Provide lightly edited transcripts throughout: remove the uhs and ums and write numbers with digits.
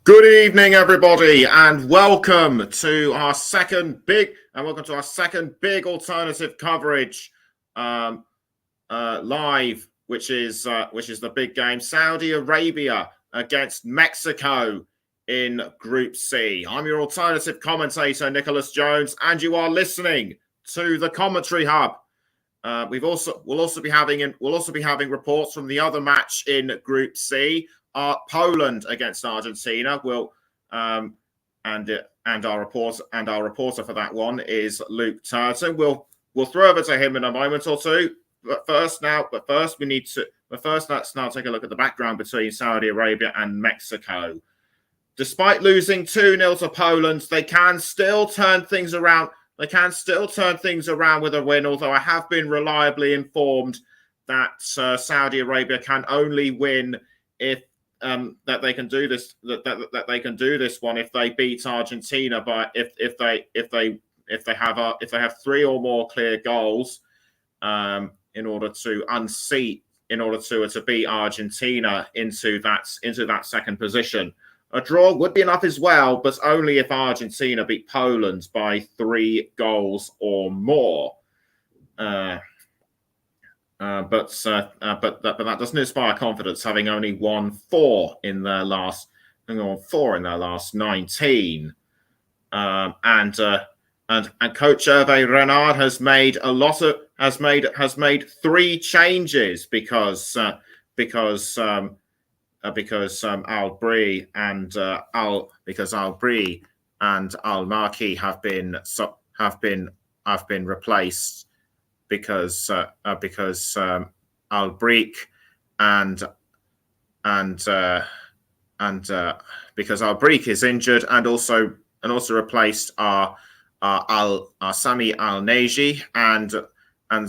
Good evening, everybody, and welcome to our second big alternative coverage live, which is the big game, Saudi Arabia against Mexico in Group C. I'm your alternative commentator, Nicholas Jones, and you are listening to the Commentary Hub. We'll also be having reports from the other match in Group C. Poland against Argentina and our reporter for that one is Luke Turton. We'll throw over to him in a moment or two. But first, let's now take a look at the background between Saudi Arabia and Mexico. Despite losing 2-0 to Poland, they can still turn things around. They can still turn things around with a win, although I have been reliably informed that Saudi Arabia can only win if that they can do this one if they beat Argentina if they have three or more clear goals in order to beat Argentina into that second position. A draw would be enough as well, but only if Argentina beat Poland by 3 goals or more. But that doesn't inspire confidence, having only won 4 in their last 19. And Coach Hervé Renard has made 3 changes because Al-Bri and Al-Marki have been replaced because Al-Brik and because Al-Brik is injured and also replaced are Sami Al-Neji and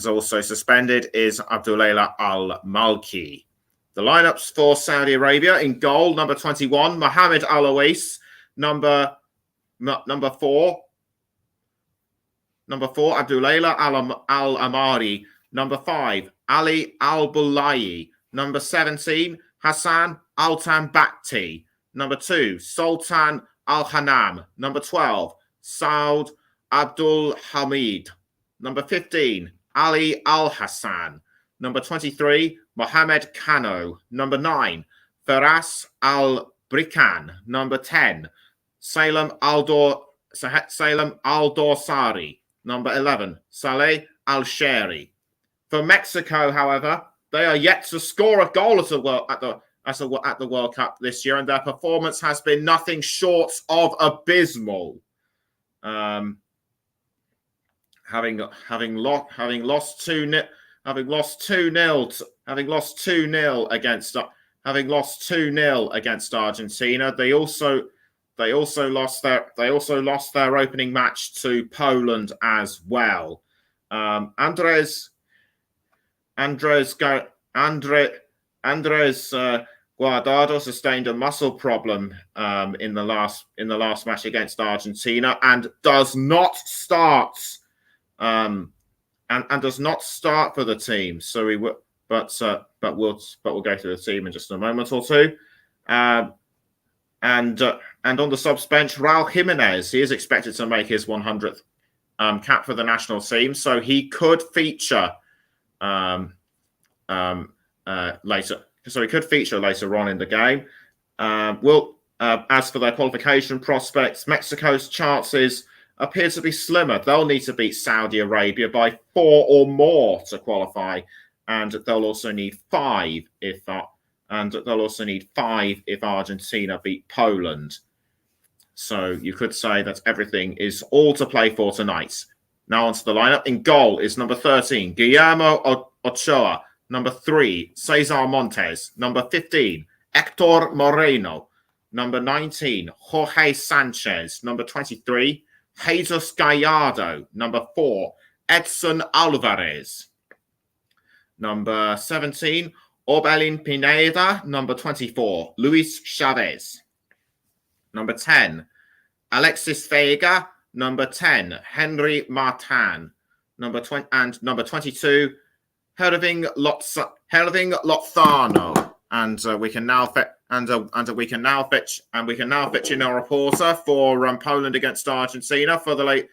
also suspended is Abdullah Al-Malki. The lineups for Saudi Arabia: in goal, number 21, Mohamed Al-Owais, number 4, Abdullah Al-Amari, number 5, Ali Al-Bulayi, number 17, Hassan Al-Tambakti, number 2, Sultan Al-Hanam, number 12, Saud Abdul Hamid, number 15, Ali Al-Hassan, number 23, Mohamed Kano, number 9, Faras Al-Brikan, number 10, Salem Al-Dorsari, number 11, Saleh Al-Sheri. For Mexico, however, they are yet to score a goal at the World Cup this year, and their performance has been nothing short of abysmal. Having lost 2-0 against Argentina, they also lost their opening match to Poland as well. Andres Guardado sustained a muscle problem in the last match against Argentina and does not start and does not start for the team. So we'll go through the team in just a moment or two. And on the subs bench, Raul Jimenez, he is expected to make his 100th cap for the national team, so he could feature later. So he could feature later on in the game. As for their qualification prospects, Mexico's chances appear to be slimmer. They'll need to beat Saudi Arabia by 4 or more to qualify, and they'll also need 5 if Argentina beat Poland. So you could say that everything is all to play for tonight. Now onto the lineup. In goal is number 13, Guillermo Ochoa. Number 3, Cesar Montes. Number 15, Hector Moreno. Number 19, Jorge Sanchez. Number 23, Jesus Gallardo. Number 4, Edson Alvarez. Number 17, Orbelin Pineda. Number 24, Luis Chavez. Number 10, Alexis Vega. Number 10, Henry Martin. Number 22, Herving Lozano. and we can now fetch in our reporter for Poland against Argentina for the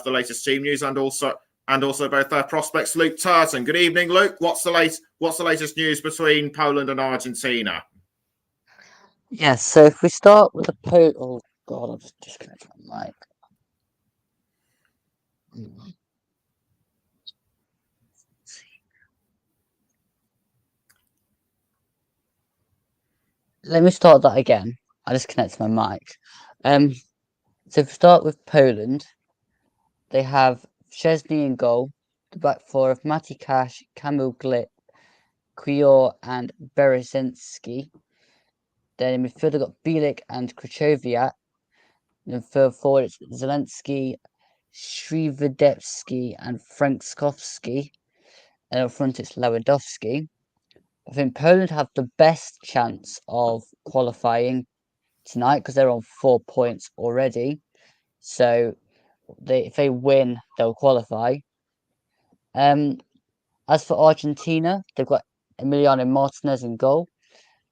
latest team news, and also both their prospects. Luke Turton. Good evening, Luke. What's the latest news between Poland and Argentina? Yes, so if we start with the oh god, I'll just disconnect my mic. Let me start that again. I disconnected my mic. So if we start with Poland, they have Szczesny in goal, the back four of Mati Cash, Kamil Glik, Krior, and Berezinski. Then in midfield, they've got Bielik and Krychowiak. Then further forward, it's Zelensky, Srividevsky, and Frankowski. And up front, it's Lewandowski. I think Poland have the best chance of qualifying tonight because they're on 4 points already. So if they win, they'll qualify. As for Argentina, they've got Emiliano Martinez in goal,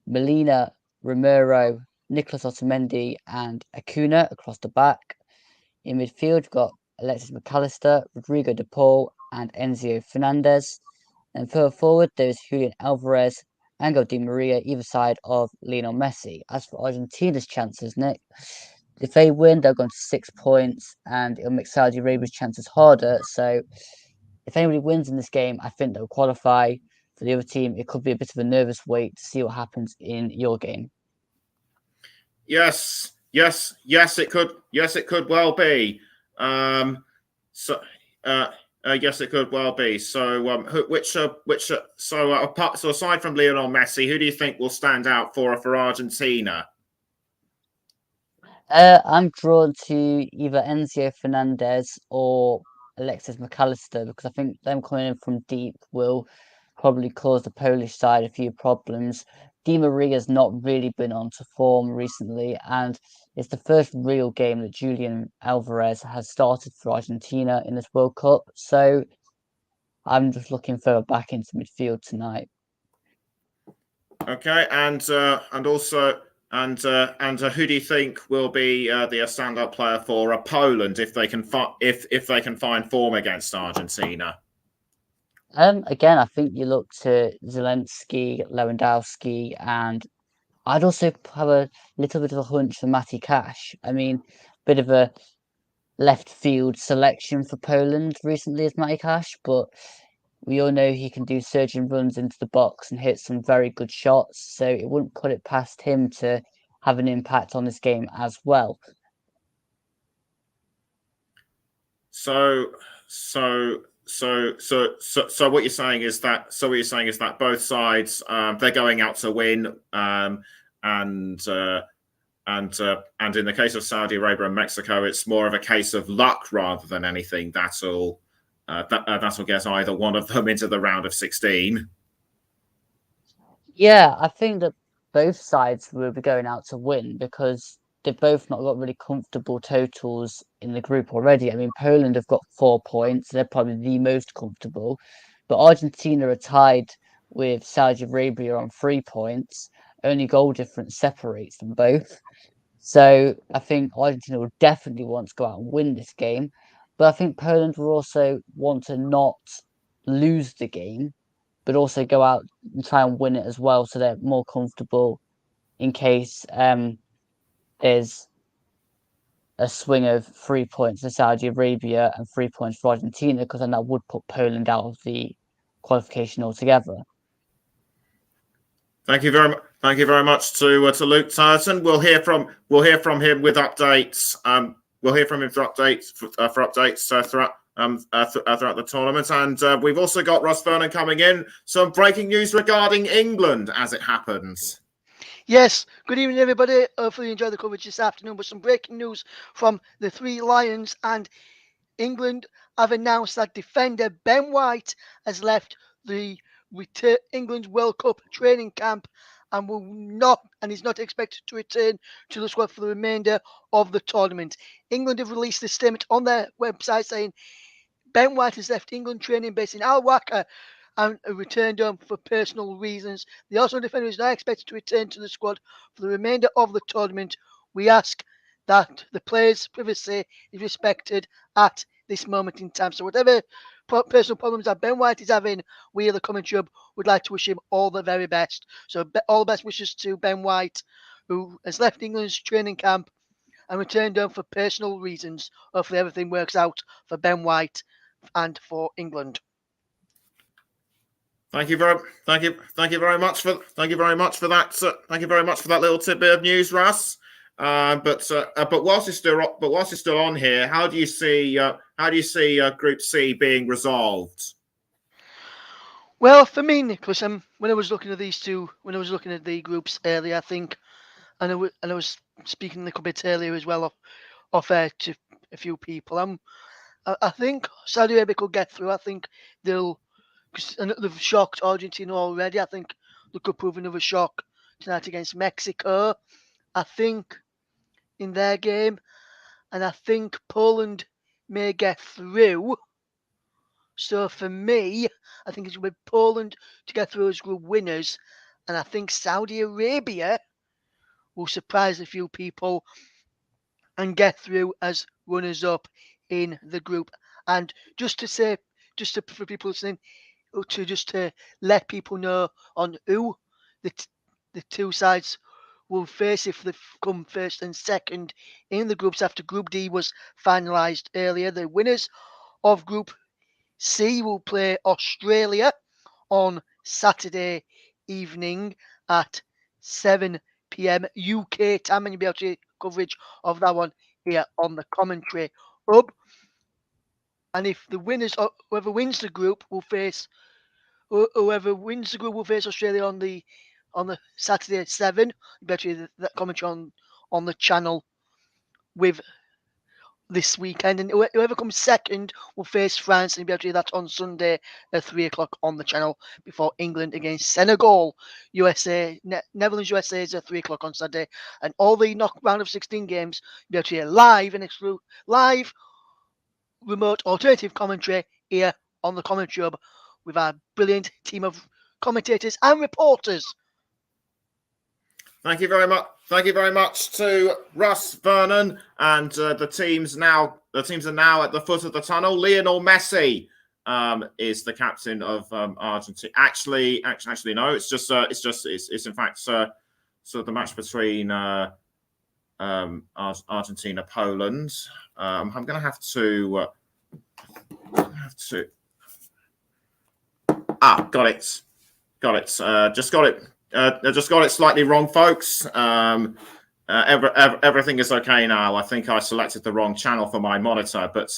Molina, Romero, Nicolas Otamendi, and Acuna across the back. In midfield, we've got Alexis McAllister, Rodrigo de Paul, and Enzio Fernandez. And further forward, there is Julian Alvarez, Angel Di Maria, either side of Lionel Messi. As for Argentina's chances, Nick, if they win, they'll go on to 6 points, and it'll make Saudi Arabia's chances harder. So if anybody wins in this game, I think they'll qualify. For the other team, it could be a bit of a nervous wait to see what happens in your game. Yes, it could. Yes, it could well be. Yes, it could well be. So, so aside from Lionel Messi, who do you think will stand out for Argentina? I'm drawn to either Enzio Fernandez or Alexis McAllister because I think them coming in from deep will probably cause the Polish side a few problems. Di Maria's not really been onto form recently, and it's the first real game that Julian Alvarez has started for Argentina in this World Cup. So I'm just looking further back into midfield tonight. Okay, and who do you think will be the standout player for Poland if they can find form against Argentina? Again, I think you look to Zelensky, Lewandowski, and I'd also have a little bit of a hunch for Mati Cash. I mean, bit of a left field selection for Poland recently is Mati Cash, but we all know he can do surging runs into the box and hit some very good shots. So it wouldn't put it past him to have an impact on this game as well. So what you're saying is that both sides they're going out to win, and in the case of Saudi Arabia and Mexico, it's more of a case of luck rather than anything that'll get either one of them into the round of 16. Yeah, I think that both sides will be going out to win because they've both not got really comfortable totals in the group already. I mean, Poland have got 4 points. They're probably the most comfortable. But Argentina are tied with Saudi Arabia on 3 points. Only goal difference separates them both. So I think Argentina will definitely want to go out and win this game. But I think Poland will also want to not lose the game, but also go out and try and win it as well so they're more comfortable in case there's a swing of 3 points for Saudi Arabia and 3 points for Argentina, because then that would put Poland out of the qualification altogether. Thank you very much. Thank you very much to Luke Turton. We'll hear from him with updates. We'll hear from him for updates throughout the tournament. And we've also got Ross Vernon coming in. Some breaking news regarding England as it happens. Yes, good evening, everybody. Hopefully you enjoyed the coverage this afternoon. But some breaking news from the Three Lions, and England have announced that defender Ben White has left the England's World Cup training camp and is not expected to return to the squad for the remainder of the tournament. England have released a statement on their website saying Ben White has left England training base in Al Waqar and returned home for personal reasons. The Arsenal defender is now expected to return to the squad for the remainder of the tournament. We ask that the players' privacy is respected at this moment in time. So whatever personal problems that Ben White is having, we at the Commentary Hub would like to wish him all the very best. So all the best wishes to Ben White, who has left England's training camp and returned home for personal reasons. Hopefully everything works out for Ben White and for England. Thank you very much for that. Thank you very much for that little tidbit of news, Russ. But whilst it's still on here, how do you see Group C being resolved? Well, for me, Nicholas, when I was looking at the groups earlier, I think, and I was speaking a little bit earlier as well off air to a few people. I think Saudi Arabia could get through. I think they've shocked Argentina already. I think they could prove another shock tonight against Mexico. I think in their game, and I think Poland may get through. So for me, I think it's with Poland to get through as group winners, and I think Saudi Arabia will surprise a few people and get through as runners-up in the group. And for people listening, to let people know on who the two sides will face if they come first and second in the groups after Group D was finalised earlier. The winners of Group C will play Australia on Saturday evening at 7 p.m. UK time, and you'll be able to coverage of that one here on the Commentary Hub. And if whoever wins the group will face Australia on the Saturday at 7. You better that commentary on the channel with this weekend, and whoever comes second will face France, and you'll be able to do that on Sunday at 3 o'clock on the channel before England against Senegal. Netherlands USA is at 3 o'clock on Saturday, and all the round of 16 games you'll be able to hear live and live remote alternative commentary here on the Commentary Hub with our brilliant team of commentators and reporters. Thank you very much. Thank you very much to Russ Vernon, and the teams are now at the foot of the tunnel. Lionel Messi is the captain of Argentina. Actually, no. It's in fact the match between Argentina Poland. I'm going to have to. Got it. Just got it. I just got it slightly wrong, folks. Everything is okay now. I think I selected the wrong channel for my monitor, but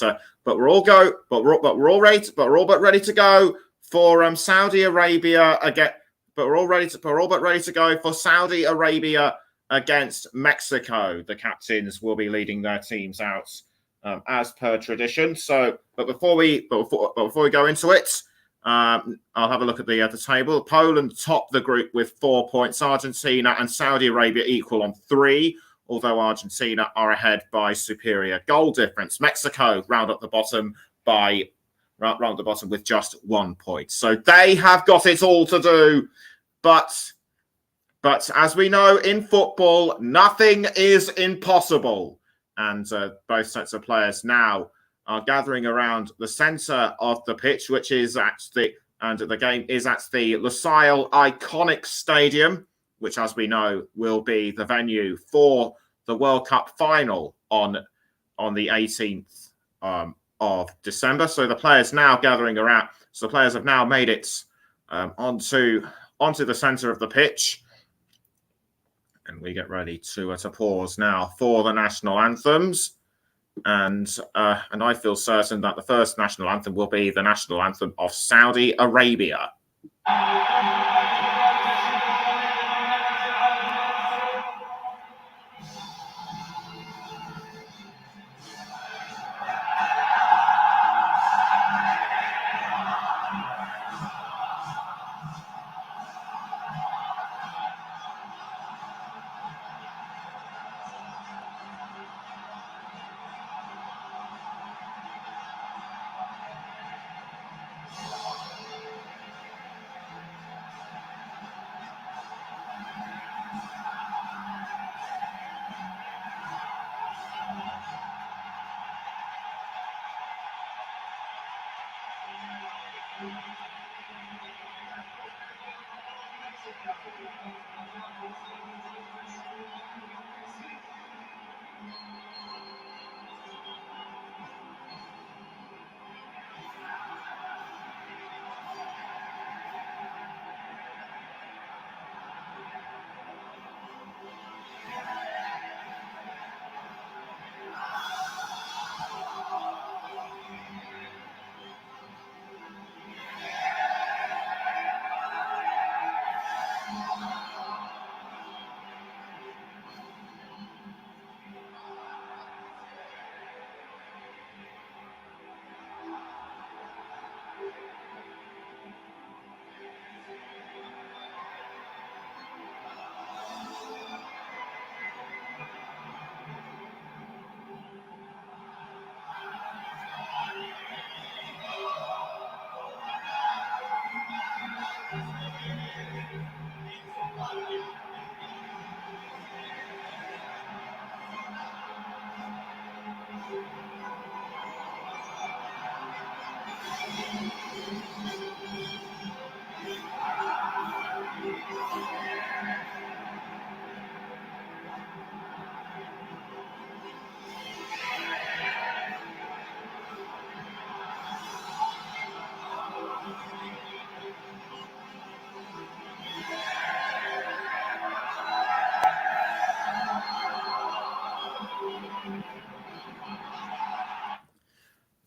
we're all ready to go for Saudi Arabia again. But we're all ready to go for Saudi Arabia against Mexico. The captains will be leading their teams out as per tradition. So, but before we go into it. I'll have a look at the table. Poland top the group with 4 points. Argentina and Saudi Arabia equal on 3, although Argentina are ahead by superior goal difference. Mexico round at the bottom with just 1 point. So they have got it all to do. But as we know in football, nothing is impossible. And both sets of players now are gathering around the centre of the pitch, which is the game is at the Lusail iconic stadium, which, as we know, will be the venue for the World Cup final on the 18th of December. So the players now gathering around. So the players have now made it onto the centre of the pitch, and we get ready to pause now for the national anthems. And I feel certain that the first national anthem will be the national anthem of Saudi Arabia.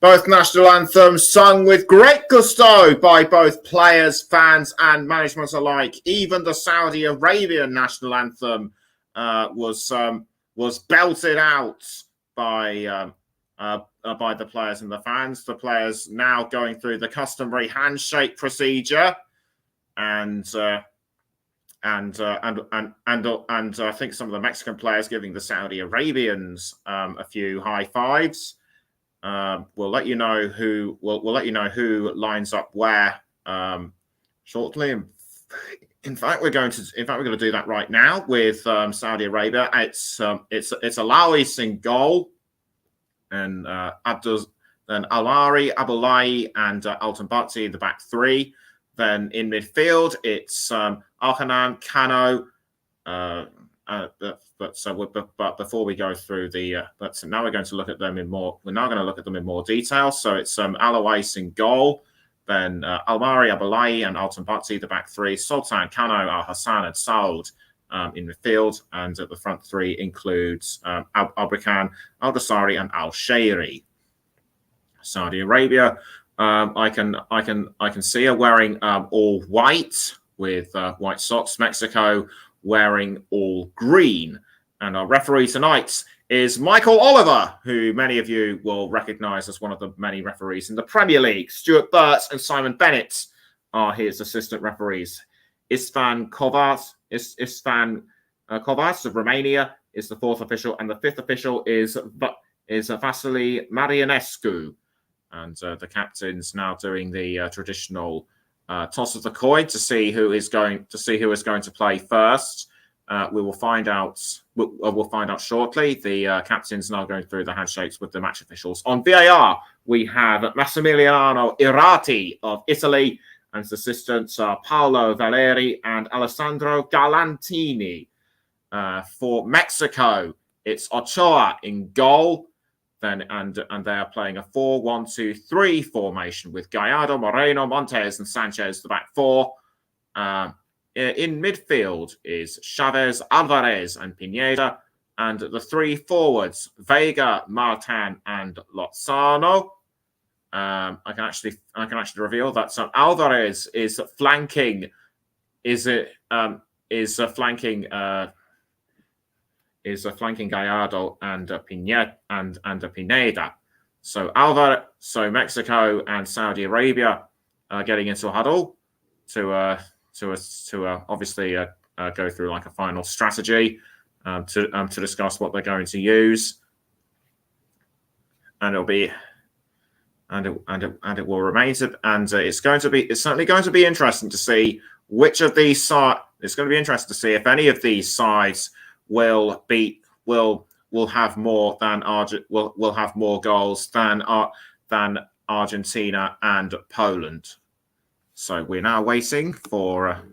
Both national anthems sung with great gusto by both players, fans, and management alike. Even the Saudi Arabian national anthem was belted out by the players and the fans. The players now going through the customary handshake procedure, and I think some of the Mexican players giving the Saudi Arabians a few high fives. We'll let you know who lines up where shortly. In fact, we're going to do that right now with Saudi Arabia. It's Alawi in goal, and then Alari, Abulai, and Altanbati the back three. Then in midfield, it's Alhanan, Kano. But before we go through now we're going to look at them in more. We're now going to look at them in more detail. So it's Alawais in goal, then Almari, Abulai, and Altanbati the back three. Sultan, Kano, Al Hassan, and Saud in midfield, and at the front three includes Abrikan, Al Dasari, and Al Shairi. Saudi Arabia, I can see are wearing all white with white socks. Mexico wearing all green. And our referee tonight is Michael Oliver, who many of you will recognise as one of the many referees in the Premier League. Stuart Burt and Simon Bennett are his assistant referees. Istvan Kovacs of Romania is the fourth official, and the fifth official is Vasily Marianescu. And the captain's now doing the traditional toss of the coin to see who is going to play first. We will find out. We'll find out shortly. The captain's now going through the handshakes with the match officials. On VAR, we have Massimiliano Irati of Italy, and his assistants are Paolo Valeri and Alessandro Galantini. For Mexico, it's Ochoa in goal. And they are playing a 4-1-2-3 formation with Gallardo, Moreno, Montes, and Sanchez, the back four. In midfield is Chavez, Alvarez, and Pineda, and the three forwards Vega, Martin, and Lozano. I can actually reveal that Alvarez is flanking. Is flanking Gallardo and Pineda. So Mexico and Saudi Arabia are getting into a huddle to obviously go through like a final strategy to discuss what they're going to use, and it'll be and it will remain and it's certainly going to be interesting to see which of these sides. It's going to be interesting to see if any of these sides will have more goals than Argentina and Poland. So we're now waiting for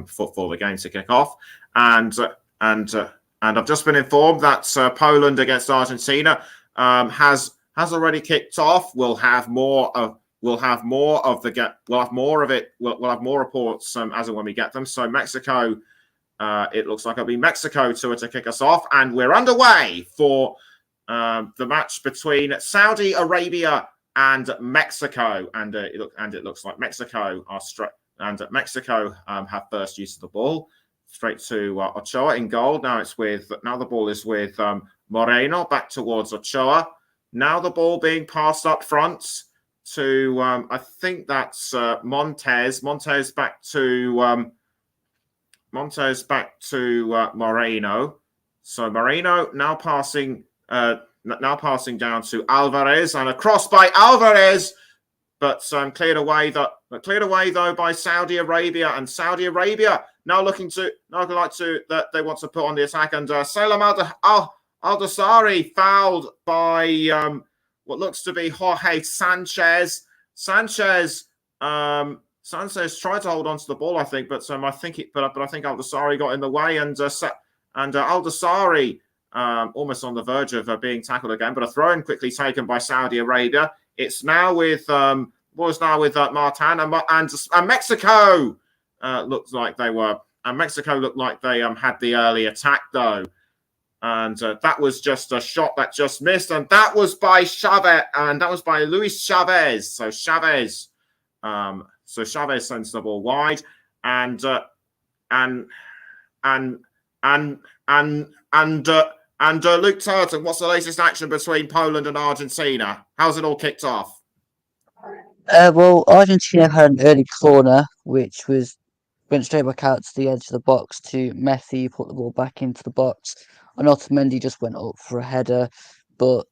for the game to kick off. And I've just been informed that Poland against Argentina has already kicked off. We'll have more of it. We'll have more reports as and when we get them. So Mexico, it looks like it'll be Mexico to kick us off, and we're underway for the match between Saudi Arabia and Mexico. And it looks like Mexico have first use of the ball. Straight to Ochoa in goal. Now the ball is with Moreno back towards Ochoa. Now the ball being passed up front to I think that's Montes. Montes back to Moreno. So Moreno now passing down to Alvarez, and a cross by Alvarez, but cleared away though by Saudi Arabia, and Saudi Arabia now they want to put on the attack, and Salem Al-Dosari fouled by what looks to be Jorge Sanchez. Sanchez tried to hold on to the ball, I think, but I think Al-Dosari got in the way, and Al-Dosari almost on the verge of being tackled again, but a throw-in quickly taken by Saudi Arabia. It's now with Martin and Mexico. Looked like they had the early attack though, and that was just a shot that just missed, and that was by Chavez, and that was by Luis Chavez. So Chavez sends the ball wide, and Luke Turton, what's the latest action between Poland and Argentina? How's it all kicked off? Well, Argentina had an early corner, which went straight back out to the edge of the box to Messi, put the ball back into the box, and Otamendi just went up for a header, but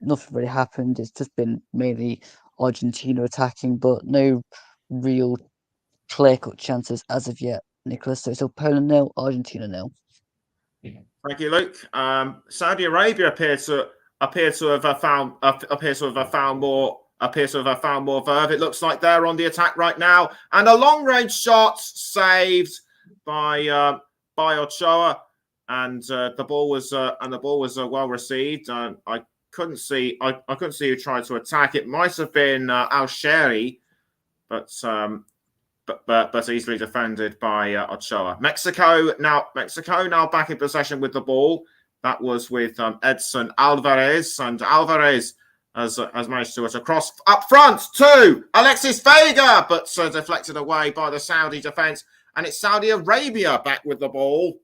nothing really happened. It's just been mainly Argentina attacking, but no real clear-cut chances as of yet, Nicholas. So Poland 0, Argentina 0. Thank you, Luke. Saudi Arabia appear to have found more verve. It looks like they're on the attack right now, and a long-range shot saved by Ochoa, and the ball was well received. I couldn't see who tried to attack. It might have been Al-Sheri, but easily defended by Ochoa. Mexico now back in possession with the ball. That was with Edson Alvarez, and Alvarez has managed to cross up front to Alexis Vega, but deflected away by the Saudi defense, and it's Saudi Arabia back with the ball.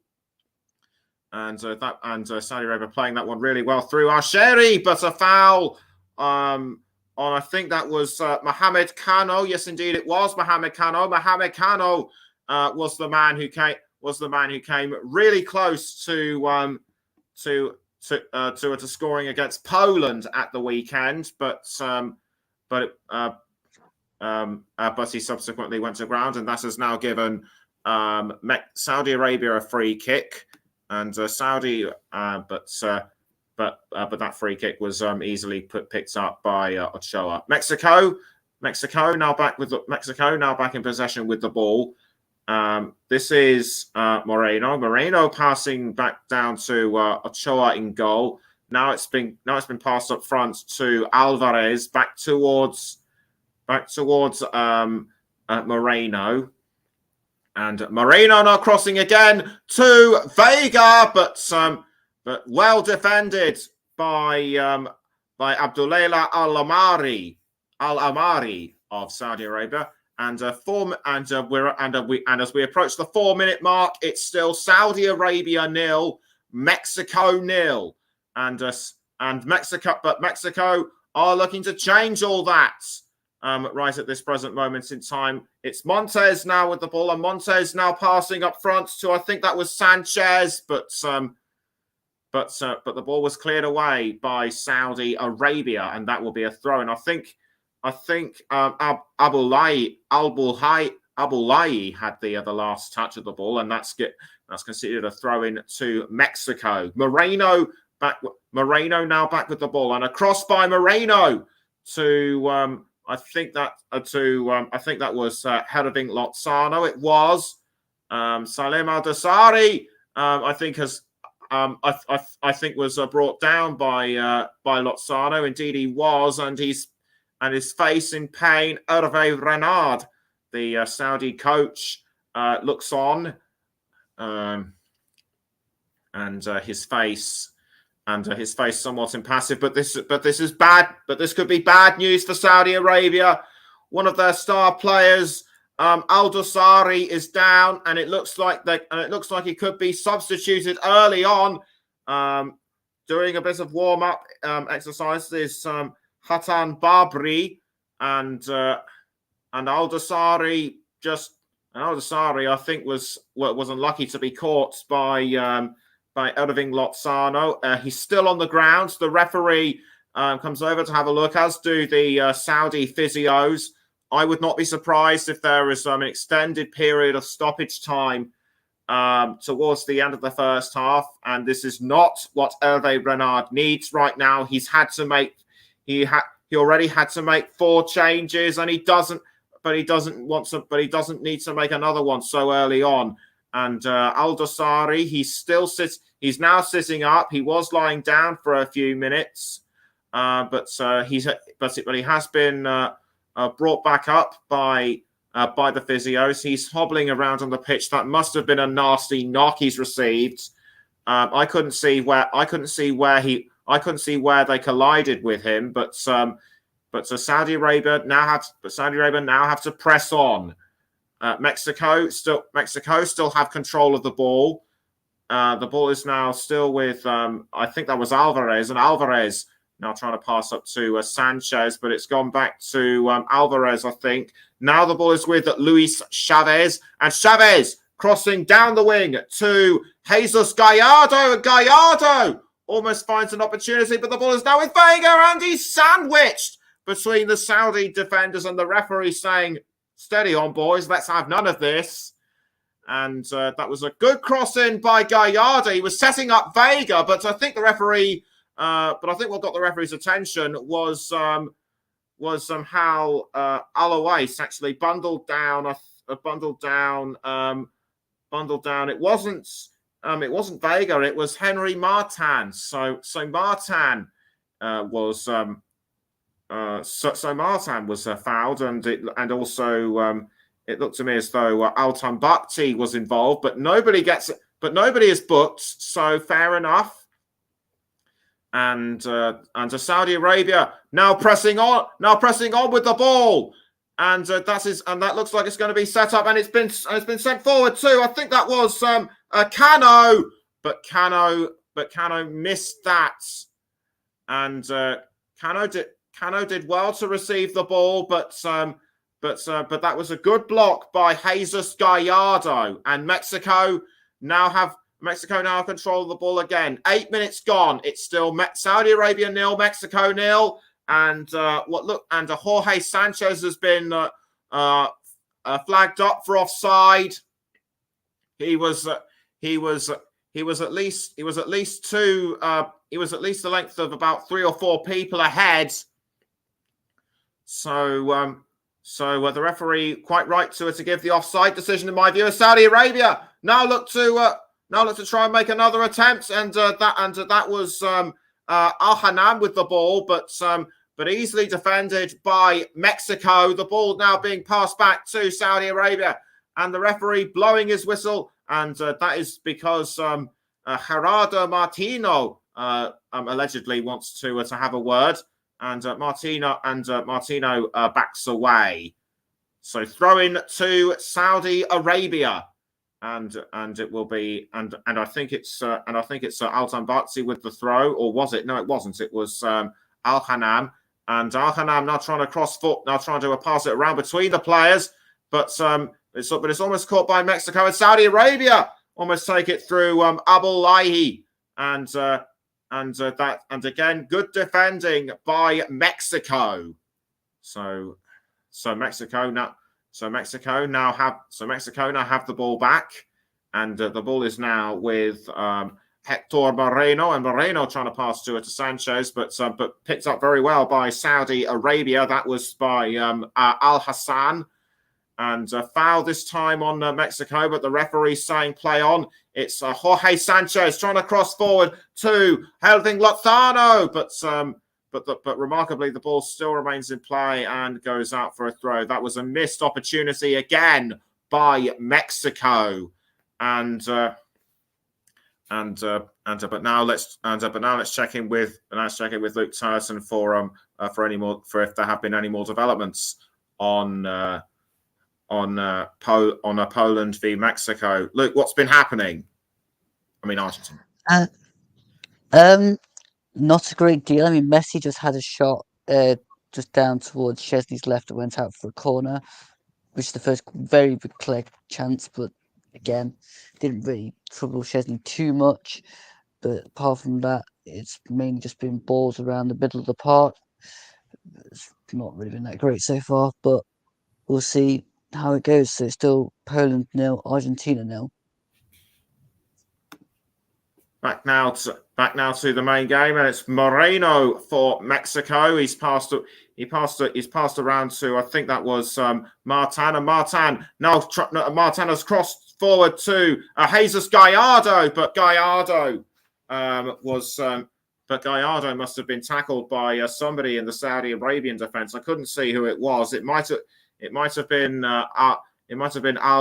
And Saudi Arabia playing that one really well through Al-Sheri, but a foul on, I think that was Mohamed Kano. Yes, indeed, it was Mohamed Kano. Mohamed Kano was the man who came really close to scoring against Poland at the weekend, but he subsequently went to ground, and that has now given Saudi Arabia a free kick, and but that free kick was easily picked up by Ochoa. Mexico now back in possession with the ball. This is Moreno passing back down to Ochoa in goal. Now it's been passed up front to Alvarez, back towards Moreno. And Moreno now crossing again to Vega, but well defended by Abdullah Al-Amari of Saudi Arabia. And as we approach the 4-minute mark, it's still Saudi Arabia 0, Mexico 0, and Mexico are looking to change all that right at this present moment in time. It's Montes now with the ball, and Montes now passing up front to, I think that was Sanchez, but the ball was cleared away by Saudi Arabia, and that will be a throw. And I think Abulayi had the last touch of the ball, and that's considered a throw in to Mexico. Moreno now back with the ball, and a cross by Moreno to I think that was Herving Lozano. It was, Salim Al-Dosari, I think has. I think was brought down by Lozano. Indeed, he was, and his face in pain. Hervé Renard, the Saudi coach, looks on, and his face somewhat impassive. But this is bad. But this could be bad news for Saudi Arabia. One of their star players, Al-Dosari, is down, and it looks like he could be substituted early on. Doing a bit of warm-up exercises, Hatan Babri and Al-Dosari I think was unlucky to be caught by Erving Lozano. He's still on the ground. The referee comes over to have a look, as do the Saudi physios. I would not be surprised if there is an extended period of stoppage time towards the end of the first half, and this is not what Hervé Renard needs right now. He already had to make 4 changes, and he doesn't need to make another one so early on. And Al-Dosari, he's now sitting up. He was lying down for a few minutes, but he has been brought back up by the physios. He's hobbling around on the pitch. That must have been a nasty knock he's received. I couldn't see where they collided with him. But Saudi Arabia now have to press on. Mexico still have control of the ball. The ball is now still with I think that was Alvarez, and Alvarez now trying to pass up to Sanchez, but it's gone back to Alvarez, I think. Now the ball is with Luis Chavez, and Chavez crossing down the wing to Jesus Gallardo. And Gallardo almost finds an opportunity, but the ball is now with Vega, and he's sandwiched between the Saudi defenders, and the referee saying, "Steady on, boys, let's have none of this." And that was a good cross in by Gallardo. He was setting up Vega, but I think the referee... But I think what got the referee's attention was somehow Alouais actually bundled down. It wasn't Vega. It was Henry Martin. So Martin was Martin was fouled, and also it looked to me as though Altan Bakhti was involved, but nobody is booked. So fair enough. And to Saudi Arabia now pressing on with the ball, and that looks like it's going to be set up, and it's been sent forward too. I think that was Cano, but Cano missed that, and Cano did well to receive the ball, but that was a good block by Jesus Gallardo, and Mexico now have control of the ball again. 8 minutes gone. It's still Saudi Arabia 0, Mexico 0. And Jorge Sanchez has been flagged up for offside. He was at least the length of about 3 or 4 people ahead. So the referee quite right to give the offside decision, in my view. Saudi Arabia now look to try and make another attempt, and that was Al-Hanam with the ball, but easily defended by Mexico. The ball now being passed back to Saudi Arabia, and the referee blowing his whistle, and that is because Gerardo Martino allegedly wants to have a word, and Martino backs away. So throw in to Saudi Arabia. And it will be and I think it's Altan Bakhti with the throw, or was it? No, it wasn't. It was Al-Hanam, and Al-Hanam now trying to cross foot, now trying to pass it around between the players, but it's almost caught by Mexico, and Saudi Arabia almost take it through Abdullahi, and again good defending by Mexico. So Mexico now have the ball back, and the ball is now with Hector Moreno, and Moreno trying to pass to Sanchez, but picked up very well by Saudi Arabia. That was by Al Hassan, and foul this time on Mexico, but the referee's saying play on. It's Jorge Sanchez trying to cross forward to Helving Lozano, but remarkably, the ball still remains in play and goes out for a throw. That was a missed opportunity again by Mexico, but now let's check in with Luke Tyson for if there have been any more developments on Poland v Mexico. Luke, what's been happening? I mean, Argentina. Not a great deal. I mean, Messi just had a shot just down towards Szczesny's left that went out for a corner, which is the first very big clear chance, but again, didn't really trouble Szczesny too much. But apart from that, it's mainly just been balls around the middle of the park. It's not really been that great so far, but we'll see how it goes. So it's still Poland 0, Argentina 0. Back now to the main game, and it's Moreno for Mexico. He's passed around to, I think that was Martin, and Martin has crossed forward to Jesus Gallardo, but Gallardo must have been tackled by somebody in the Saudi Arabian defense. I couldn't see who it was. It might have been Al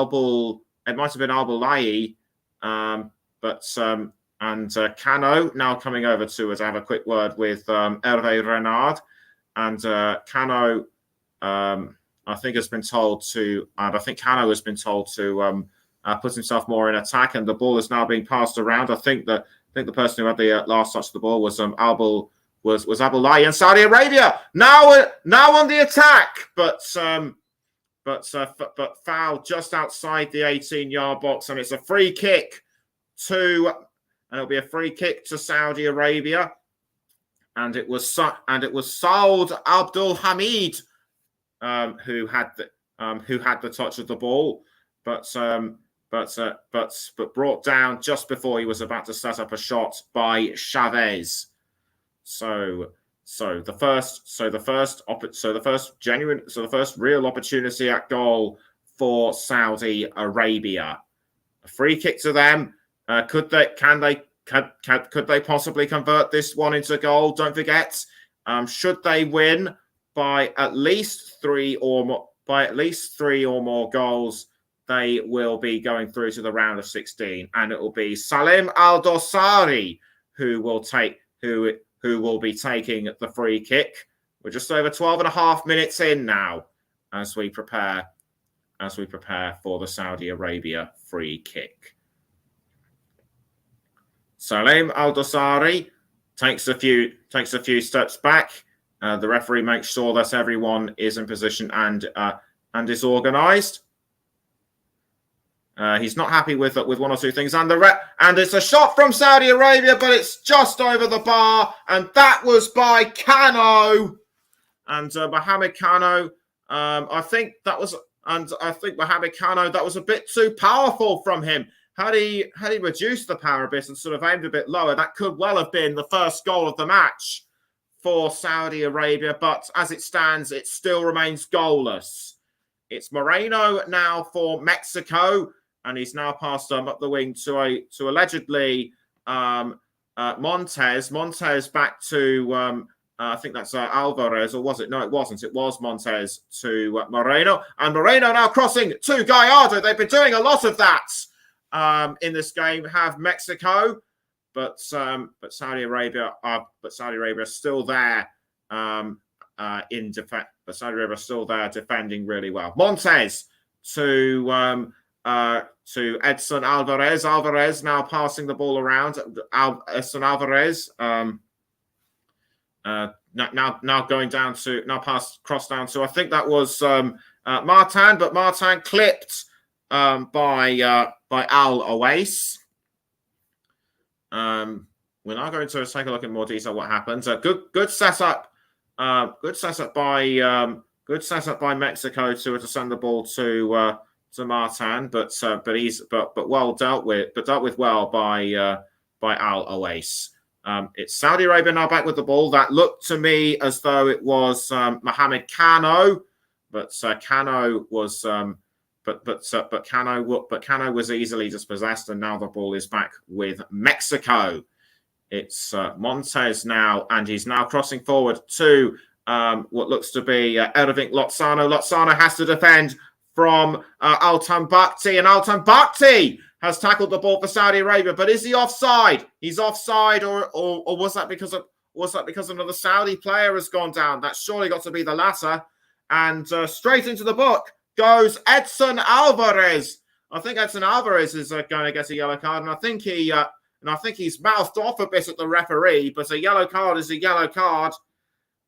Bulayi, and Cano now coming over to have a quick word with Hervé Renard, and Cano I think has been told to put himself more in attack, and the ball is now being passed around. I think the person who had the last touch of the ball was Abdullahi, and Saudi Arabia now on the attack, but foul just outside the 18-yard box, and it's a free kick and it'll be a free kick to Saudi Arabia, and it was Saud Abdul Hamid who had the touch of the ball, but brought down just before he was about to set up a shot by Chavez. So the first real opportunity at goal for Saudi Arabia. A free kick to them. Could they possibly convert this one into a goal? Don't forget, should they win by at least three or more goals, they will be going through to the round of 16, and it will be Salim Al Dossari who will be taking the free kick. We're just over 12 and a half minutes in now as we prepare for the Saudi Arabia free kick. Salim Al Dossari takes a few steps back. The referee makes sure that everyone is in position and is organised. He's not happy with one or two things, and it's a shot from Saudi Arabia, but it's just over the bar, and that was by Cano and Mohamed Cano. I think Mohamed Cano, that was a bit too powerful from him. Had he reduced the power a bit and sort of aimed a bit lower, that could well have been the first goal of the match for Saudi Arabia. But as it stands, it still remains goalless. It's Moreno now for Mexico, and he's now passed up the wing to allegedly Montez. Montez back to I think that's Alvarez, or was it? No, it wasn't. It was Montez to Moreno, and Moreno now crossing to Gallardo. They've been doing a lot of that in this game. Have Mexico, but Saudi Arabia is still there in defense. But Saudi Arabia is still there defending really well. Montez to Edson Alvarez. Alvarez now passing the ball around. Edson Alvarez now going down to cross down to, I think that was Martin, but Martin clipped by Al Owais. We're now going to take a look in more detail what happens. Good setup by Mexico to send the ball to Martin, but well dealt with well by Al Owais. It's Saudi Arabia now back with the ball. That looked to me as though it was Mohamed Cano, but Cano was Cano was easily dispossessed, and now the ball is back with Mexico. It's Montes now, and he's now crossing forward to what looks to be Erving Lozano. Lozano has to defend from Altan Bakhti, and Altan Bakhti has tackled the ball for Saudi Arabia. But is he offside? He's offside, or was that because another Saudi player has gone down? That's surely got to be the latter. And straight into the book goes Edson Alvarez. I think Edson Alvarez is going to get a yellow card, and I think he's mouthed off a bit at the referee. But a yellow card is a yellow card,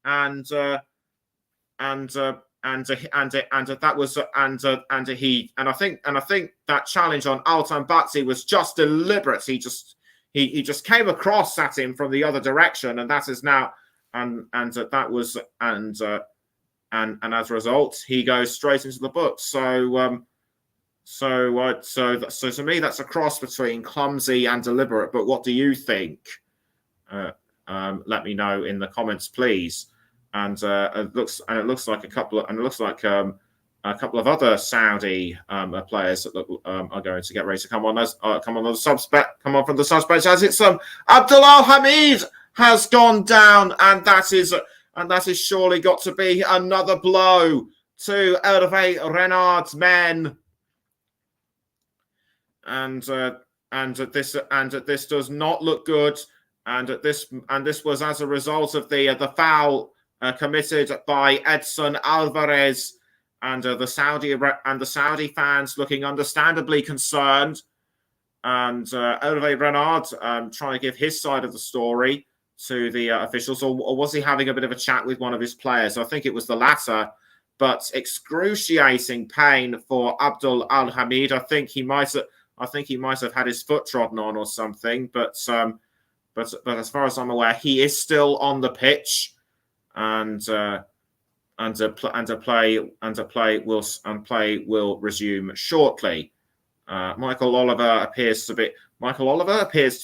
and I think that challenge on Altan Bakhti was just deliberate. He just came across at him from the other direction, and that is now and as a result, he goes straight into the book. So to me, that's a cross between clumsy and deliberate. But what do you think? Let me know in the comments, please. And it looks like a couple of other Saudi players that are going to get ready to come on from the suspects, as it's Abdullah Hamid has gone down, and that is surely got to be another blow to Hervé Renard's men. And this does not look good. And this was as a result of the foul committed by Edson Alvarez, and the Saudi fans looking understandably concerned. And Hervé Renard trying to give his side of the story to the officials, or was he having a bit of a chat with one of his players? I think it was the latter. But excruciating pain for Abdul Al Hamid. I think he might have had his foot trodden on or something. But as far as I'm aware, he is still on the pitch, and play will resume shortly. Michael Oliver appears to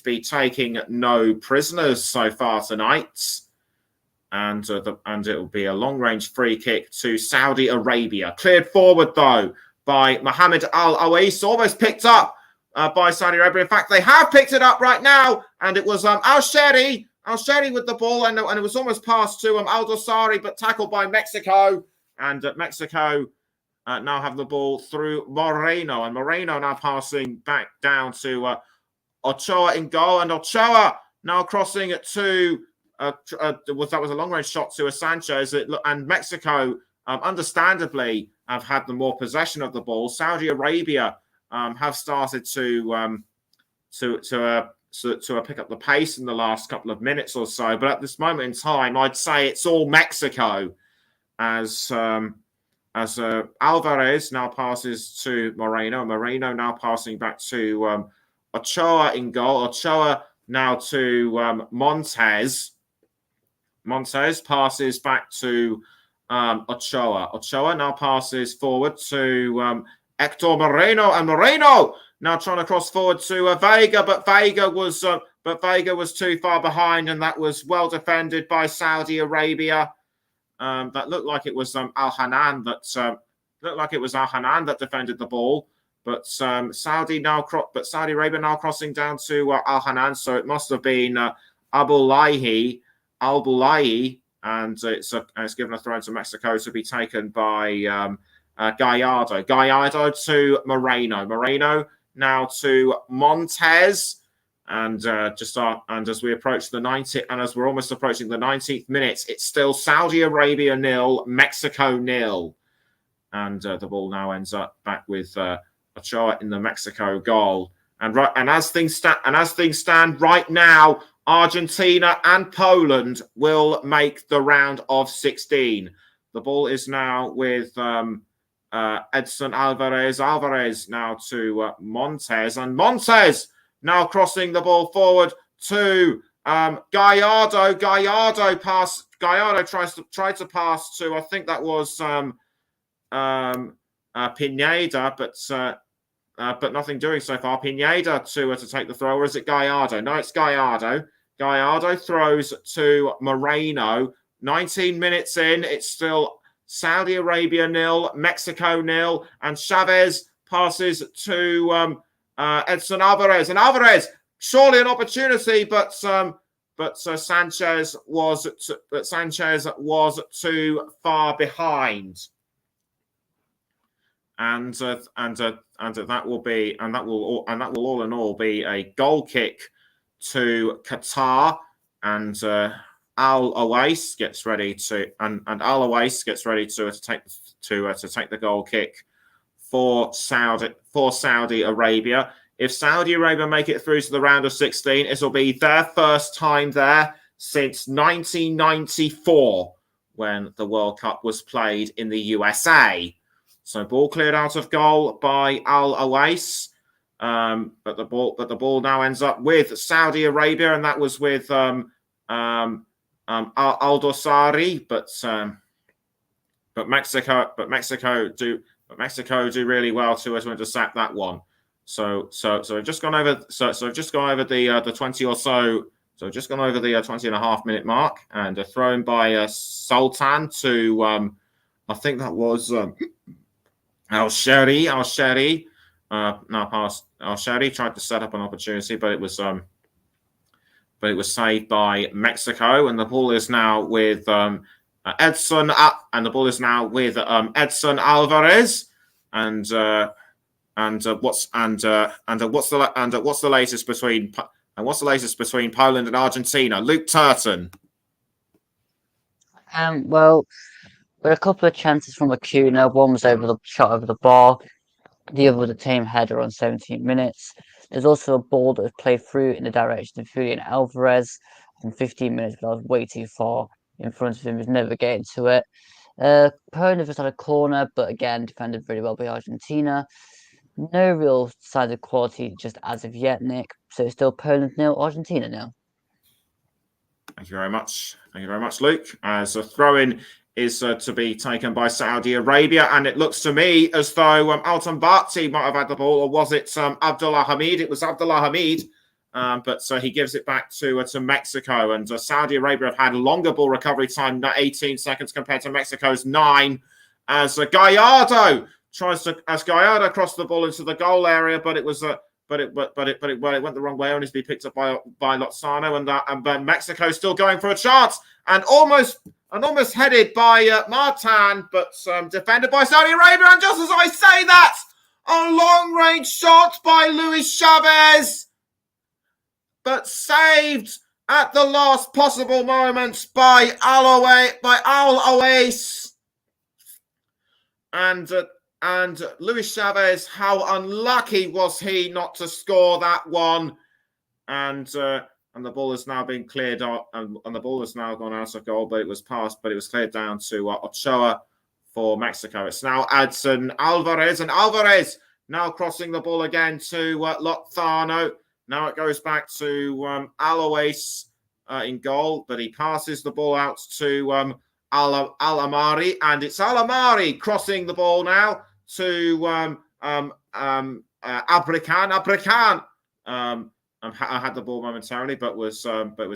be taking no prisoners so far tonight, and it will be a long-range free kick to Saudi Arabia. Cleared forward though by Mohammed Al Awais, almost picked up by Saudi Arabia. In fact, they have picked it up right now, and it was Al Sheri with the ball, and it was almost passed to Al Dosari, but tackled by Mexico, and Mexico now have the ball through Moreno, and Moreno now passing back down to Ochoa in goal, and Ochoa now crossing it to that was a long-range shot to Sanchez, and Mexico understandably have had the more possession of the ball. Saudi Arabia have started to pick up the pace in the last couple of minutes or so, but at this moment in time, I'd say it's all Mexico, as Alvarez now passes to Moreno. Moreno now passing back to Ochoa in goal. Ochoa now to Montes. Montes passes back to Ochoa. Ochoa now passes forward to Hector Moreno, and Moreno now trying to cross forward to Vega, but Vega was too far behind, and that was well defended by Saudi Arabia. That looked like it was Al Hanan that defended the ball, but Saudi Arabia now crossing down to Al Hanan, so it must have been Al Bulayi, and it's given a throw to Mexico to be taken by Gallardo. Gallardo to Moreno. Moreno now to Montes. And as we approach the 90th, and as we're almost approaching the 19th minute, it's still Saudi Arabia 0, Mexico 0, and the ball now ends up back with Ochoa in the Mexico goal. And as things stand right now, Argentina and Poland will make the round of 16. The ball is now with Edson Alvarez. Alvarez now to Montes, and Montes now crossing the ball forward to Gallardo. Gallardo tried to pass to, I think that was Pineda, but nothing doing so far. Pineda to take the throw, or is it Gallardo? No, it's Gallardo. Gallardo throws to Moreno. 19 minutes in, it's still Saudi Arabia 0, Mexico 0, and Chavez passes to Edson Alvarez. And Alvarez, surely an opportunity, but Sanchez was too far behind. And that will all in all be a goal kick to Qatar, and Al Owais gets ready to take the goal kick for Saudi Arabia. If Saudi Arabia make it through to the round of 16, it will be their first time there since 1994, when the World Cup was played in the USA. So ball cleared out of goal by Al Owais, but the ball now ends up with Saudi Arabia, and that was with Al Dosari, but Mexico do really well to sack that one. So I've just gone over the 20 or so. So just gone over the 20 and a half minute mark, and a throw in by Sultan to I think that was Al Sheri. Now past Al Sheri tried to set up an opportunity, but it was saved by Mexico, and the ball is now with Edson Alvarez, and what's the latest between Poland and Argentina? Luke Turton. Well, there were a couple of chances from Acuna. One was shot over the bar. The other was a tame header on 17 minutes. There's also a ball that was played through in the direction of Julian Alvarez on 15 minutes, but I was way too far in front of him. He was never getting to it. Poland just had a corner, but again, defended very well by Argentina. No real signs of quality just as of yet, Nick. So it's still Poland 0, Argentina 0. Thank you very much. Thank you very much, Luke. As a throw-in is to be taken by Saudi Arabia, and it looks to me as though Altan Bakti might have had the ball, or was it Abdullah Hamid? It was Abdullah Hamid, but he gives it back to Mexico, and Saudi Arabia have had a longer ball recovery time, 18 seconds compared to Mexico's 9, as Gallardo crossed the ball into the goal area, but it was but it went the wrong way, only to be picked up by Lozano, and Mexico still going for a chance, and almost headed by Martin, but defended by Saudi Arabia. And just as I say that, a long-range shot by Luis Chavez, but saved at the last possible moment by Al Owais. And Luis Chavez, how unlucky was he not to score that one? And the ball has now been cleared out, and the ball has now gone out of goal, but it was cleared down to Ochoa for Mexico. It's now Edson Alvarez, and Alvarez now crossing the ball again to Lozano. Now it goes back to Alois in goal, but he passes the ball out to Al Amari, and it's Al Amari crossing the ball now to Abrican. Abrican had the ball momentarily, but was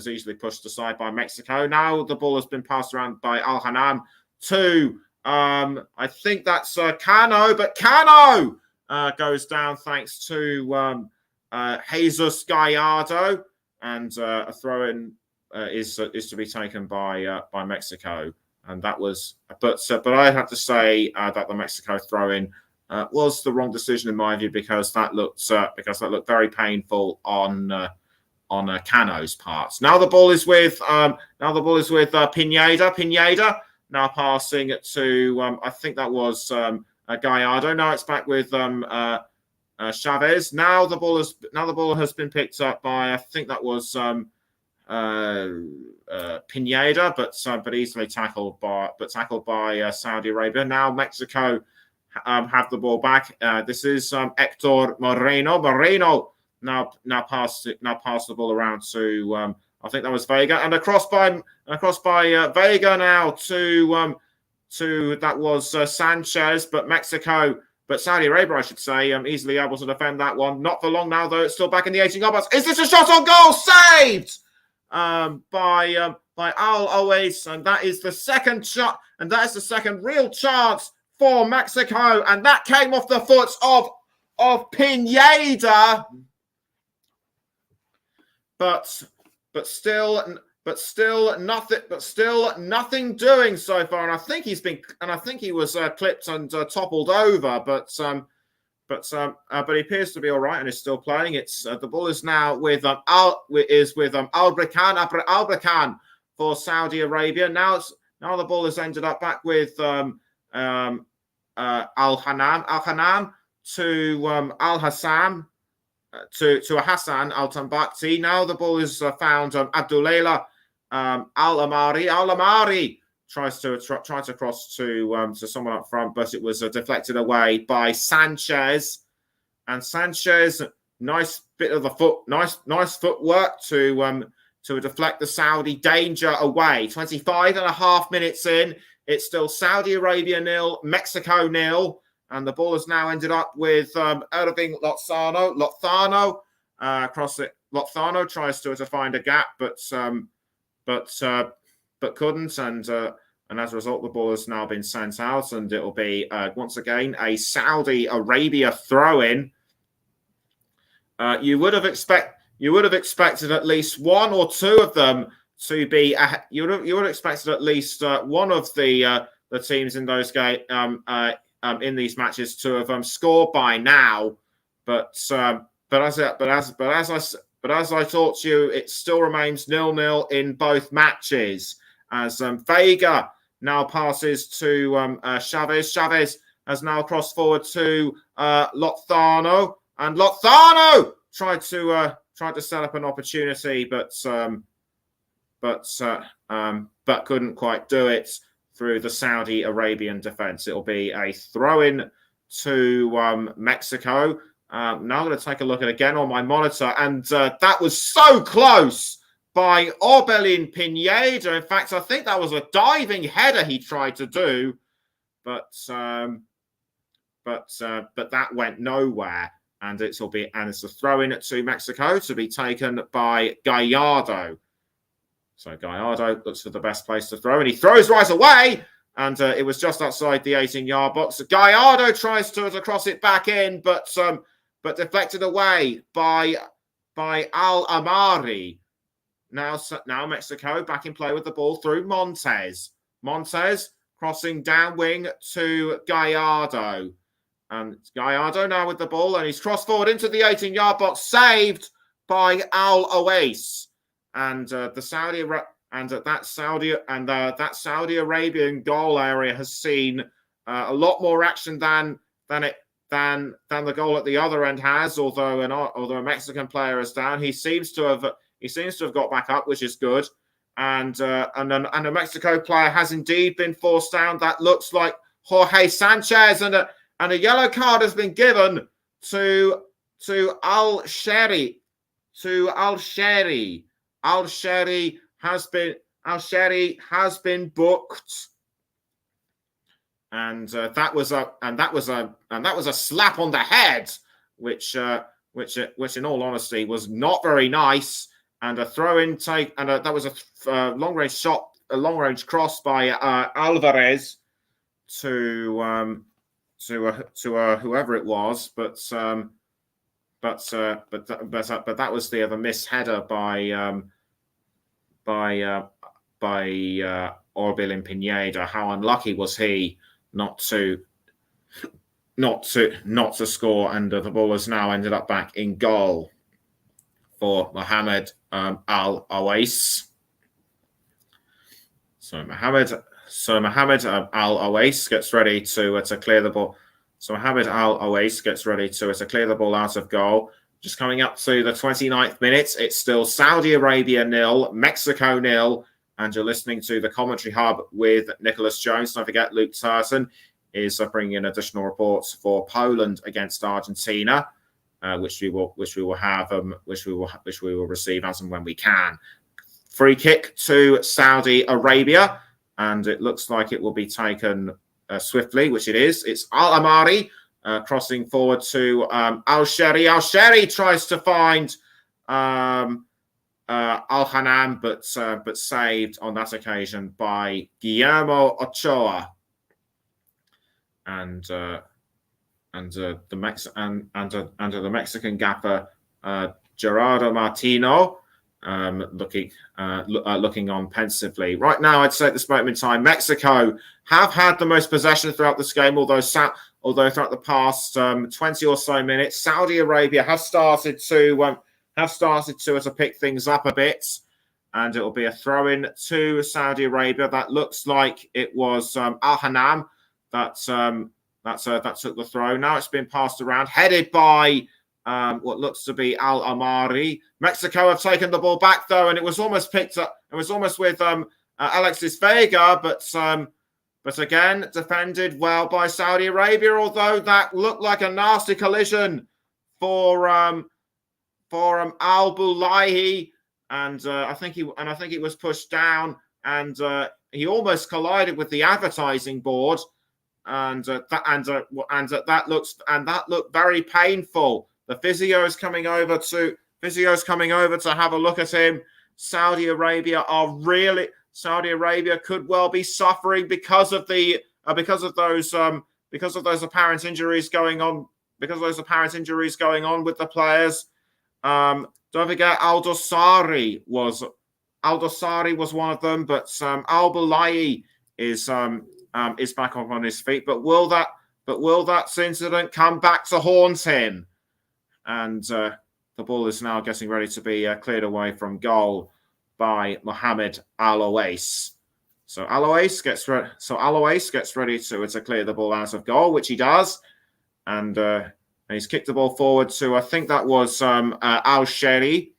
easily pushed aside by Mexico. Now the ball has been passed around by Al Hanam to I think that's Cano, but Cano goes down thanks to Jesus Gallardo, and a throw-in is to be taken by Mexico. And that was, but I have to say that the Mexico throw-in was the wrong decision in my view, because that looked very painful on Cano's part. Now the ball is with Pineda. Pineda now passing it to I think that was Gallardo. Now it's back with Chavez. Now the ball has been picked up by, I think that was Pineda, but easily tackled by Saudi Arabia. Now Mexico have the ball back. This is Hector Moreno. Moreno now pass the ball around to I think that was Vega, and across by Vega now to that was Sanchez, but Saudi Arabia, I should say, easily able to defend that one. Not for long now, though. It's still back in the 18 yard box. Is this a shot on goal? Saved by Al Owais, and that is the second shot, and that is the second real chance for Mexico, and that came off the foot of Pineda, but still nothing doing so far, and I think he was clipped and toppled over, but he appears to be all right and is still playing. It's the ball is now with Albrekan for Saudi Arabia. Now the ball has ended up back with Al Hanam to Al Hassan to Hassan Al Tambakti. Now the ball is found Abdullah Al Amari. Al Amari tries to cross to someone up front, but it was deflected away by Sanchez. And Sanchez, nice bit of the foot, nice footwork to deflect the Saudi danger away. 25.5 minutes in, it's still Saudi Arabia 0, Mexico 0, and the ball has now ended up with Irving Lozano. Across it. Lozano tries to find a gap, but couldn't, and as a result, the ball has now been sent out, and it'll be once again a Saudi Arabia throw-in. You would have expected at least one or two of them to be. You would have expected at least one of the teams in those games in these matches to have scored by now, but as I thought to you, it still remains 0-0 in both matches. As Vega now passes to Chavez. Chavez has now crossed forward to Lozano, and Lozano tried to set up an opportunity, but couldn't quite do it through the Saudi Arabian defense. It'll be a throw-in to Mexico. Now I'm going to take a look at it again on my monitor, and that was so close by Orbelin Pineda. In fact, I think that was a diving header he tried to do, but that went nowhere. And it's a throw-in to Mexico to be taken by Gallardo. So Gallardo looks for the best place to throw, and he throws right away. And it was just outside the 18-yard box. Gallardo tries to cross it back in, but deflected away by Al Amari. Now Mexico back in play with the ball through Montes. Montes crossing down wing to Gallardo. And Gallardo now with the ball, and he's crossed forward into the 18-yard box, saved by Al Owais. And that Saudi Arabian goal area has seen a lot more action than the goal at the other end has. Although a Mexican player is down, he seems to have got back up, which is good. And a Mexico player has indeed been forced down. That looks like Jorge Sanchez, and a yellow card has been given to Al Sheri. Al Sheri has been booked, and that was a slap on the head, which in all honesty was not very nice, and a throw-in take, and that was a long-range shot, a long-range cross by Alvarez to whoever it was, but that was the other missed header by Orbelin Pineda. How unlucky was he not to score, and the ball has now ended up back in goal for Mohamed Al Owais. So Mohamed Al Owais gets ready to clear the ball. So Mohamed Al Owais gets ready to clear the ball out of goal. Just coming up to the 29th minute, it's still Saudi Arabia 0, Mexico 0, and you're listening to the Commentary Hub with Nicholas Jones. Don't forget, Luke Turton is bringing in additional reports for Poland against Argentina, which we will receive as and when we can. Free kick to Saudi Arabia, and it looks like it will be taken swiftly, which it is. It's Al Amari crossing forward to Al Sheri. Al Sheri tries to find Al-Hanam, but saved on that occasion by Guillermo Ochoa, and the Mexican gaffer Gerardo Martino, looking on pensively. Right now, I'd say at this moment in time, Mexico have had the most possession throughout this game, although throughout the past 20 or so minutes, Saudi Arabia have started to pick things up a bit, and it will be a throw-in to Saudi Arabia. That looks like it was Al-Hanam that took the throw. Now it's been passed around, headed by what looks to be Al Amari. Mexico have taken the ball back though, and it was almost picked up. It was almost with Alexis Vega, but again defended well by Saudi Arabia. Although that looked like a nasty collision for Al Bulahi, and I think he was pushed down, and he almost collided with the advertising board, and that looked very painful. The physio is coming over to have a look at him. Saudi Arabia could well be suffering because of those apparent injuries going on. Because of those apparent injuries going on with the players. Don't forget Al Dossari was one of them, but Al Bulayi is back on his feet. But will that incident come back to haunt him? And the ball is now getting ready to be cleared away from goal by Mohamed Al-Owais. So Al-Owais gets ready to clear the ball out of goal, which he does, and he's kicked the ball forward to, I think that was Al-Sheri,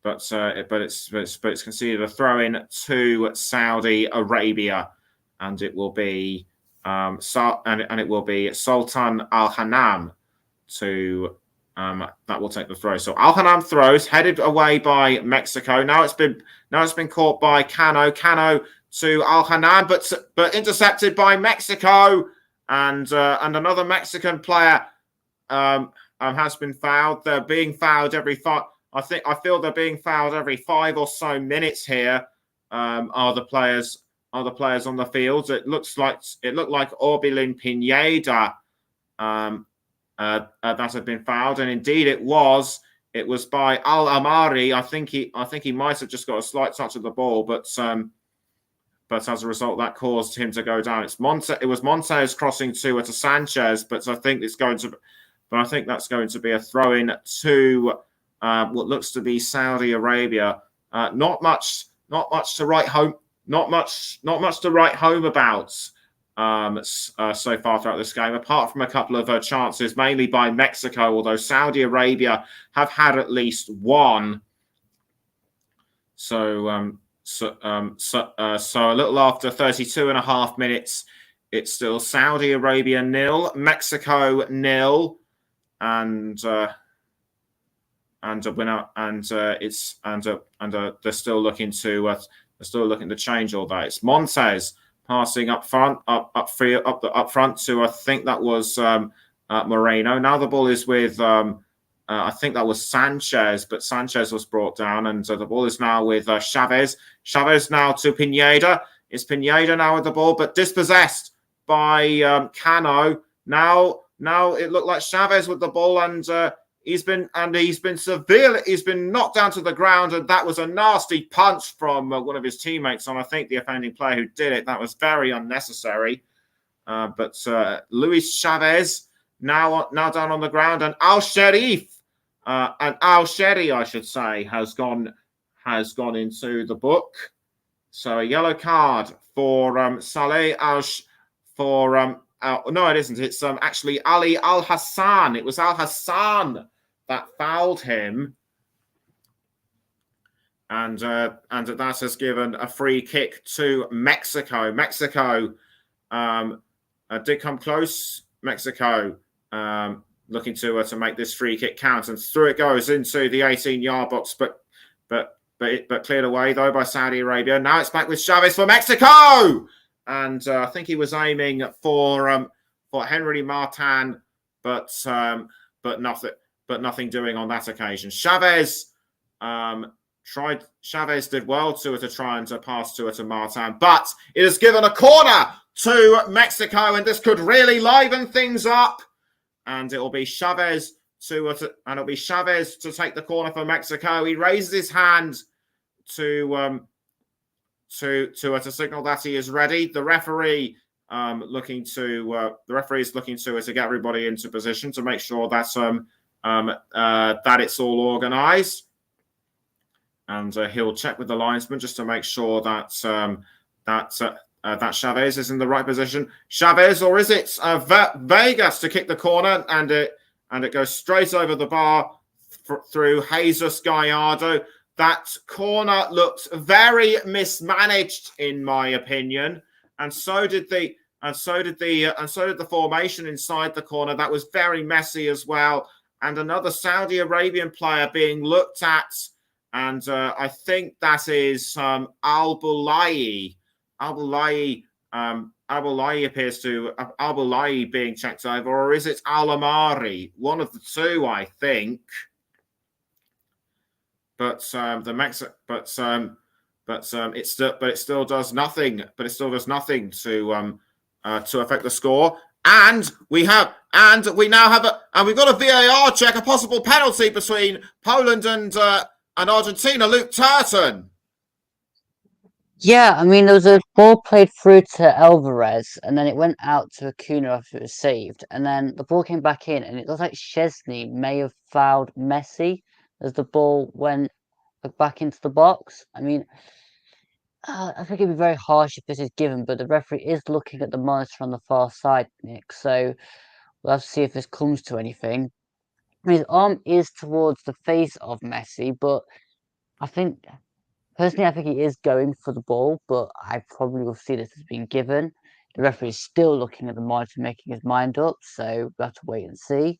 but it's conceded a throw in to Saudi Arabia, and it will be Sultan Al-Hanam that will take the throw. So Al-Hanam throws, headed away by Mexico. Now it's been caught by Cano to Al-Hanam, but intercepted by Mexico, and another Mexican player has been fouled. They're being fouled every five. I feel they're being fouled every 5 or so minutes here. Are the players on the field? It looked like Orbilin Pineda that had been fouled, and indeed it was by Al Amari. I think he might have just got a slight touch of the ball, but as a result that caused him to go down. It was Montez crossing to Sanchez, but I think that's going to be a throw in to what looks to be Saudi Arabia. Not much to write home about so far throughout this game, apart from a couple of chances, mainly by Mexico, although Saudi Arabia have had at least one. So a little after 32 and a half minutes, it's still Saudi Arabia 0, Mexico 0, and a winner, and they're still looking to change all that. It's Montez passing up front to, I think that was Moreno. Now the ball is with I think that was Sanchez, but Sanchez was brought down, and the ball is now with Chavez. Chavez now to Pineda. It's Pineda now with the ball, but dispossessed by Cano. Now it looked like Chavez with the ball, and he's been knocked down to the ground, and that was a nasty punch from one of his teammates on, I think, the offending player who did it. That was very unnecessary. But Luis Chavez now down on the ground, and Al-Sheri, I should say, has gone into the book. So a yellow card for Saleh no, it isn't. It's actually Ali Al-Hassan. It was Al-Hassan that fouled him, and that has given a free kick to Mexico. Mexico did come close. Mexico looking to make this free kick count, and through it goes into the 18-yard box, but cleared away though by Saudi Arabia. Now it's back with Chavez for Mexico, and I think he was aiming for Henry Martin, but nothing doing on that occasion. Chavez Chavez did well to try and pass to Martin, but it has given a corner to Mexico, and this could really liven things up. And it'll be Chavez to take the corner for Mexico. He raises his hand to signal that he is ready. The referee is looking to get everybody into position to make sure that that it's all organised. And he'll check with the linesman just to make sure that that Chavez is in the right position. Chavez, or is it Vegas to kick the corner, and it goes straight over the bar through Jesus Gallardo. That corner looked very mismanaged, in my opinion, and so did the formation inside the corner. That was very messy as well. And another Saudi Arabian player being looked at. And I think that is Al-Bulayi. Al-Bulayi appears to Al-Bulayi being checked over, or is it Al-Amari? One of the two, I think. But it still does nothing. But it still does nothing to affect the score. And we've got a VAR check, a possible penalty between Poland and Argentina. Luke Turton. Yeah, I mean, there was a ball played through to Alvarez, and then it went out to Acuna after it was saved, and then the ball came back in, and it looks like Chesney may have fouled Messi as the ball went back into the box. I mean, I think it'd be very harsh if this is given, but the referee is looking at the monitor on the far side, Nick, so we'll have to see if this comes to anything. I mean, his arm is towards the face of Messi, but personally, I think he is going for the ball, but I probably will see this as being given. The referee is still looking at the monitor, making his mind up, so we'll have to wait and see.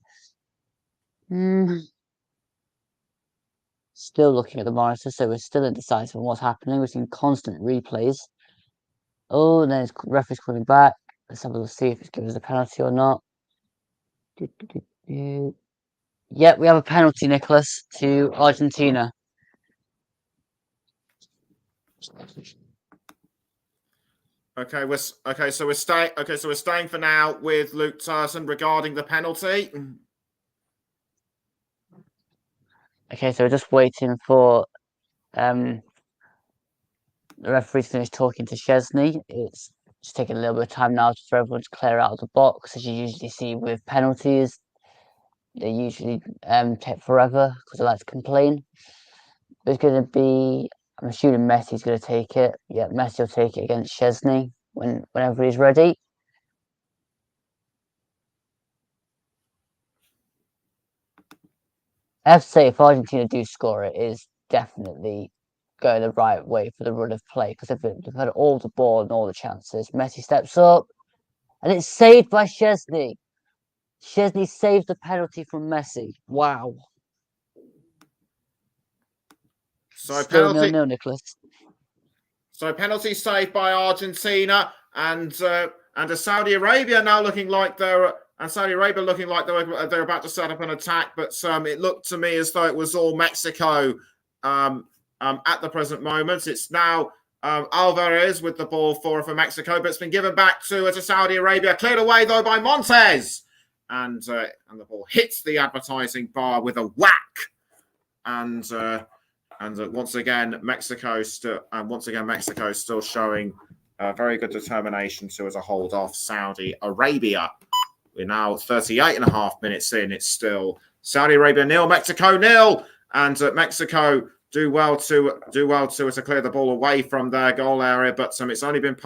Still looking at the monitor, so we're still indecisive on what's happening. We're seeing constant replays. Oh, and then his referee's coming back. Let's have a look, see if it's given us a penalty or not. Yep, we have a penalty, Nicholas, to Argentina. So we're staying for now with Luke Turton regarding the penalty. Okay, so we're just waiting for the referee to finish talking to Chesney. It's just taking a little bit of time now for everyone to clear out of the box, as you usually see with penalties. They usually take forever because they like to complain. It's going to be, I'm assuming Messi's going to take it. Yeah, Messi will take it against Chesney whenever he's ready. I have to say, if Argentina do score, it is definitely going the right way for the run of play, because they've had all the ball and all the chances. Messi steps up, and it's saved by Chesney. Chesney saved the penalty from Messi. Wow. So Still penalty, 0-0, Nicholas. So penalty saved by Argentina, and Saudi Arabia now looking like they're about to set up an attack, but it looked to me as though it was all Mexico at the present moment. It's now Alvarez with the ball for Mexico, but it's been given back to Saudi Arabia. Cleared away though by Montes, and the ball hits the advertising bar with a whack, and once again Mexico still showing very good determination to hold off Saudi Arabia. We're now 38 and a half minutes in. It's still Saudi Arabia 0, Mexico 0, and Mexico do well to clear the ball away from their goal area, but it's only been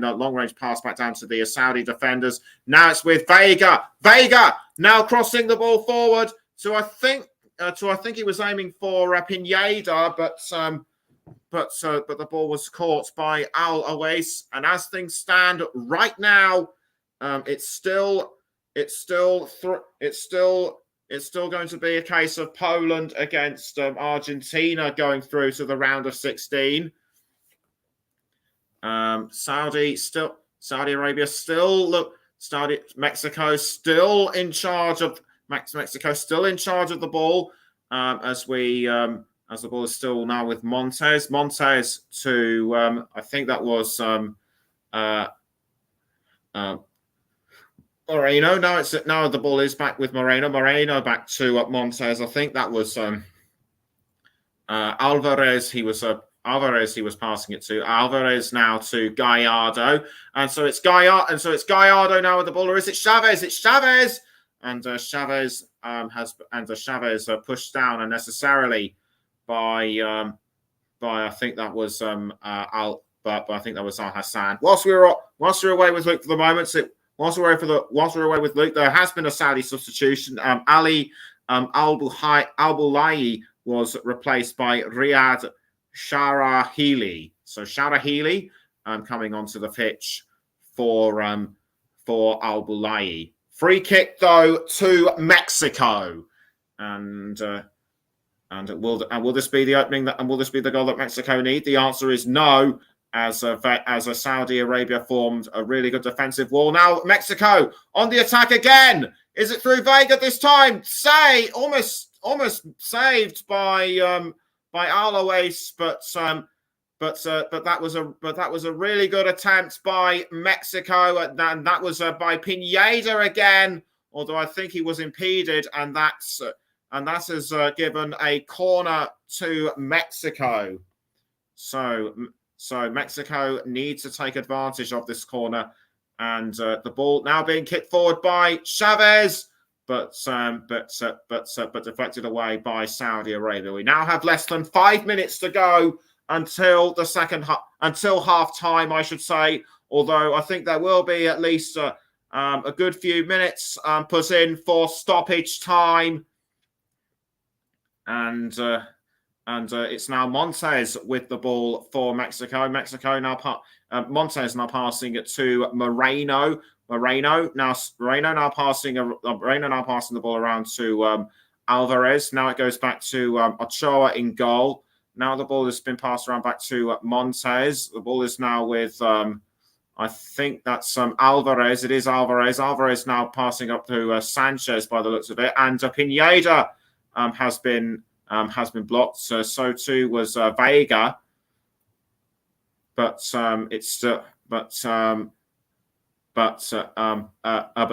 a long range pass back down to the Saudi defenders. Now it's with Vega now crossing the ball forward to I think he was aiming for Pineda, but the ball was caught by Al Awais, and as things stand right now, it's still going to be a case of Poland against Argentina going through to the round of 16. Mexico still in charge of the ball. as the ball is still now with Montes. Montes to I think that was Moreno. Now the ball is back with Moreno. Moreno back to Montes. I think that was Alvarez. Alvarez he was passing it to. Alvarez now to Gallardo. And so it's Gallardo now with the ball, or is it Chavez? It's Chavez. And Chavez Chavez pushed down unnecessarily by I think that was I think that was Al Hassan. Whilst we're away with Luke for the moment, whilst we're away with Luke, there has been a Saudi substitution. Ali Al-Bulayi was replaced by Riyad Sharahili. So Sharahili coming onto the pitch for Al-Bulayi. Free kick though to Mexico, and will this be the opening and will this be the goal that Mexico need? The answer is no. As a Saudi Arabia formed a really good defensive wall. Now Mexico on the attack again. Is it through Vega this time? Almost saved by Alois, but that was a really good attempt by Mexico, and that was by Pineda again. Although I think he was impeded, and that has given a corner to Mexico. So Mexico needs to take advantage of this corner, and the ball now being kicked forward by Chavez, but deflected away by Saudi Arabia. We now have less than 5 minutes to go until the second until half time, I should say. Although I think there will be at least a good few minutes put in for stoppage time, and it's now Montes with the ball for Mexico. Montes now passing it to Moreno. Moreno now passing the ball around to Alvarez. Now it goes back to Ochoa in goal. Now the ball has been passed around back to Montes. The ball is now with I think that's Alvarez. It is Alvarez. Alvarez now passing up to Sanchez by the looks of it, and Pineda has been blocked. So too was Vega, but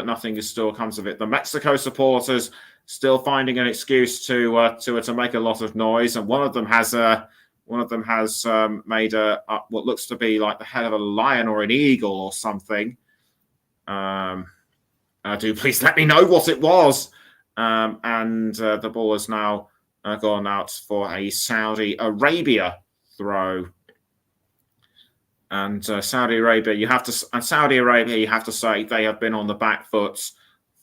nothing still comes of it. The Mexico supporters still finding an excuse to make a lot of noise, and one of them has made what looks to be like the head of a lion or an eagle or something. Do please let me know what it was. And the ball is now gone out for a Saudi Arabia throw. And Saudi Arabia, you have to say they have been on the back foot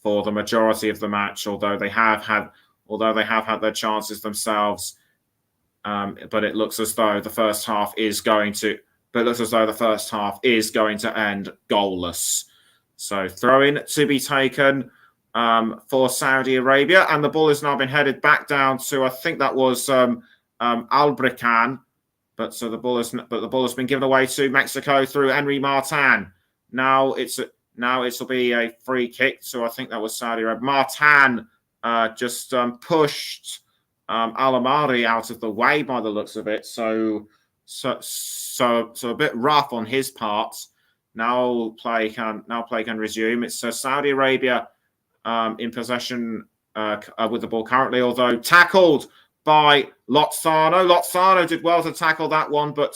for the majority of the match, although they have had their chances themselves. But it looks as though the first half is going to end goalless. So throw in to be taken for Saudi Arabia, and the ball has now been headed back down to, I think that was Albrekan, but the ball has been given away to Mexico through Henry Martin. Now it'll be a free kick, so I think that was Saudi Arabia. Martin just pushed Alamari out of the way by the looks of it, so a bit rough on his part. Now play can resume. It's Saudi Arabia in possession with the ball currently, although tackled by Lozano. Lozano did well to tackle that one, but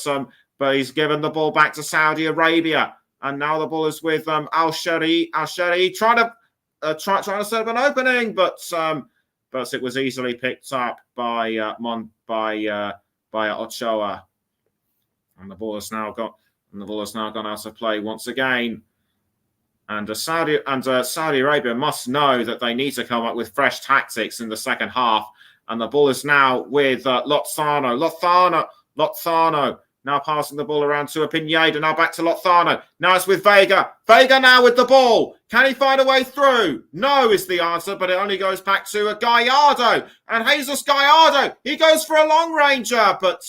he's given the ball back to Saudi Arabia, and now the ball is with Al-Shari. Al-Shari trying to serve an opening, but it was easily picked up by Ochoa, and the ball has now gone out of play once again. And Saudi Arabia must know that they need to come up with fresh tactics in the second half. And the ball is now with Lozano. Lozano now passing the ball around to Pineda. Now back to Lozano. Now it's with Vega. Vega now with the ball. Can he find a way through? No is the answer, but it only goes back to Gallardo. And Jesus Gallardo, he goes for a long ranger, but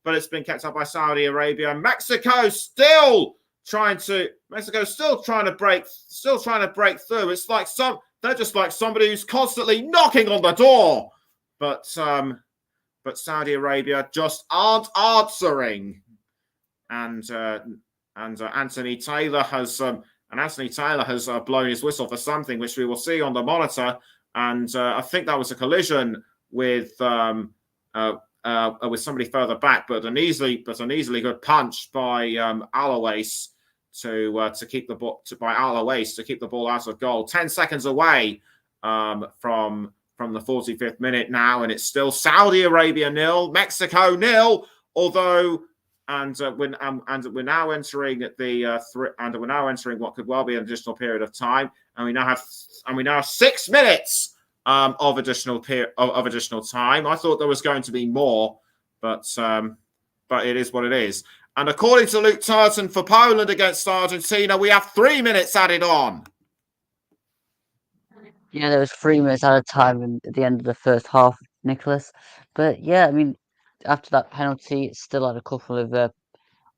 it's been kept up by Saudi Arabia. Mexico still trying to break through. It's like they're just like somebody who's constantly knocking on the door. but Saudi Arabia just aren't answering, and Anthony Taylor has blown his whistle for something which we will see on the monitor, and I think that was a collision with somebody further back, but an easily good punch by Alawais to keep the ball to keep the ball out of goal. 10 seconds away from the 45th minute now, and it's still Saudi Arabia 0, Mexico 0. Although, we're now entering what could well be an additional period of time, and we now have 6 minutes of additional time. I thought there was going to be more, but it is what it is. And according to Luke Turton for Poland against Argentina, we have 3 minutes added on. Yeah, there was 3 minutes at a time at the end of the first half, Nicholas. But yeah, I mean, after that penalty, it still had a couple of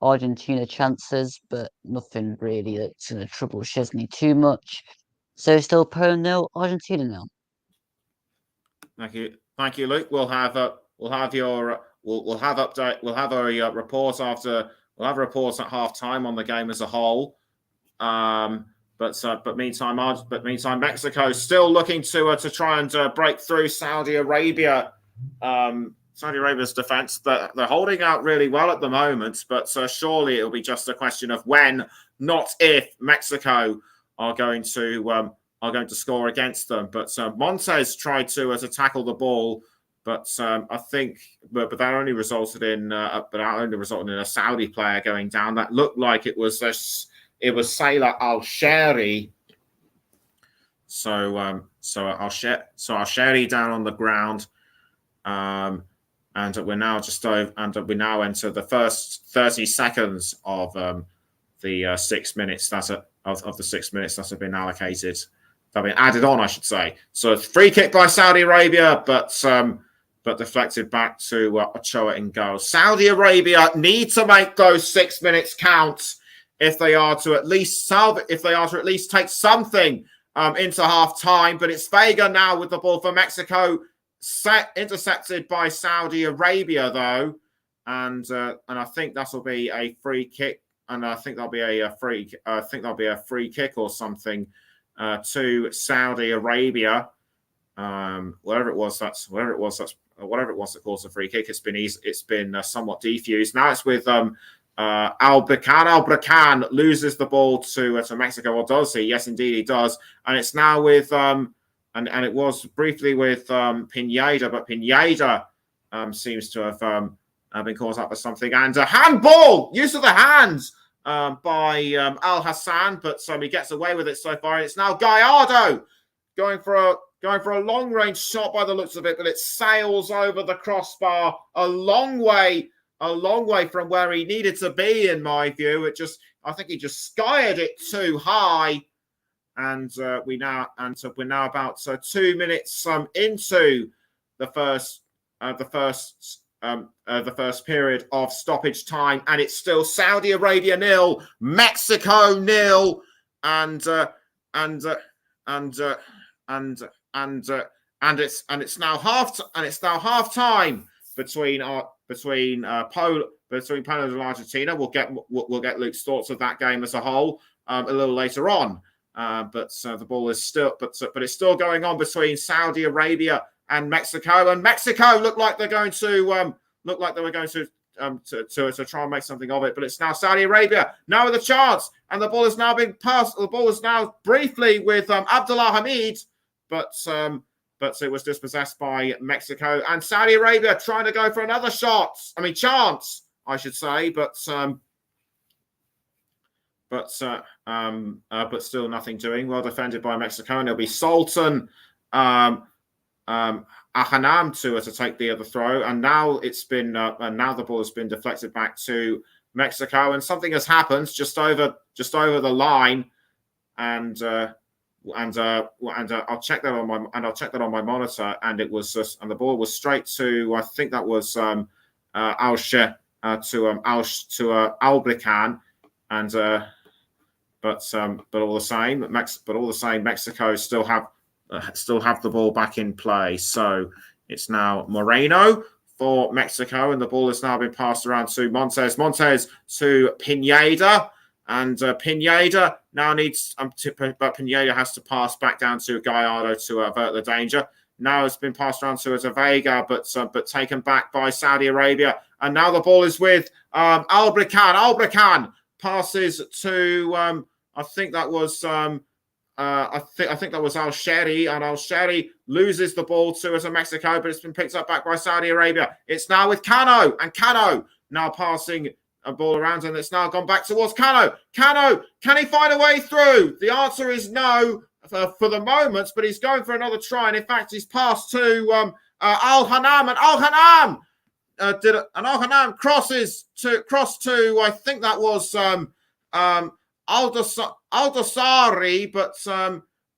Argentina chances, but nothing really that's going to trouble Szczesny too much. So still Poland 0, Argentina 0. Thank you, Luke. We'll have a report at half time on the game as a whole. But meantime, Mexico still looking to try and break through Saudi Arabia. Saudi Arabia's defense, they're holding out really well at the moment, but surely it'll be just a question of when, not if, Mexico are going to score against them. But Montes tried to tackle the ball, but I think that only resulted in a Saudi player going down. That looked like it was Sailor Al-Shari. So Al-Shari down on the ground. And we now enter the first 30 seconds of the 6 minutes of the 6 minutes that have been allocated, that have been added on, I should say. So free kick by Saudi Arabia, but deflected back to Ochoa in goal. Saudi Arabia need to make those 6 minutes count if they are to at least take something into half time. But it's Vega now with the ball for Mexico. Intercepted by Saudi Arabia though, and I think that'll be a free kick, and I think there'll be a free kick or something to Saudi Arabia. Whatever it was that caused a free kick, it's been somewhat defused. Now it's with Al-Bakan. Al-Bakan loses the ball to Mexico, or does he? Yes, indeed he does, and it's now with And it was briefly with Pineda, but Pineda seems to have been caught up for something. And a handball, use of the hands by Al Hassan, but he gets away with it so far. And it's now Gallardo going for a long range shot by the looks of it, but it sails over the crossbar a long way from where he needed to be, in my view. I think he just skied it too high. And we're now about 2 minutes into the first period of stoppage time, and it's still Saudi Arabia 0, Mexico 0, and it's now half time between Poland and Argentina. We'll get Luke's thoughts of that game as a whole a little later on. But the ball is still, but it's still going on between Saudi Arabia and Mexico. And Mexico look like they were going to try and make something of it. But it's now Saudi Arabia now with a chance, and the ball is now being passed. The ball is now briefly with Abdullah Hamid, but it was dispossessed by Mexico. And Saudi Arabia trying to go for another chance, I should say, but still nothing doing. Well defended by Mexico, and it'll be Sultan Ahanam to take the other throw. And now now the ball has been deflected back to Mexico, and something has happened just over the line. And I'll check that on my monitor. And it was and the ball was straight to, I think that was Al-Sheh to Al-Brikan, and. But all the same, Mexico still have the ball back in play. So It's now Moreno for Mexico, and the ball has now been passed around to Montes. Montes to Pineda, and Pineda now needs, but Pineda has to pass back down to Gallardo to avert the danger. Now it's been passed around to Vega, but taken back by Saudi Arabia, and now the ball is with Albrekan. Albrekan passes to I think that was I think that was Al Sheri, and Al Sheri loses the ball to Mexico, but it's been picked up back by Saudi Arabia. It's now with Cano, and Cano now passing a ball around, and it's now gone back towards Cano. Cano, can he find a way through? The answer is no for the moment, but he's going for another try, and in fact, he's passed to Al Hanam, and Al Hanam Al Hanam crosses to I think that was Aldosari,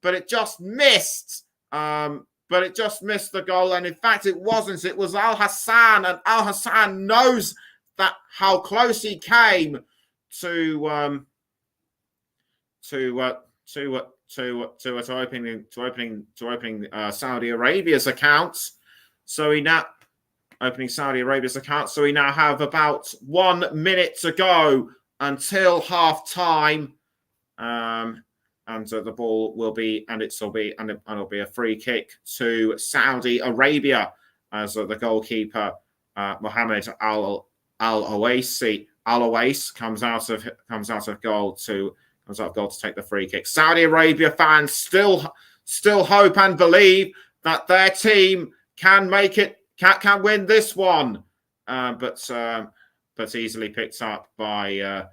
but it just missed. But it just missed the goal, and in fact, it wasn't. It was Al Hassan, and Al Hassan knows that how close he came to opening Saudi Arabia's accounts. So he now opening Saudi Arabia's account. So we now have about 1 minute to go until half time. And the ball will be, and it'll be a free kick to Saudi Arabia as the goalkeeper Mohammed Al Owais comes out of goal to take the free kick. Saudi Arabia fans still hope and believe that their team can make it, can win this one, but easily picked up by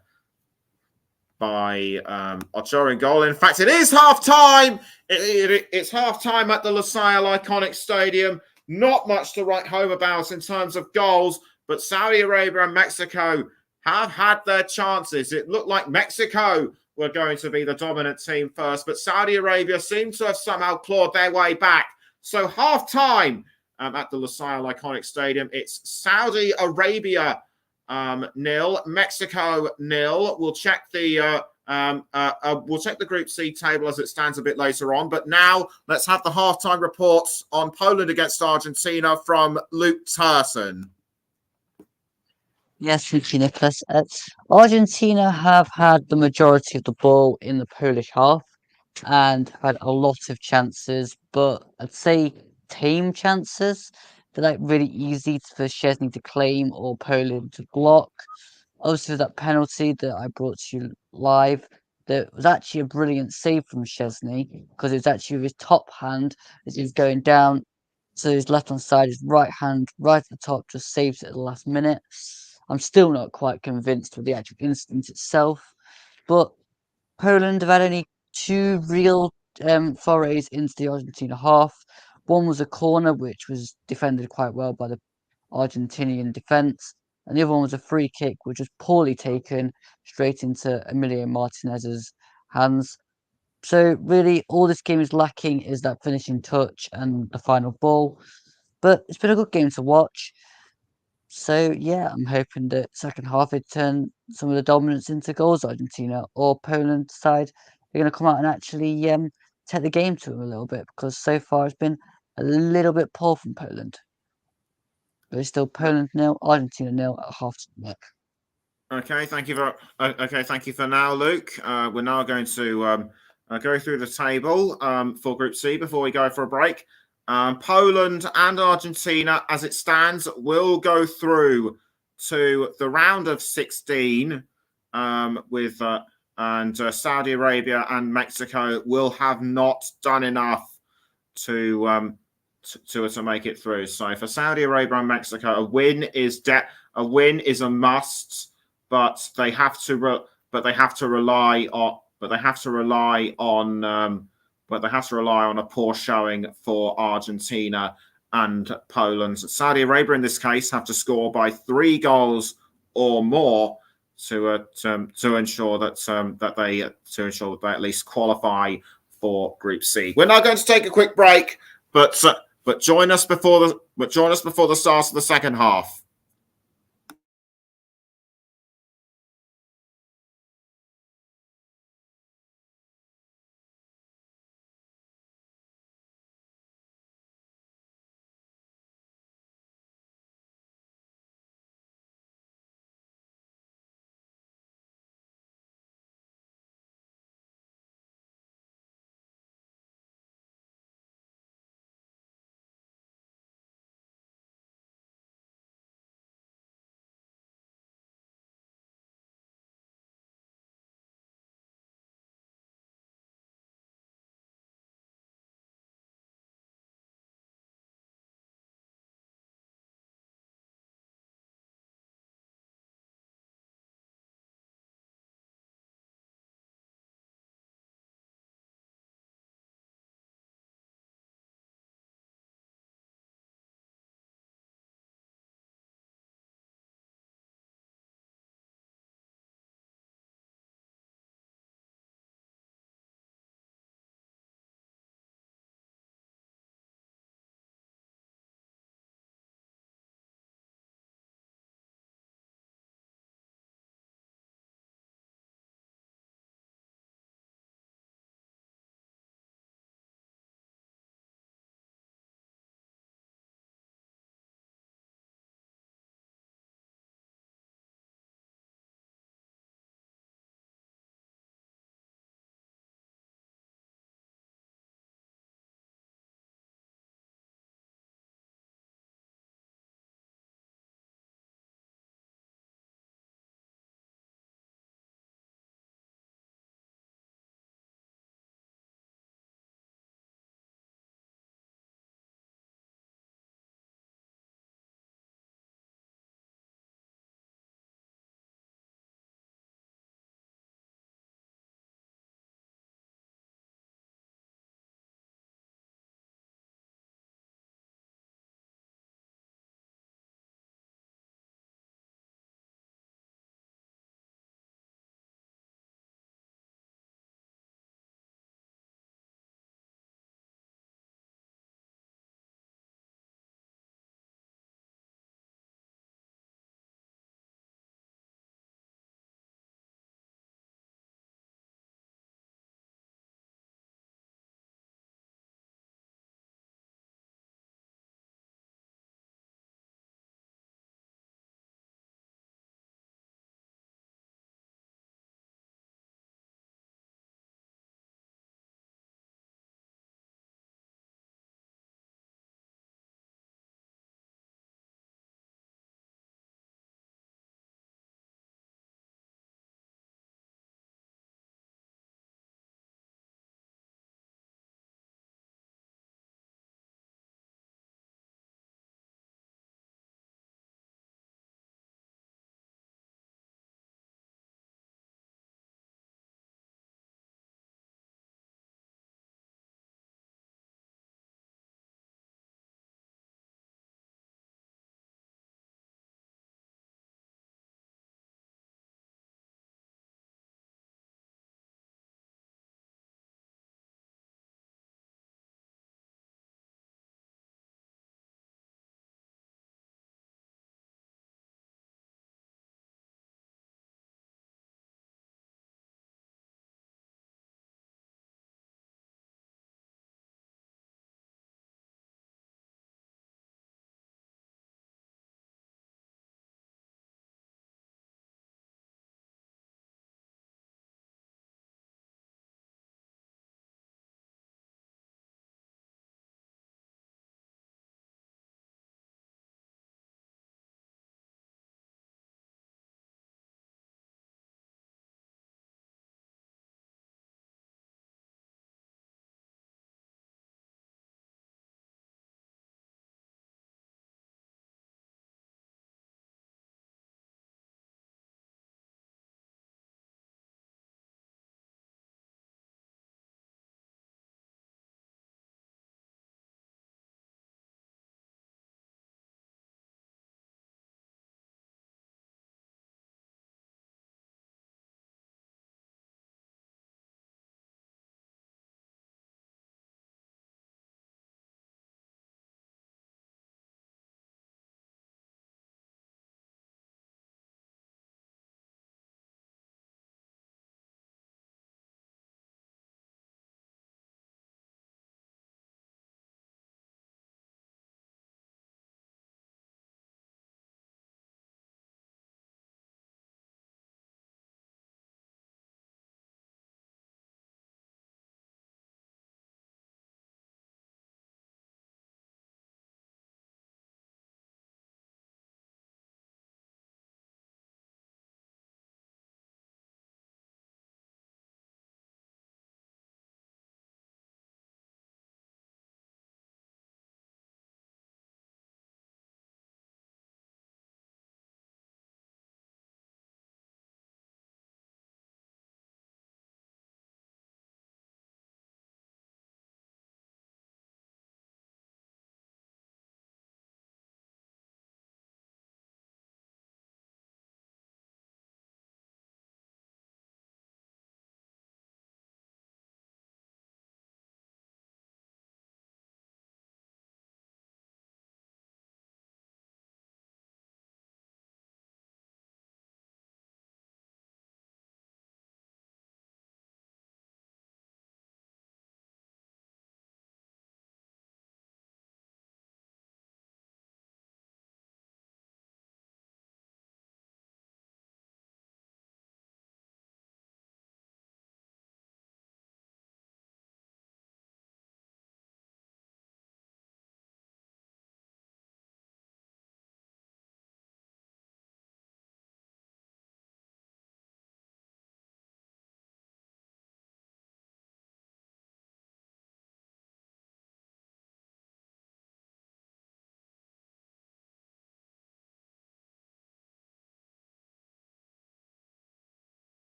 Ochoa in goal. In fact, it is half time. It's half time at the Lusail Iconic Stadium. Not much to write home about in terms of goals, but Saudi Arabia and Mexico have had their chances. It looked like Mexico were going to be the dominant team first, but Saudi Arabia seemed to have somehow clawed their way back. So half time at the Lusail Iconic Stadium. It's Saudi Arabia 0, Mexico 0. We'll check the Group C table as it stands a bit later on. But now let's have the halftime reports on Poland against Argentina from Luke Turton. Yes, thank you, Nicholas. Argentina have had the majority of the ball in the Polish half and had a lot of chances, but I'd say tame chances. They're like really easy for Szczesny to claim or Poland to block. Obviously, that penalty that I brought to you live, that was actually a brilliant save from Szczesny because it was actually with his top hand as he was going down to his left hand side, his right hand right at the top just saves it at the last minute. I'm still not quite convinced with the actual incident itself, but Poland have had only 2 real forays into the Argentina half. One was a corner, which was defended quite well by the Argentinian defence, and the other one was a free kick, which was poorly taken straight into Emilio Martinez's hands. So really, all this game is lacking is that finishing touch and the final ball. But it's been a good game to watch. So yeah, I'm hoping that second half it turn some of the dominance into goals. Argentina or Poland side are going to come out and actually take the game to them a little bit, because so far it's been a little bit poor from Poland. But it's still Poland 0, Argentina 0 at half time. Okay, thank you for now, Luke. We're now going to go through the table for Group C before we go for a break. Poland and Argentina, as it stands, will go through to the round of 16 with Saudi Arabia and Mexico will have not done enough to make it through. So for Saudi Arabia and Mexico, a win is a must, but they have to rely on a poor showing for Argentina and Poland. Saudi Arabia, in this case, have to score by 3 goals or more to ensure that they at least qualify for Group C. We're now going to take a quick break, but join us before the start of the second half.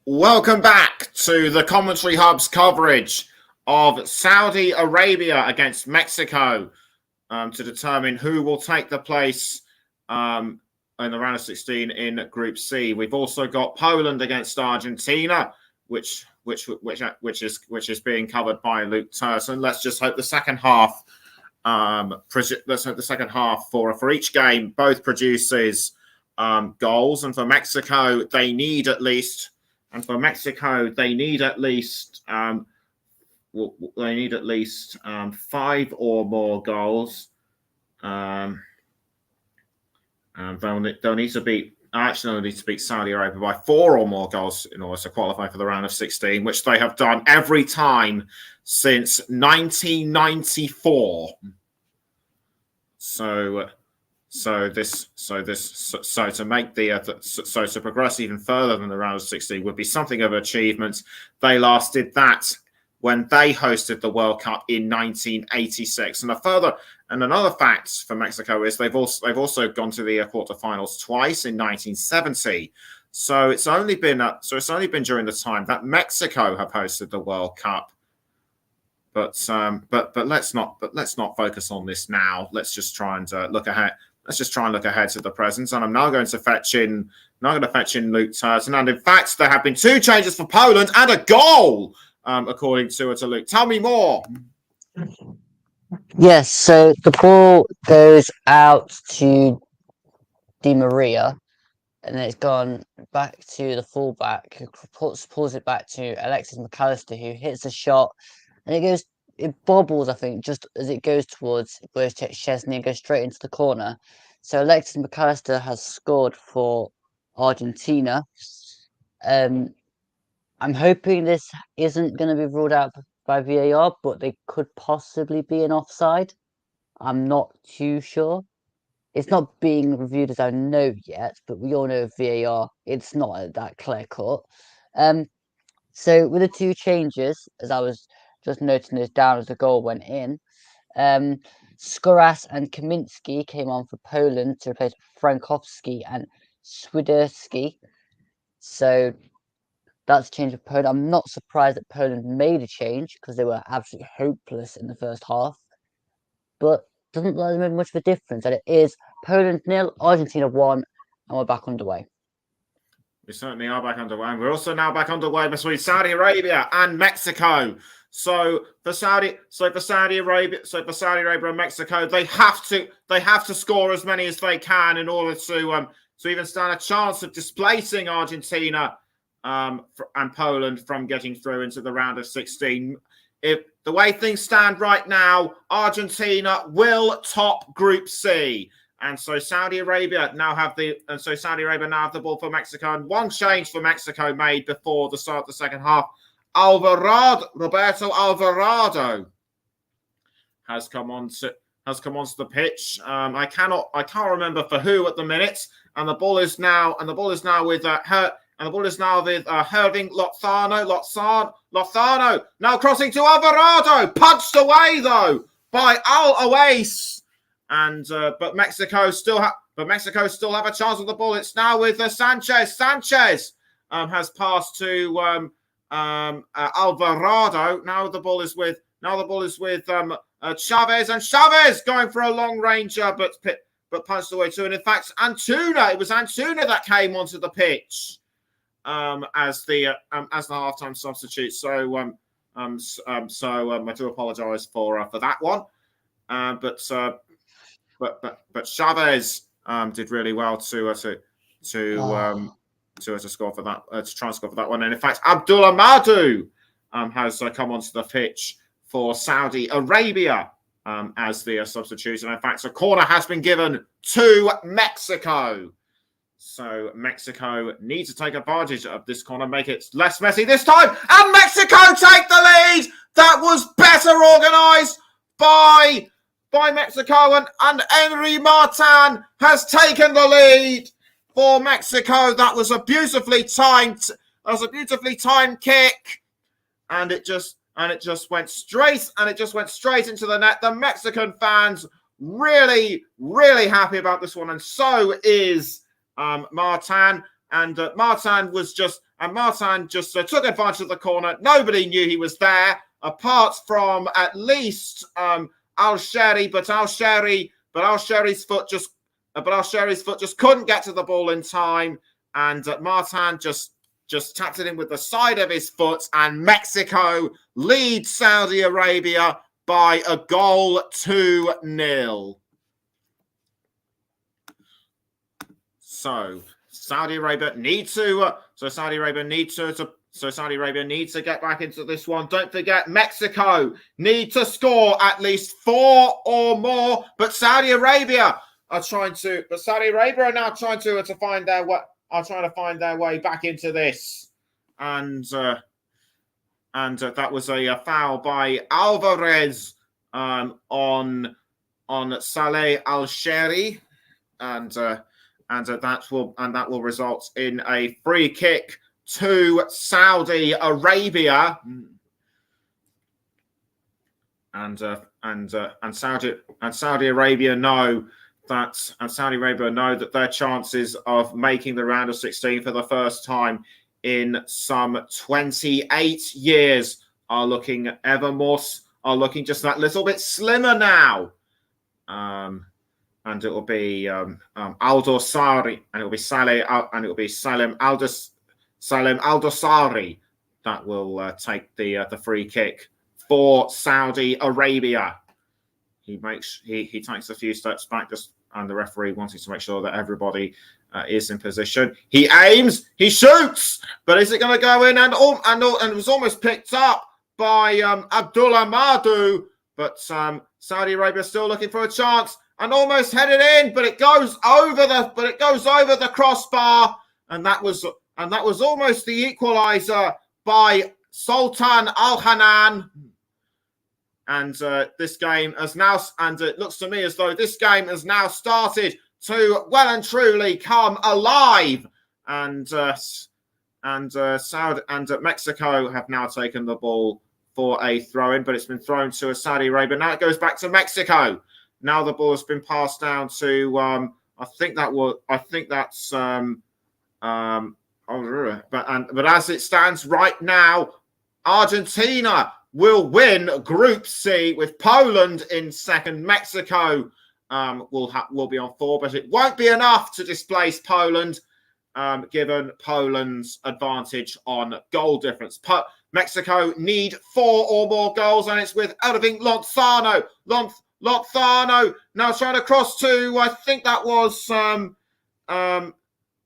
Welcome back to the Commentary Hub's coverage of Saudi Arabia against Mexico to determine who will take the place in the round of 16 in Group C. We've also got Poland against Argentina, which is being covered by Luke Turton. Let's just hope the second half. Let's hope the second half for each game both produces goals, and for Mexico they need at least. And for Mexico, they need at least 5 or more goals. They'll need to beat. Actually, they'll need to beat Saudi Arabia by 4 or more goals in order to qualify for the round of 16, which they have done every time since 1994. So to progress even further than the round of 16 would be something of an achievement. They last did that when they hosted the World Cup in 1986. And another fact for Mexico is they've also gone to the quarterfinals twice in 1970. So it's only been during the time that Mexico have hosted the World Cup. But let's not focus on this now. Let's just try and look ahead. Let's just try and look ahead to the present. And I'm now going to fetch in Luke Turton. And in fact, there have been 2 changes for Poland and a goal, according to Luke. Tell me more. Yes, so the ball goes out to Di Maria, and then it's gone back to the fullback, who pulls it back to Alexis McAllister, who hits a shot, and it bobbles, I think, just as it goes towards Szczesny and goes straight into the corner. So Alexis McAllister has scored for Argentina. I'm hoping this isn't going to be ruled out by VAR, but they could possibly be an offside. I'm not too sure. It's not being reviewed as I know yet, but we all know VAR, it's not that clear cut. So with the 2 changes, as I was just noting this down as the goal went in, Skoras and Kaminski came on for Poland to replace Frankowski and Swiderski. So that's a change of Poland. I'm not surprised that Poland made a change because they were absolutely hopeless in the first half. But doesn't really make much of a difference. And it is Poland 0, Argentina 1, and we're back underway. We certainly are back underway. And we're also now back underway between Saudi Arabia and Mexico. So for Saudi Arabia and Mexico, they have to score as many as they can in order to even stand a chance of displacing Argentina and Poland from getting through into the round of 16. If the way things stand right now, Argentina will top Group C. And so Saudi Arabia now have the ball for Mexico, and one change for Mexico made before the start of the second half. Roberto Alvarado has come onto the pitch. I can't remember for who at the minute, and the ball is now with Herving Lozano now crossing to Alvarado, punched away though by Al Owais. And but Mexico still have a chance with the ball. It's now with Sanchez. Sanchez has passed to Alvarado. Now the ball is with Chavez, and Chavez going for a long ranger, but punched away too. And in fact, it was Antuna that came onto the pitch as the halftime substitute. So I do apologise for that one. But Chavez did really well to score for that, to try and score for that one. And in fact, Abdullah Madu has come onto the pitch for Saudi Arabia as the substitute. And in fact, a corner has been given to Mexico. So Mexico needs to take advantage of this corner, make it less messy this time. And Mexico take the lead. That was better organised by Mexico, and Henry Martin has taken the lead for Mexico. That was a beautifully timed kick, and it just went straight into the net. The Mexican fans really, really happy about this one, and so is Martin. and Martin just took advantage of the corner. Nobody knew he was there, apart from at least Al-Sheri, but Al-Sheri's foot just couldn't get to the ball in time, and Martin just tapped it in with the side of his foot, and Mexico lead Saudi Arabia by a goal 2-0. So Saudi Arabia need to get back into this one. Don't forget, Mexico need to score at least 4 or more, but Saudi Arabia are now trying to find their way. Are trying to find their way back into this, and that was a foul by Alvarez on Saleh Al-Sheri, and that will result in a free kick to Saudi Arabia, and Saudi Arabia know that their chances of making the round of 16 for the first time in some 28 years are looking just that little bit slimmer now. And it will be Aldosari, and it will be Salem Aldosari that will take the free kick for Saudi Arabia. He takes a few steps back, and the referee wanting to make sure that everybody is in position. He aims, he shoots, but is it going to go in? And it was almost picked up by Abdullah Madu, but Saudi Arabia still looking for a chance and almost headed in, but it goes over the crossbar, and that was almost the equaliser by Sultan Al Hanan. And this game has now, and it looks to me as though this game has now started to well and truly come alive. And Mexico have now taken the ball for a throw-in, but it's been thrown to Saudi Arabia. Now it goes back to Mexico. Now the ball has been passed down to but as it stands right now, Argentina will win Group C with Poland in second. Mexico will be on 4, but it won't be enough to displace Poland, given Poland's advantage on goal difference. Mexico need 4 or more goals, and it's with Irving Lozano. Lozano now trying to cross to, I think that was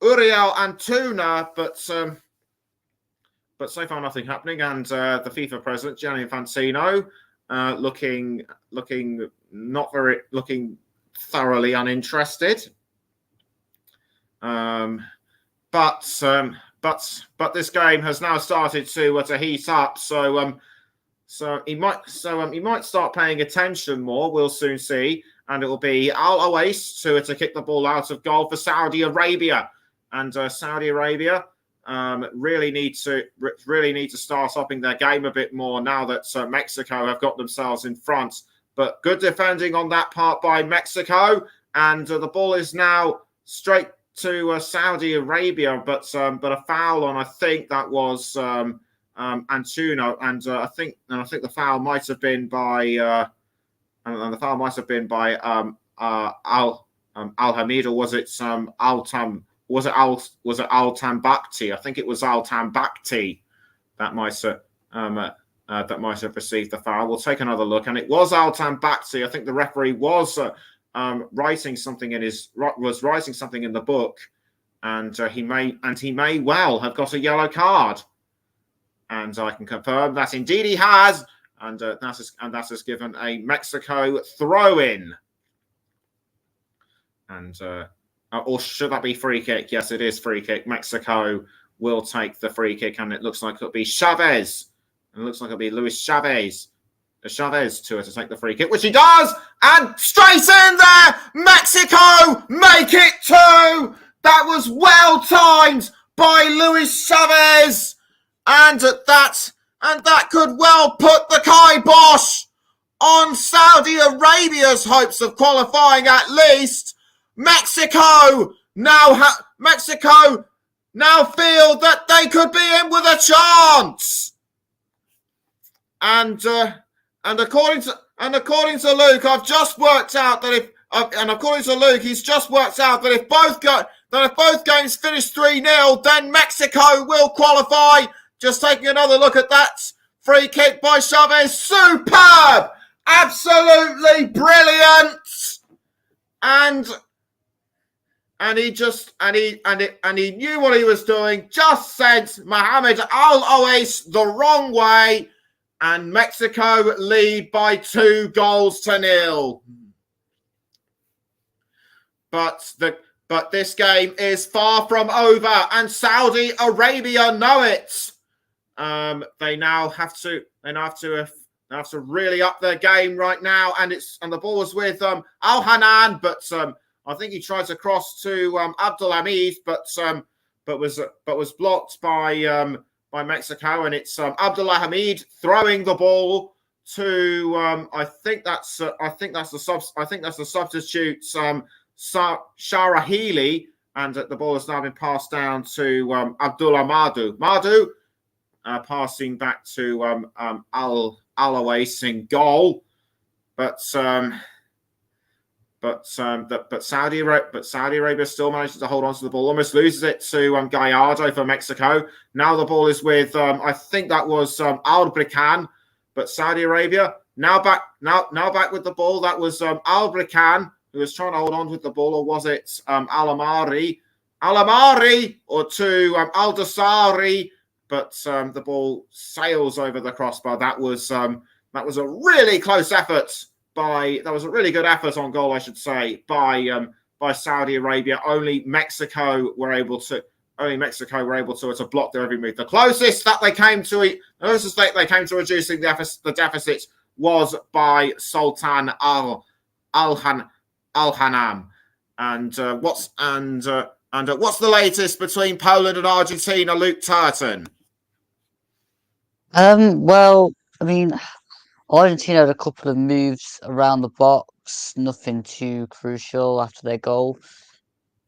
Uriel Antuna, but so far nothing happening. And the FIFA president, Gianni Infantino, looking thoroughly uninterested. But this game has now started to heat up. So he might start paying attention more. We'll soon see. And it will be Al Owais to kick the ball out of goal for Saudi Arabia. And Saudi Arabia really need to start upping their game a bit more now that Mexico have got themselves in front. But good defending on that part by Mexico, and the ball is now straight to Saudi Arabia. But a foul on, I think that was Antuna, and I think the foul might have been by Al Hamid, or was it Was it Al Tambakti? I think it was Al Tambakti that might have received the foul. We'll take another look, and it was Al Tambakti. I think the referee was writing something in the book, and he may well have got a yellow card, and I can confirm that indeed he has, and that has given a Mexico throw-in, and. Or should that be free kick? Yes, it is free kick. Mexico will take the free kick, and it looks like it'll be Chavez. And it looks like it'll be Luis Chavez. Chavez to take the free kick, which he does, and straight in there, Mexico make it 2. That was well timed by Luis Chavez, and that could well put the kibosh on Saudi Arabia's hopes of qualifying at least. Mexico now now feel that they could be in with a chance. And according to Luke, I've just worked out that he's just worked out that if both games finish 3-0, then Mexico will qualify. Just taking another look at that free kick by Chavez, superb, absolutely brilliant, and he knew what he was doing. Just sent Mohamed Al-Owais the wrong way. And Mexico lead by 2-0. But this game is far from over, and Saudi Arabia know it. They now have to really up their game right now, and the ball was with Al Hanan, but I think he tried to cross to Abdul Hamid, but was blocked by Mexico, and it's Abdullah Hamid throwing the ball to I think that's the substitute Sharahili, and the ball has now been passed down to Abdullah Madu passing back to Al-Owais in goal, but Saudi Arabia still manages to hold on to the ball, almost loses it to Gallardo for Mexico. Now the ball is with I think that was Al-Brikan, but Saudi Arabia now back with the ball. That was Al-Brikan who was trying to hold on with the ball, or was it Al-Amari or to Al-Dasari? But the ball sails over the crossbar. That was a really close effort. That was a really good effort on goal, I should say, by Saudi Arabia. Only Mexico were able to block their every move. The closest that they came to reducing the deficit was by Sultan Al Hanam. And what's the latest between Poland and Argentina, Luke Turton? Well, I mean, Argentina had a couple of moves around the box, nothing too crucial after their goal.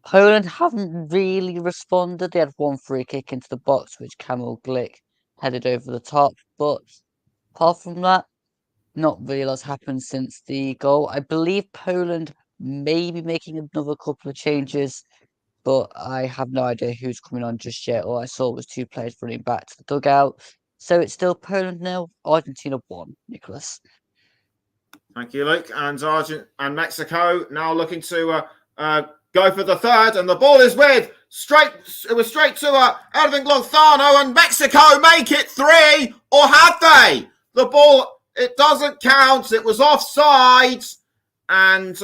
Poland haven't really responded. They had one free kick into the box, which Kamil Glick headed over the top. But apart from that, not really a lot's happened since the goal. I believe Poland may be making another couple of changes, but I have no idea who's coming on just yet. All I saw was two players running back to the dugout. So it's still Poland 0, Argentina 1, Nicholas. Thank you, Luke. And Mexico now looking to go for the third, and the ball is straight to Edwin Lozano, and Mexico make it 3, or have they? The ball, it doesn't count. It was offside, and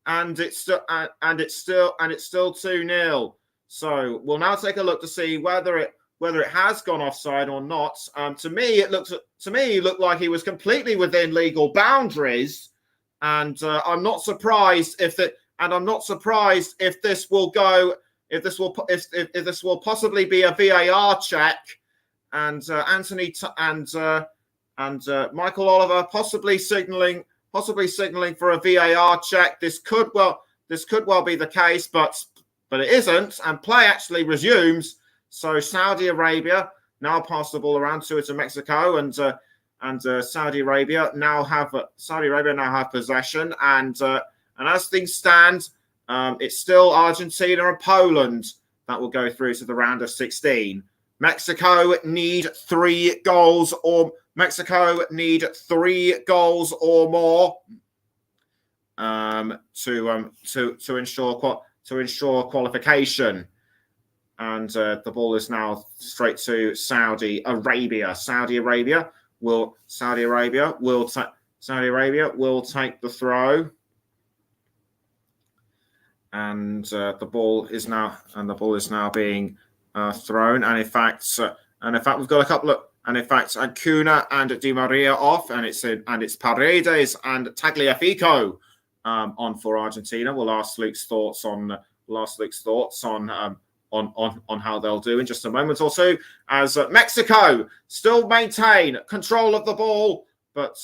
it's still 2-0. So we'll now take a look to see whether it has gone offside or not. To me, it looked like he was completely within legal boundaries, and I'm not surprised if this will possibly be a VAR check, and Michael Oliver possibly signaling for a VAR check. This could well be the case, but it isn't, and play actually resumes. So Saudi Arabia now pass the ball around to Mexico, and Saudi Arabia now have possession, and as things stand, it's still Argentina and Poland that will go through to the round of 16. Mexico need 3 goals or more to ensure qualification. And the ball is now straight to Saudi Arabia. Saudi Arabia will take the throw, and the ball is now being thrown. And in fact, we've got a couple of. And in fact, Ancuna and Di Maria off, and it's Paredes and Tagliafico on for Argentina. We'll ask Luke's thoughts on how they'll do in just a moment or two, as Mexico still maintain control of the ball, but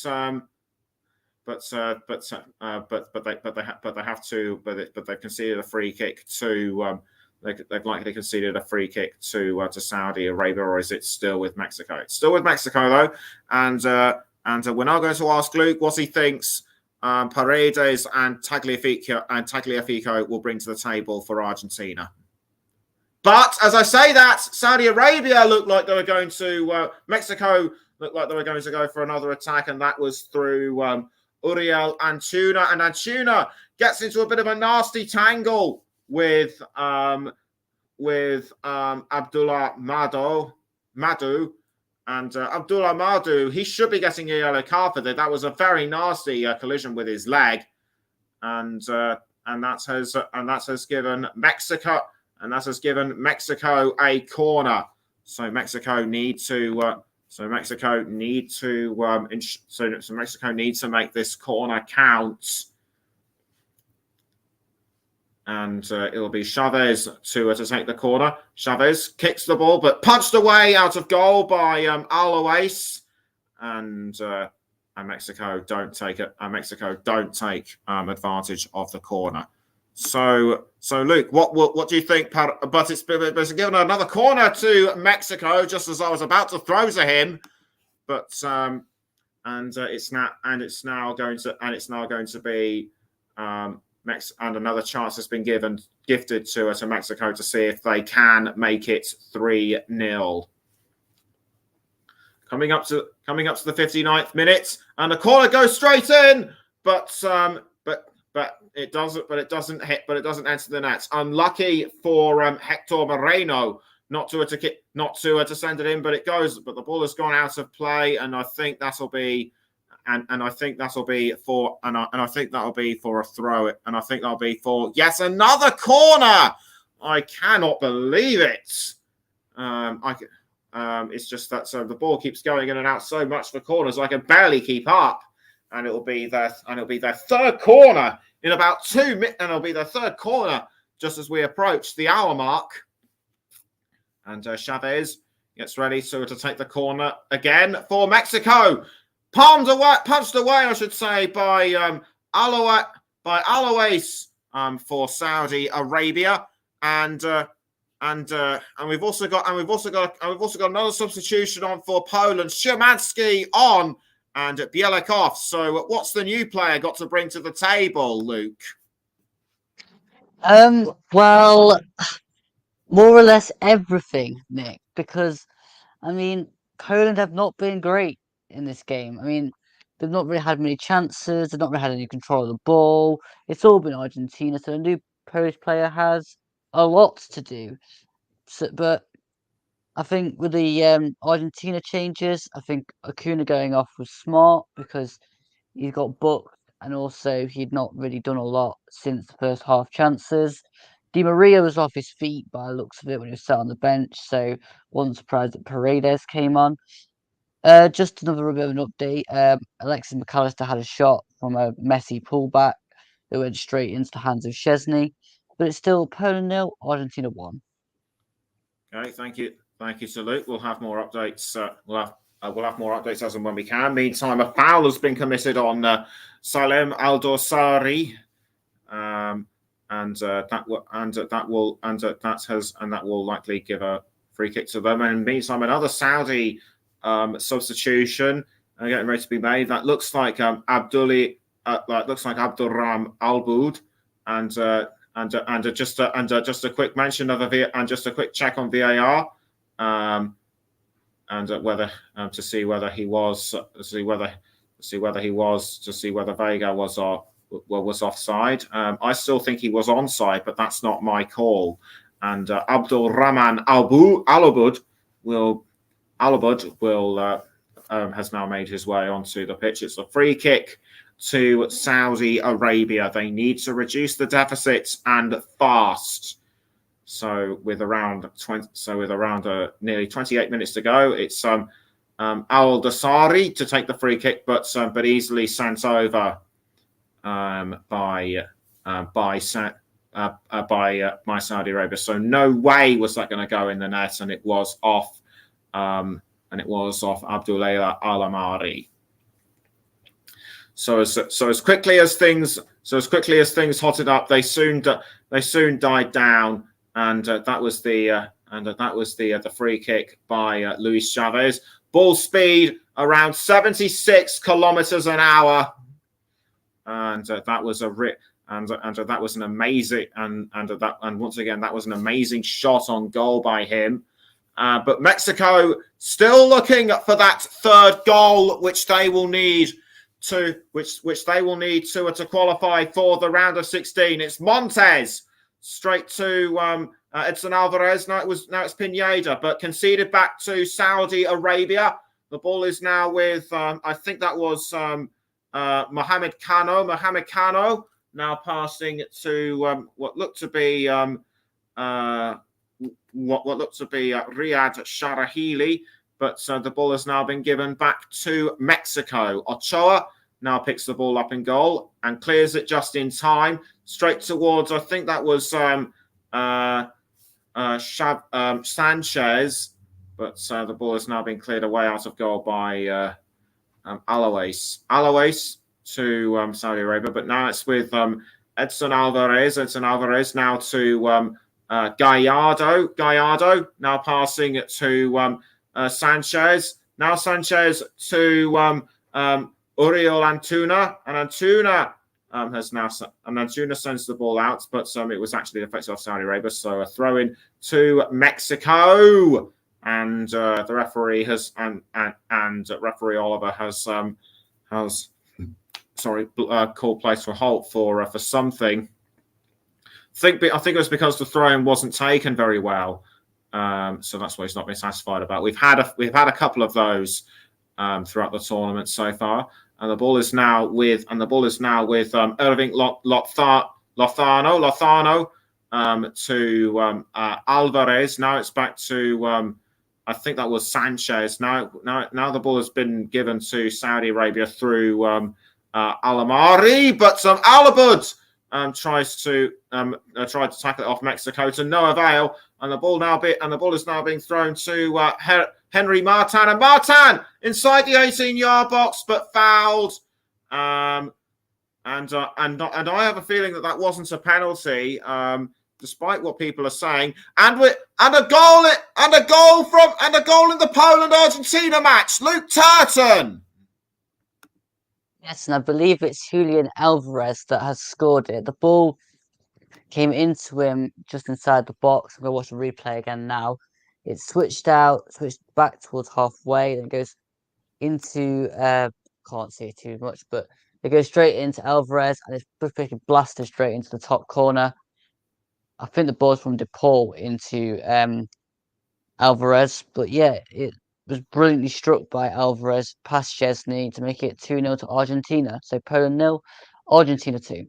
they've conceded a free kick to they've likely conceded a free kick to Saudi Arabia, or is it still with Mexico? It's still with Mexico though, and we're now going to ask Luke what he thinks Paredes and Tagliafico will bring to the table for Argentina. But as I say that, Saudi Arabia looked like they were going to Mexico looked like they were going to go for another attack, and that was through Uriel Antuna, and Antuna gets into a bit of a nasty tangle with Abdullah Madu. And Abdullah Madu, he should be getting a yellow card for that. That was a very nasty collision with his leg, and that has given Mexico a corner. So Mexico need to make this corner count. And it'll be Chavez to take the corner. Chavez kicks the ball, but punched away out of goal by Alois, and Mexico don't take it. Mexico don't take advantage of the corner. So Luke, what do you think? But it's given another corner to Mexico just as I was about to throw to him, but it's now going to be. And another chance has been gifted to Mexico to see if they can make it 3-0. Coming up to the 59th minute, and the corner goes straight in, but it doesn't enter the net. Unlucky for Hector Moreno not to send it in, but it goes. But the ball has gone out of play, and I think that'll be. And I think that'll be for a throw. And I think that'll be for yet another corner. I cannot believe it. It's just that the ball keeps going in and out so much for corners I can barely keep up. And it'll be their third corner in about 2 minutes. And it'll be their third corner just as we approach the hour mark. And Chavez gets ready to take the corner again for Mexico. Punched away, I should say, by Alois for Saudi Arabia, and we've also got another substitution on for Poland. Szymanski on and Bielikov. So, what's the new player got to bring to the table, Luke? Well, more or less everything, Nick, because I mean, Poland have not been great in this game. I mean, they've not really had many chances. They've not really had any control of the ball. It's all been Argentina. So the new Polish player has a lot to do. So, but I think with the Argentina changes, I think Acuna going off was smart because he got booked, and also he'd not really done a lot since the first half chances. Di Maria was off his feet by the looks of it when he was sat on the bench, so wasn't surprised that Paredes came on. Just another bit of an update. Alexis McAllister had a shot from a messy pullback that went straight into the hands of Szczesny, but it's still Poland 0, Argentina 1. Okay, thank you, Sir Luke. We'll have more updates. We'll have more updates as and when we can. Meantime, a foul has been committed on Salem Aldosari, and that will likely give a free kick to them. And meantime, another Saudi substitution getting ready to be made. That looks like Abdulram Alboud, and just a quick mention of just a quick check on VAR, and whether Vega was offside. I still think he was onside, but that's not my call. And Abdulrahman Alboud has now made his way onto the pitch. It's a free kick to Saudi Arabia. They need to reduce the deficit and fast. So with around nearly 28 minutes to go, it's Al Dasari to take the free kick, but easily sent over by Saudi Arabia. So no way was that going to go in the net, and it was off. Abdullah Al-Amari. So as quickly as things hotted up, they soon died down, and that was the free kick by Luis Chavez. Ball speed around 76 kilometers an hour, and that was a and that was an amazing and once again that was an amazing shot on goal by him. But Mexico still looking for that third goal, which they will need to qualify for the round of 16. It's Montes straight to Edson Alvarez. Now it's Pineda, but conceded back to Saudi Arabia. The ball is now with I think that was Mohamed Kano. Mohamed Kano now passing to what looked to be Riyad Sharahili, but the ball has now been given back to Mexico. Ochoa now picks the ball up in goal and clears it just in time, straight towards, I think that was Sanchez, but the ball has now been cleared away out of goal by Alaves. Alaves to Saudi Arabia, but now it's with Edson Alvarez. Edson Alvarez now to Gallardo. Gallardo now passing it to Sanchez. Now Sanchez to Uriel Antuna, and Antuna Antuna sends the ball out, but it was actually effective off Saudi Arabia. So a throw in to Mexico, and the referee referee Oliver has called place for halt for something. I think it was because the throw-in wasn't taken very well, so that's what he's not been satisfied about. We've had a couple of those throughout the tournament so far, and the ball is now with Irving Lozano to Alvarez. Now it's back to I think that was Sanchez. Now the ball has been given to Saudi Arabia through Alamari, but Alabud tried to tackle it off Mexico to no avail, and the ball is now being thrown to Henry Martin, and Martin inside the 18-yard box, but fouled. And I have a feeling that wasn't a penalty, despite what people are saying. And a goal in the Poland-Argentina match, Luke Turton. Yes, and I believe it's Julian Alvarez that has scored it. The ball came into him just inside the box. I'm going to watch the replay again now. It switched back towards halfway, then goes into, can't see too much, but it goes straight into Alvarez, and it's basically blasted straight into the top corner. I think the ball's from DePaul into Alvarez, but yeah, it was brilliantly struck by Alvarez past Chesney to make it 2-0 to Argentina. So Poland 0, Argentina 2.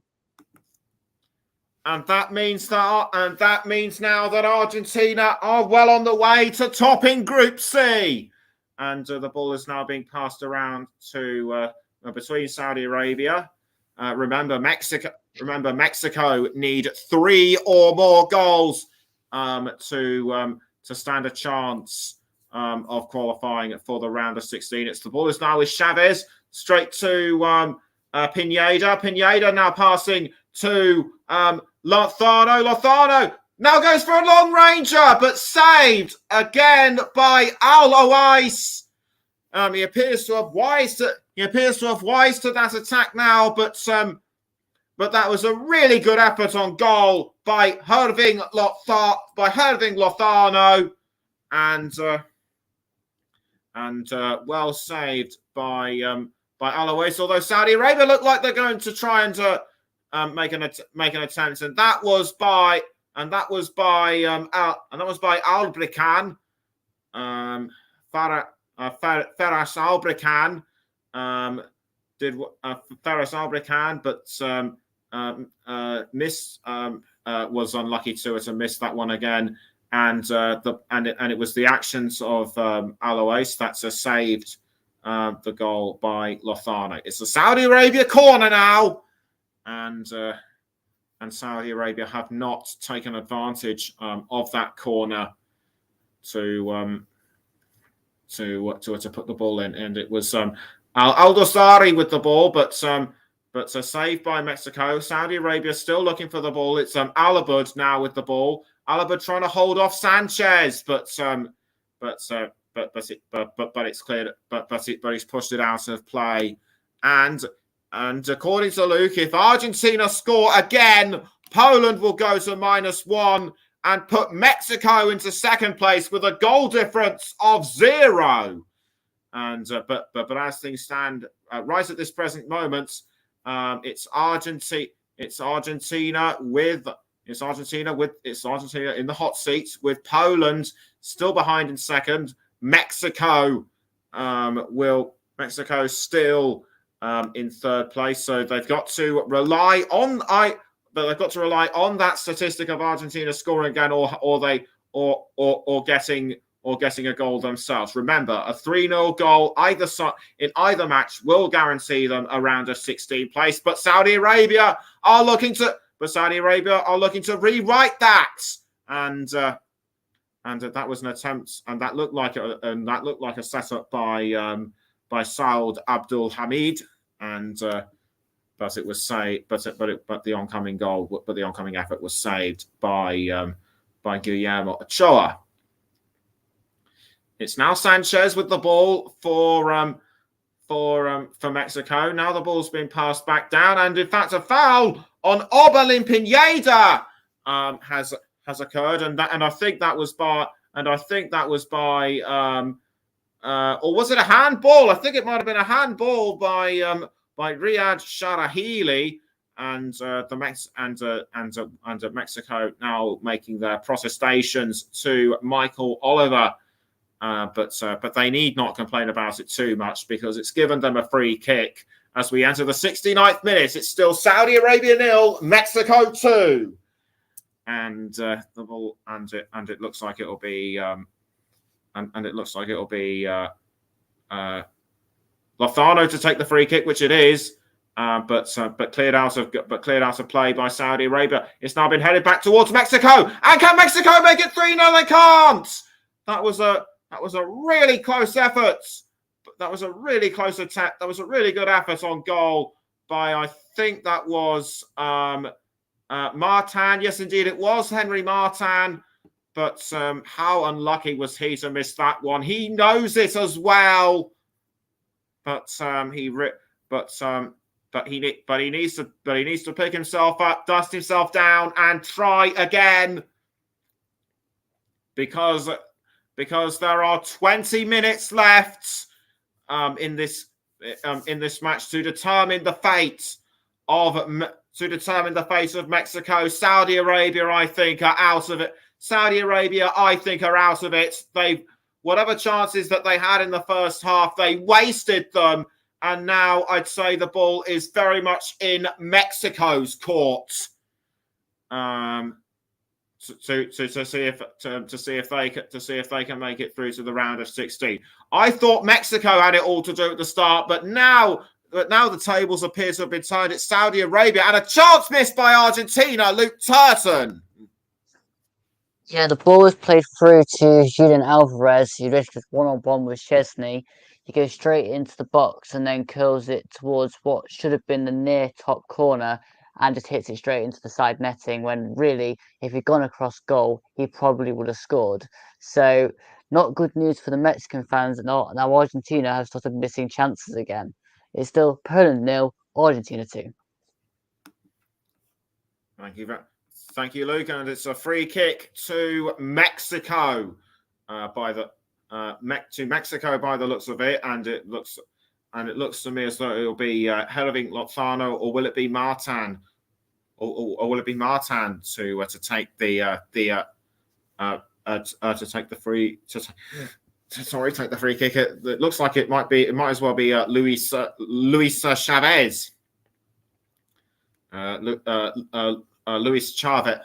And that means now that Argentina are well on the way to topping Group C. And the ball is now being passed around to between Saudi Arabia. Remember, Mexico need 3 or more goals to stand a chance of qualifying for the round of 16. The ball is now with Chavez straight to Pineda. Pineda now passing to Lozano. Lozano now goes for a long ranger, but saved again by Al-Owais. He appears to have wise to that attack now, but that was a really good effort on goal by Irving Lozano, and well saved by Al-Owais. Although Saudi Arabia look like they're going to try and make an attempt, and that was by Albrekan, Ferras Albrekan Ferras Albrekan, but was unlucky to miss that one again, and it was the actions of Al-Owais that's saved the goal by Lozano. It's the Saudi Arabia corner now, and Saudi Arabia have not taken advantage of that corner to put the ball in, and it was Al-Dosari with the ball, but saved by Mexico. Saudi Arabia still looking for the ball. It's Alabud now with the ball. Alaba trying to hold off Sanchez, but it's cleared. But he's pushed it out of play. And according to Luke, if Argentina score again, Poland will go to -1 and put Mexico into second place with a goal difference of 0. And but as things stand right at this present moment, it's Argentina in the hot seat, with Poland still behind in second. Mexico still in third place, so they've got to rely on that statistic of Argentina scoring again, or getting a goal themselves. Remember, a 3-0 goal in either match will guarantee them a round of 16 place. But Saudi Arabia are looking to rewrite that, and that was an attempt, and that looked like a setup by Saud Abdul Hamid, and but it was saved. But the oncoming effort was saved by Guillermo Ochoa. It's now Sanchez with the ball for Mexico. Now the ball's been passed back down, and in fact a foul on Orbelin Pineda has occurred, and I think that was by or was it a handball? I think it might have been a handball by Riyad Sharahili, and Mexico now making their protestations to Michael Oliver. But they need not complain about it too much, because it's given them a free kick as we enter the 69th minute. It's still Saudi Arabia 0, Mexico 2, and the ball and it looks like it'll be Lozano to take the free kick, which it is, but cleared out of play by Saudi Arabia. It's now been headed back towards Mexico, and can Mexico make it 3? No, they can't. That was a really close effort. That was a really close attack. That was a really good effort on goal by, I think that was Martin. Yes, indeed, it was Henry Martin. But how unlucky was he to miss that one? He knows it as well. But he needs to pick himself up, dust himself down, and try again. Because there are 20 minutes left in this match to determine the fate of Mexico. Saudi Arabia, I think, are out of it. Whatever chances that they had in the first half, they wasted them, and now I'd say the ball is very much in Mexico's court. To see if they can make it through to the round of 16. I thought Mexico had it all to do at the start, but now the tables appear to have been turned. It's Saudi Arabia, and a chance missed by Argentina. Luke Turton. Yeah, the ball was played through to Julian Alvarez, who just one-on-one with Chesney. He goes straight into the box and then curls it towards what should have been the near top corner, and just hits it straight into the side netting, when really, if he'd gone across goal, he probably would have scored. So, not good news for the Mexican fans. Now Argentina have started missing chances again. It's still Poland 0, Argentina 2. Thank you, Luke. And it's a free kick to Mexico to Mexico by the looks of it, and it looks to me as though it'll be Herving Lozano, or will it be Martin? Or will it be Martin to take the free kick? It looks like it might as well be Luis Chavez. Luis Chavez.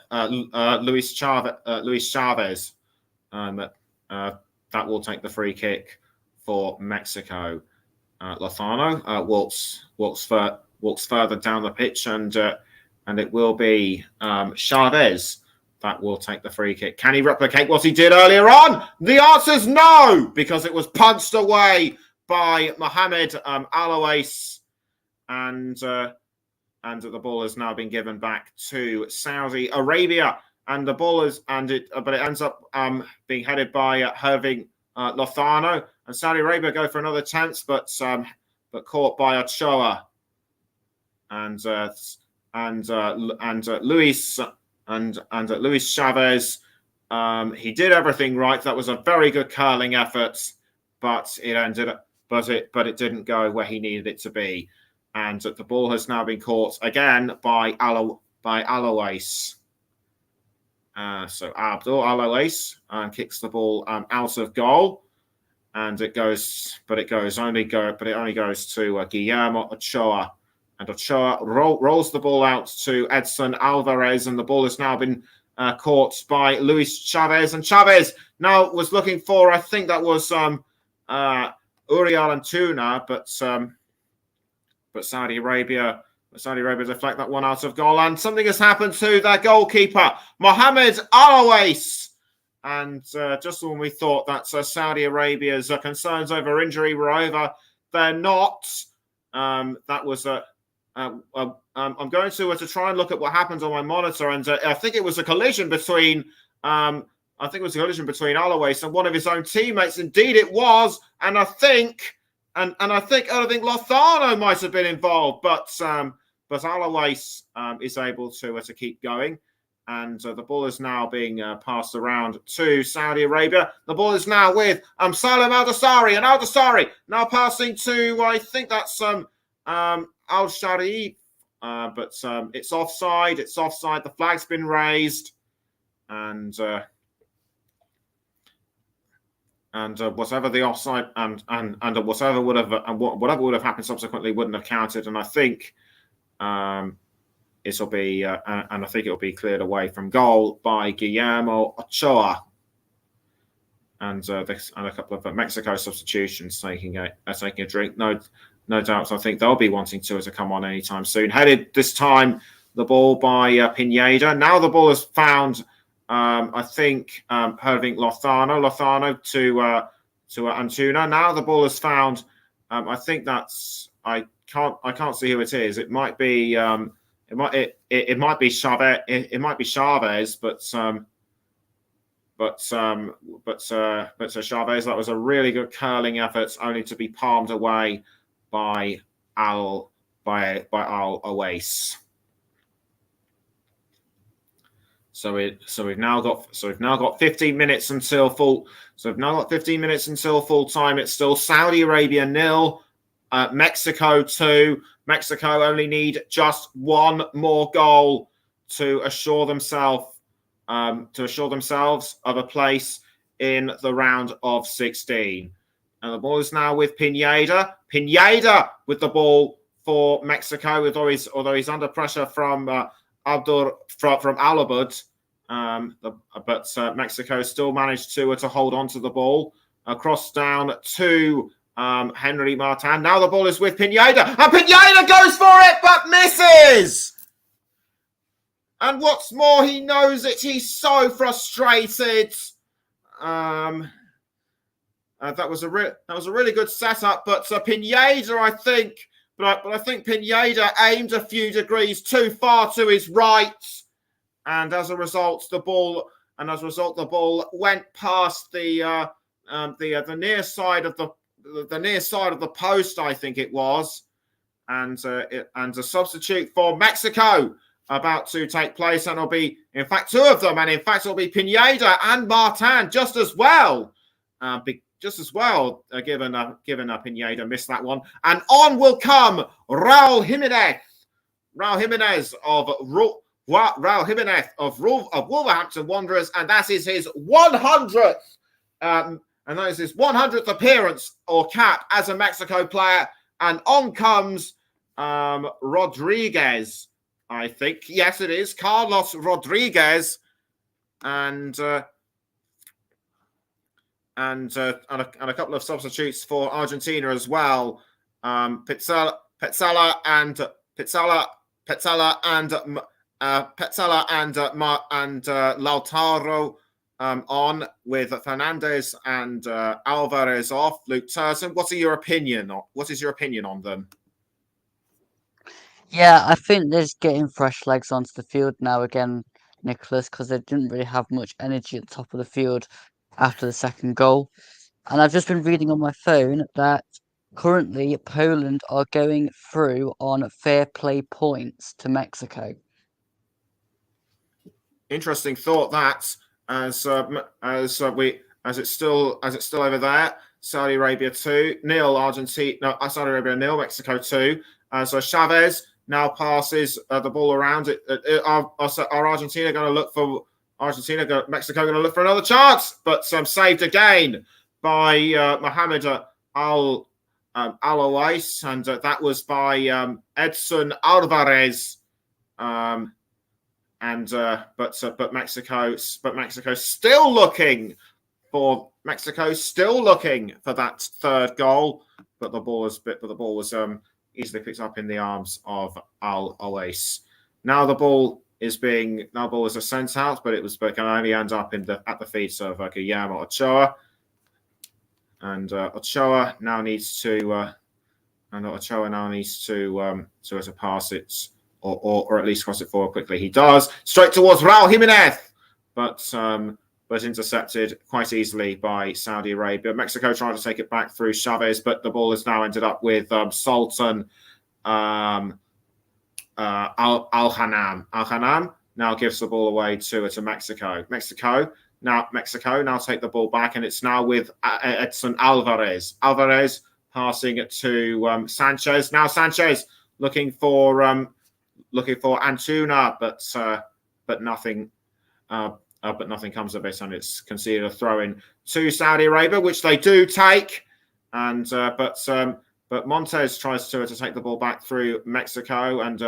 That will take the free kick for Mexico. Lozano walks further down the pitch, and it will be Chavez that will take the free kick. Can he replicate what he did earlier on? The answer is no, because it was punched away by Mohamed Alouais, and the ball has now been given back to Saudi Arabia. and the ball is but it ends up being headed by Herving Lozano, and Saudi Arabia go for another chance, but caught by Ochoa and Luis Luis Chavez. He did everything right. That was a very good curling effort, but it didn't go where he needed it to be, and the ball has now been caught again by Alois. So Abdul Alois kicks the ball out of goal, and it only goes to Guillermo Ochoa, and Ochoa rolls the ball out to Edson Alvarez, and the ball has now been caught by Luis Chavez, and Chavez now was looking for, I think that was Uriel Antuna, but Saudi Arabia deflect that one out of goal, and something has happened to their goalkeeper, Mohamed Alois. And just when we thought that Saudi Arabia's concerns over injury were over, they're not. That was I'm going to try and look at what happened on my monitor, and I think it was a collision between Alois and one of his own teammates. Indeed, it was, and I think Lozano might have been involved, but Alois is able to keep going, and the ball is now being passed around to Saudi Arabia. The ball is now with Salim Al-Dosari, and Al-Dosari now passing to, I think that's Al-Sharif, but it's offside. It's offside. The flag's been raised, and whatever the offside and whatever would have happened subsequently wouldn't have counted. And I think it'll be cleared away from goal by Guillermo Ochoa, and a couple of Mexico substitutions taking a drink. No doubt, I think they'll be wanting to come on anytime soon. Headed this time, the ball by Pineda. Now the ball is found. I think Herving Lozano to Antuna. Now the ball is found. I think that's I can't see who it is. It might be it might be Chavez. It might be Chavez, but Chavez. That was a really good curling effort, only to be palmed away by Al Owais. So we've now got 15 minutes until full. So we've now got 15 minutes until full time. It's still Saudi Arabia 0, Mexico 2. Mexico only need just one more goal to assure themselves of a place in the round of 16. And the ball is now with Pineda. Pineda with the ball for Mexico, although he's under pressure from Alabud. But Mexico still managed to hold on to the ball. Cross down to Henry Martin. Now the ball is with Pineda. And Pineda goes for it, but misses. And what's more, he knows it. He's so frustrated. That was a really good setup, but Pineda, I think Pineda aimed a few degrees too far to his right, and as a result, the ball went past the near side of the post, I think it was, and a substitute for Mexico about to take place, and it'll be in fact two of them, and in fact it'll be Pineda and Martin just as well. Given Pineda missed that one. And on will come Raul Jimenez of Wolverhampton Wanderers, and that is his 100th appearance or cap as a Mexico player. And on comes Rodriguez, I think. Yes, it is Carlos Rodriguez, and a couple of substitutes for Argentina as well. Petzela and Lautaro on, with Fernandez and Alvarez off. Luke Turton, what is your opinion on them? Yeah, I think there's getting fresh legs onto the field now again. Nicholas, because they didn't really have much energy at the top of the field after the second goal. And I've just been reading on my phone that currently Poland are going through on fair play points to Mexico. Interesting thought that as it's still over there. Saudi Arabia 2-0, Argentina. No, Saudi Arabia 0, Mexico 2. So Chavez now passes the ball around. Are Argentina going to look for Mexico going to look for another chance, but saved again by Mohamed Al-Awais, and that was by Edson Alvarez. But Mexico still looking for that third goal, but the ball was easily picked up in the arms of Al-Awais. Now the ball is a sent out, but it can only end up at the feet of Guillermo Ochoa, and Ochoa now needs to pass it. Or at least cross it forward quickly. He does, straight towards Raul Jimenez, but intercepted quite easily by Saudi Arabia. Mexico trying to take it back through Chavez, but the ball has now ended up with Sultan Al-Hanam. Al-Hanam now gives the ball away to Mexico. Mexico now take the ball back, and it's now with Edson Alvarez. Alvarez passing it to Sanchez. Now Sanchez looking for Antuna, but nothing comes of it, and it's conceded a throw in to Saudi Arabia, which they do take, and but Montes tries to take the ball back through Mexico, and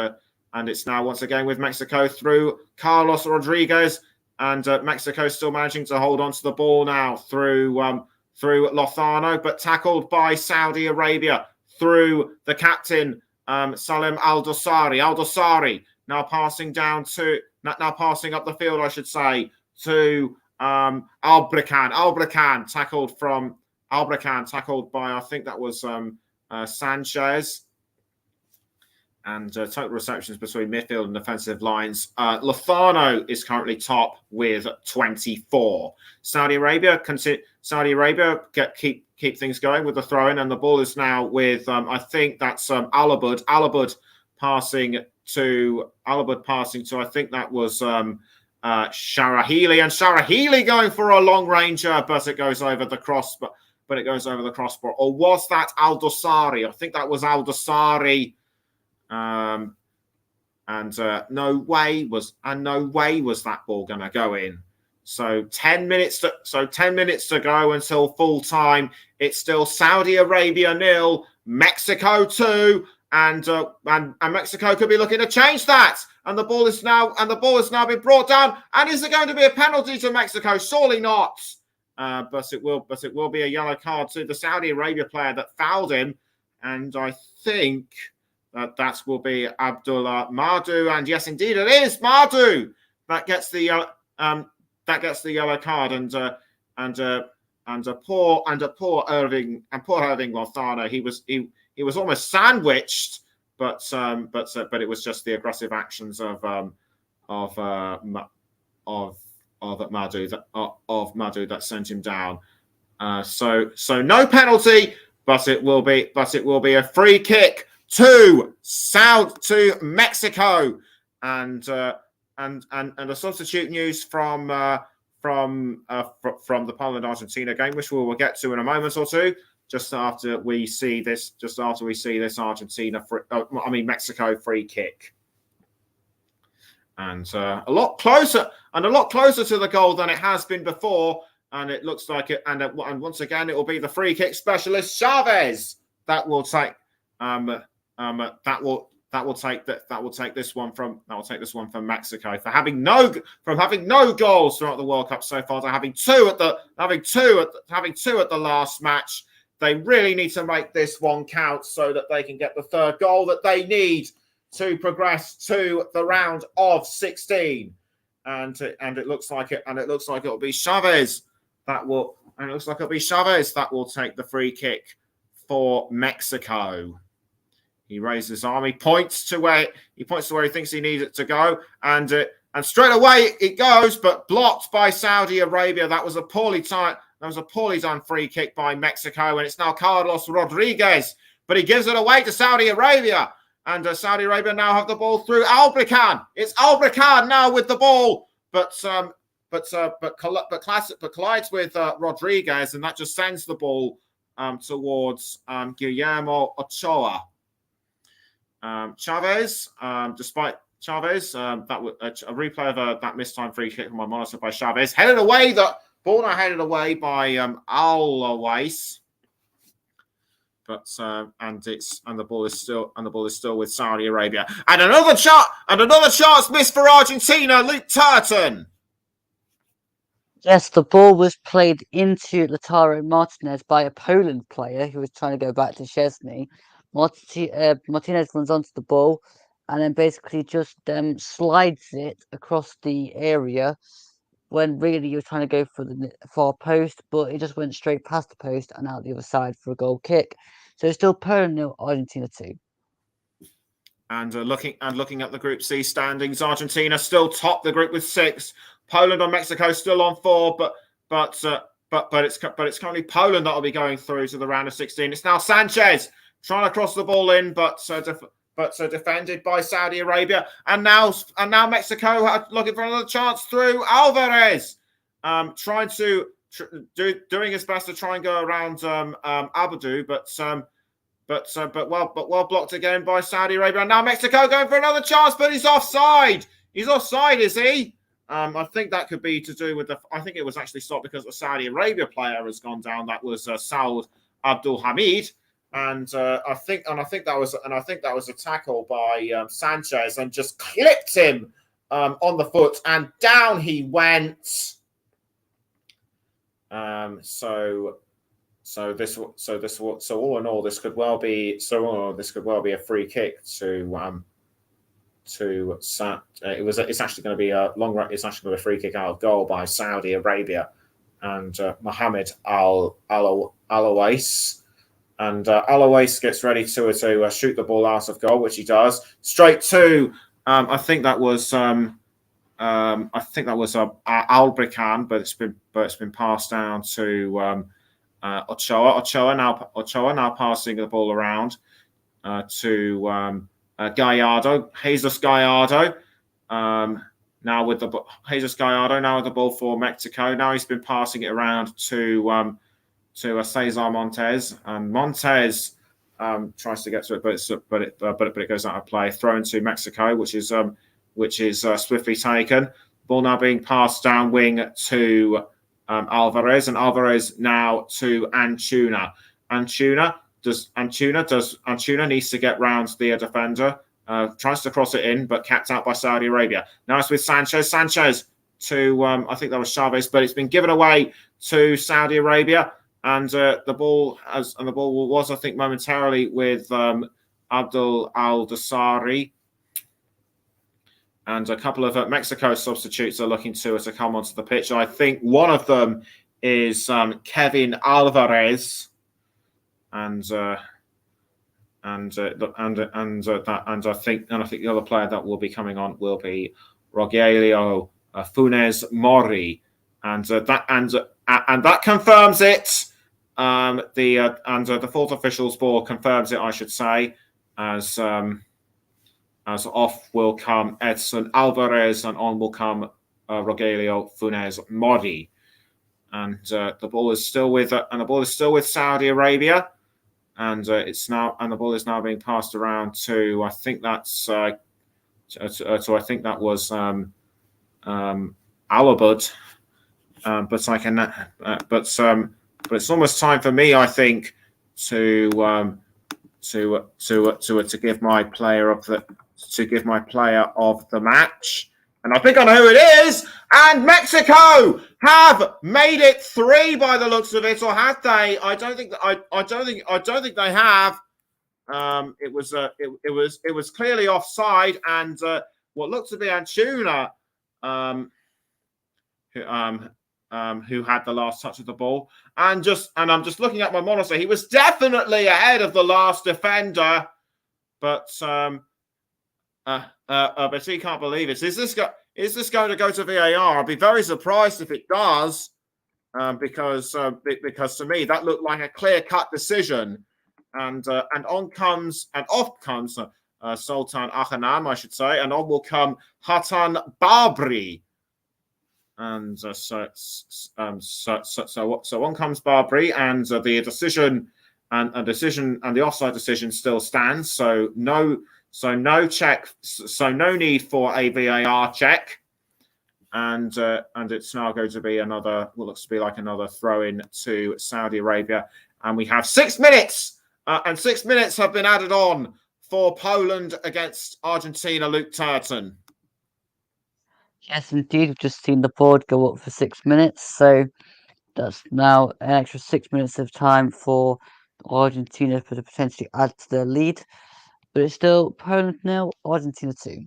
it's now once again with Mexico through Carlos Rodriguez, and Mexico still managing to hold on to the ball now through Lozano, but tackled by Saudi Arabia through the captain. Salem Al-Dosari. Al-Dosari now passing up the field, I should say, to Albrekan. Albrekan tackled by, I think that was Sanchez. And total receptions between midfield and defensive lines. Lozano is currently top with 24. Saudi Arabia keep things going with the throw-in, and the ball is now with I think that's Alabud. Alabud passing to I think that was Sharahili, and Sharahili going for a long ranger, but it goes over the cross. But it goes over the crossbar. Or was that Al-Dosari? I think that was Al-Dosari. And no way was that ball going to go in. So 10 minutes to go until full time. It's still Saudi Arabia 0, Mexico 2, and Mexico could be looking to change that. And the ball is now been brought down. And is there going to be a penalty to Mexico? Surely not. But it will be a yellow card to the Saudi Arabia player that fouled him. And I think that will be Abdullah Madu. And yes, indeed, it is Madu that gets the yellow card, and poor Irving Lozano. He was almost sandwiched, but it was just the aggressive actions of Madu that sent him down. So no penalty, but it will be a free kick to Mexico, and a substitute news from the Poland-Argentina game, which we will get to in a moment or two, just after we see this Mexico free kick, and a lot closer to the goal than it has been before, and it looks like it, and once again it will be the free kick specialist Chavez that will take this one from Mexico, for having no goals throughout the World Cup so far to having two at the last match. They really need to make this one count so that they can get the third goal that they need to progress to the round of 16. And it looks like it'll be Chavez that will take the free kick for Mexico. He raises his arm. He points to where he thinks he needs it to go, and and straight away it goes, but blocked by Saudi Arabia. That was a poorly done free kick by Mexico, and it's now Carlos Rodriguez, but he gives it away to Saudi Arabia, and Saudi Arabia now have the ball through Albrican. It's Albrican now with the ball, but collides with Rodriguez, and that just sends the ball towards Guillermo Ochoa. Chavez, despite Chavez, that was a replay of that missed time free kick from my monitor by Chavez, headed away. The ball now headed away by Alawais, but the ball is still with Saudi Arabia, and another chance missed for Argentina. Luke Turton. Yes, the ball was played into Lautaro Martinez by a Poland player who was trying to go back to Szczesny. Martinez runs onto the ball and then basically just slides it across the area when really he was trying to go for the far post, but it just went straight past the post and out the other side for a goal kick. So it's still Poland 0, Argentina 2. And looking at the Group C standings, Argentina still top the group with 6. Poland or Mexico still on 4, but it's currently Poland that will be going through to the round of 16. It's now Sanchez trying to cross the ball in, but defended by Saudi Arabia, and now Mexico looking for another chance through Alvarez, trying to doing his best to try and go around Abadou, but well blocked again by Saudi Arabia. And now Mexico going for another chance, but he's offside. He's offside, is he? I think that could be to do with I think it was actually stopped because the Saudi Arabia player has gone down. That was Saud Abdul Hamid, and I think that was a tackle by Sanchez, and just clipped him on the foot, and down he went. So all in all, this could well be a free kick it's actually going to be a long run. It's actually going to be a free kick out of goal by Saudi Arabia, and Mohamed Alawais, and Alawais gets ready to shoot the ball out of goal, which he does straight to. I think that was Albrican, but it's been passed down to Ochoa. Ochoa now passing the ball around to Gallardo, Jesus Gallardo. Now with the ball for Mexico. Now he's been passing it around to Cesar Montes, and Montes tries to get to it, but it goes out of play. Thrown to Mexico, which is swiftly taken. Ball now being passed down wing to Alvarez, and Alvarez now to Antuna. Antuna needs to get round the defender. Tries to cross it in, but capped out by Saudi Arabia. Now it's with Sanchez. Sanchez to I think that was Chavez, but it's been given away to Saudi Arabia, and the ball was, I think, momentarily with Abdul Al Dasari. And a couple of Mexico substitutes are looking to come onto the pitch. I think one of them is Kevin Alvarez, and I think the other player that will be coming on will be Rogelio Funes Mori, and that confirms it. The fourth officials board confirms it, I should say, as off will come Edson Alvarez, and on will come Rogelio Funes Mori, and the ball is still with Saudi Arabia, and the ball is now being passed around to I think that was Alabud, but it's almost time for me, I think, to give my player of the match, and I think I know who it is. And Mexico have made it 3 by the looks of it, or have they? I don't think they have. It was clearly offside, and what looked to be Antuna, who had the last touch of the ball, and I'm just looking at my monitor. He was definitely ahead of the last defender, but he can't believe it. Is Is this going to go to VAR? I'll be very surprised if it does, because to me that looked like a clear-cut decision, and off comes Sultan Akhanam, I should say, and on will come Hatan Barbri, and so on comes Barbri, and the decision and the offside decision still stands. So no check, so no need for a VAR check, and it's now going to be another, what looks to be like another throw in to Saudi Arabia, and we have 6 minutes, and 6 minutes have been added on for Poland against Argentina. Luke Turton. Yes, indeed. We've just seen the board go up for 6 minutes, so that's now an extra 6 minutes of time for Argentina to potentially add to their lead. But it's still Poland 0, Argentina 2.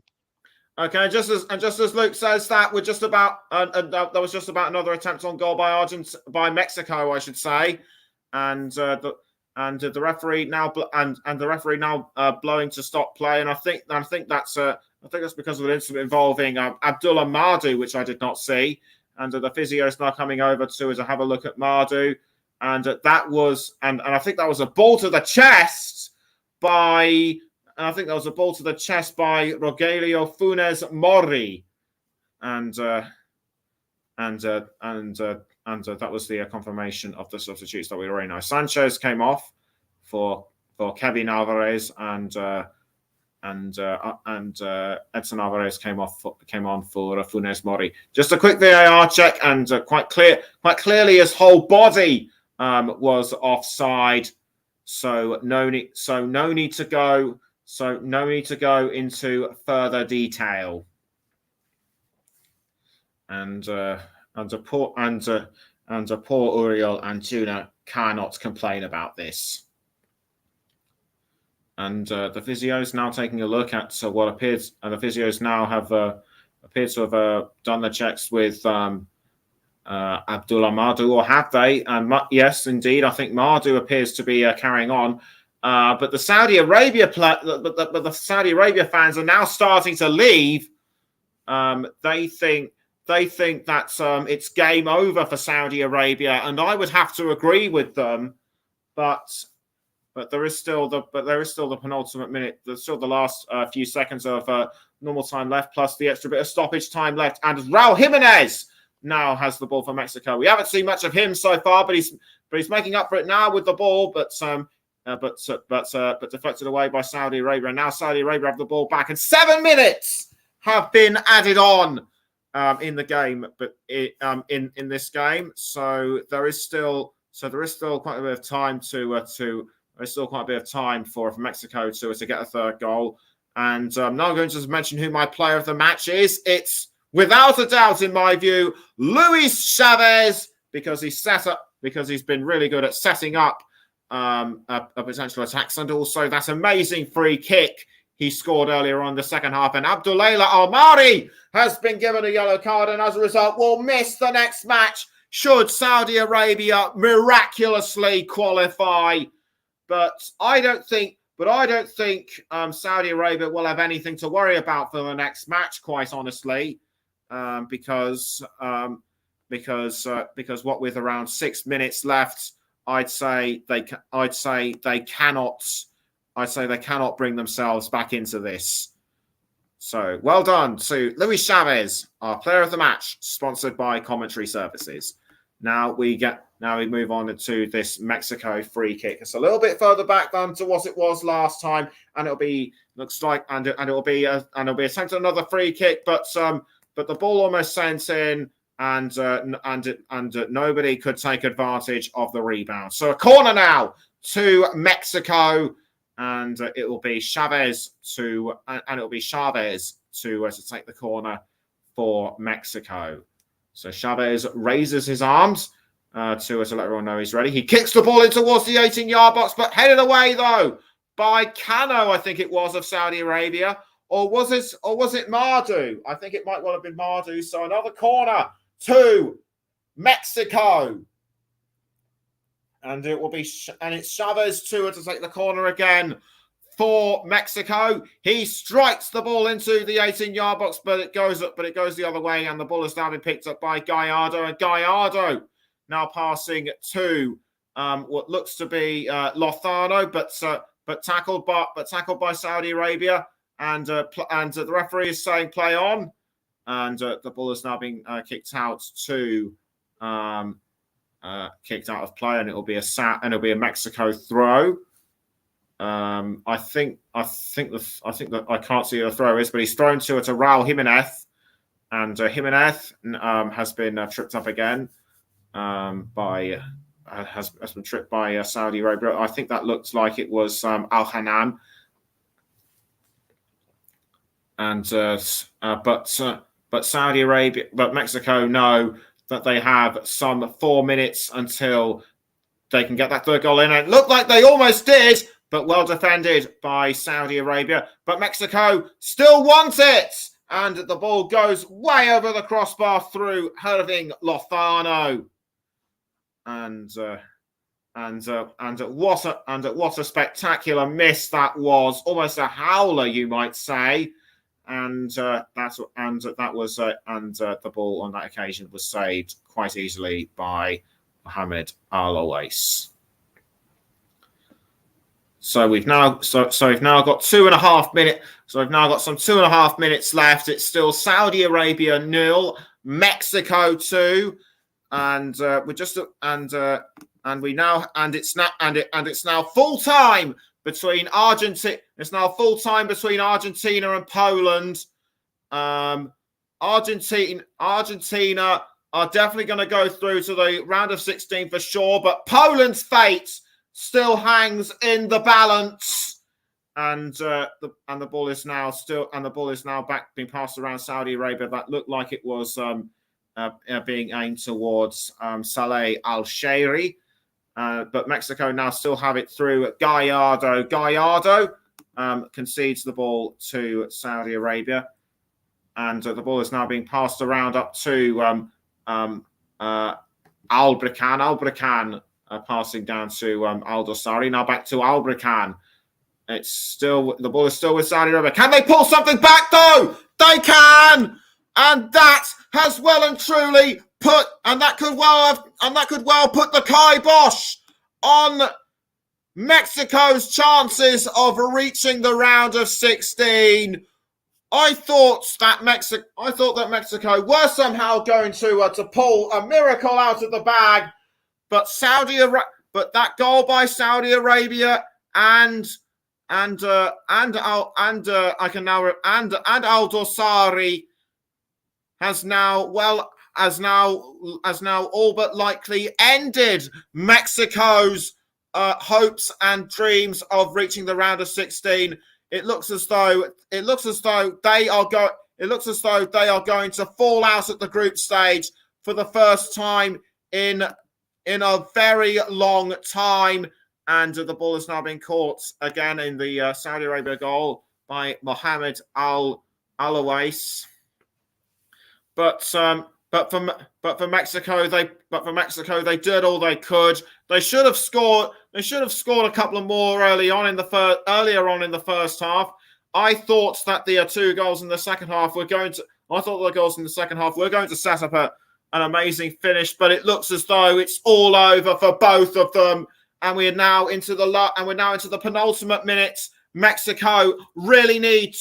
Okay, just as Luke says that, we're just about that was just about another attempt on goal by Mexico, I should say, and the referee now blowing to stop play, and I think that's because of an incident involving Abdullah Madu, which I did not see, and the physio is now coming over to have a look at Madu, and that was and I think that was a ball to the chest by. I think that was a ball to the chest by Rogelio Funes Mori, and that was the confirmation of the substitutes that we already know. Sanchez came off for Kevin Alvarez, and Edson Alvarez came on for Funes Mori. Just a quick VAR check, and quite clearly his whole body was offside. So no need to go. So no need to go into further detail. And poor Uriel Antuna cannot complain about this. And the physios now taking a look at what appears, and the physios now have appeared to have done the checks with Abdullah Madu, or have they? And yes, indeed, I think Madu appears to be carrying on. But the Saudi Arabia fans are now starting to leave. They think that it's game over for Saudi Arabia, and I would have to agree with them. But there is still the penultimate minute. There's still the last few seconds of normal time left, plus the extra bit of stoppage time left. And Raul Jimenez now has the ball for Mexico. We haven't seen much of him so far, but he's making up for it now with the ball. But deflected away by Saudi Arabia. And now Saudi Arabia have the ball back, and 7 minutes have been added on in the game. But in this game, so there is still quite a bit of time for Mexico to get a third goal. And I'm now going to mention who my player of the match is. It's without a doubt, in my view, Luis Chavez, because he's been really good at setting up a potential attacks, and also that amazing free kick he scored earlier on in the second half. And Abdullah Almari has been given a yellow card, and as a result will miss the next match should Saudi Arabia miraculously qualify. But I don't think Saudi Arabia will have anything to worry about for the next match, quite honestly, because what with around 6 minutes left, I'd say they cannot bring themselves back into this. So well done to Luis Chavez, our player of the match, sponsored by Commentary Services. Now we move on to this Mexico free kick. It's a little bit further back than to what it was last time, and it'll be attempted another free kick, but the ball almost sent in. And nobody could take advantage of the rebound. So a corner now to Mexico, and it will be Chavez to take the corner for Mexico. So Chavez raises his arms to let everyone know he's ready. He kicks the ball in towards the 18-yard box, but headed away though by Cano, I think it was, of Saudi Arabia, or was it Madu? I think it might well have been Madu. So another corner to Mexico, and it's Chavez to take the corner again for Mexico. He strikes the ball into the 18-yard box, but it goes the other way, and the ball is now been picked up by Gallardo, and Gallardo now passing to what looks to be Lozano, but tackled by Saudi Arabia, and the referee is saying play on, and the ball is now being kicked out of play, and it'll be a Mexico throw. I think that I can't see who the throw is, but he's thrown to Raul Jimenez, and Jimenez has been tripped up again has been tripped by Saudi Arabia. I think that looks like it was Al Hanan, and but Saudi Arabia, but Mexico know that they have some 4 minutes until they can get that third goal in, and it looked like they almost did, but well defended by Saudi Arabia. But Mexico still wants it, and the ball goes way over the crossbar through Irving Lozano. And what a spectacular miss that was! Almost a howler, you might say. And the ball on that occasion was saved quite easily by Mohamed Al-Owais. So we've now got 2.5 minutes. So we've now got some 2.5 minutes left. It's still Saudi Arabia 0, Mexico 2, and it's now full time between Argentina. It's now full time between Argentina and Poland. Argentina are definitely going to go through to the round of 16 for sure, but Poland's fate still hangs in the balance, and the ball is now back being passed around Saudi Arabia. That looked like it was being aimed towards Saleh Al-Shairi, but Mexico now still have it through Gallardo. Gallardo concedes the ball to Saudi Arabia, and the ball is now being passed around up to Albrekan. Albrekan passing down to Al-Dosari. Now back to Albrekan. The ball is still with Saudi Arabia. Can they pull something back though? They can, and that has well and truly put the kibosh on Mexico's chances of reaching the round of 16. I thought that Mexico were somehow going to pull a miracle out of the bag, but that goal by Saudi Arabia and Al-Dosari has now all but likely ended Mexico's hopes and dreams of reaching the round of 16. It looks as though they are going to fall out at the group stage for the first time in a very long time, and the ball is now being caught again in the Saudi Arabia goal by Mohamed Al-Owais. But for Mexico, they did all they could. They should have scored a couple of more earlier on in the first half. I thought that the two goals in the second half were going to set up an amazing finish, but it looks as though it's all over for both of them, and we're now into the penultimate minutes. Mexico really need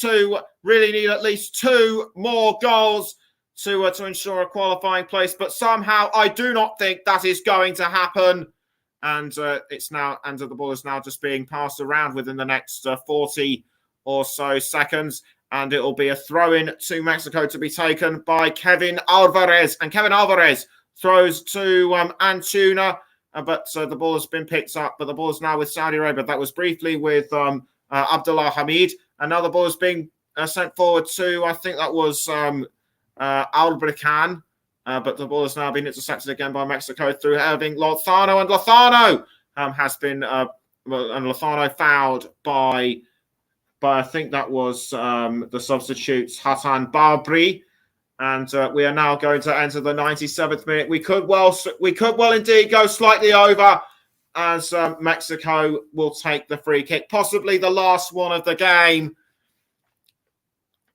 at least two more goals to ensure a qualifying place, but somehow I do not think that is going to happen. And the ball is now just being passed around within the next 40 or so seconds, and it will be a throw-in to Mexico to be taken by Kevin Alvarez, and Kevin Alvarez throws to Antuna, but the ball has been picked up, but the ball is now with Saudi Arabia. That was briefly with Abdullah Hamid, and now the ball is being sent forward to, I think that was Albrekan, but the ball has now been intercepted again by Mexico through Irving Lozano, and Lozano has been Lozano fouled by I think that was the substitutes Hassan Barbri, and we are now going to enter the 97th minute. We could well indeed go slightly over, Mexico will take the free kick, possibly the last one of the game.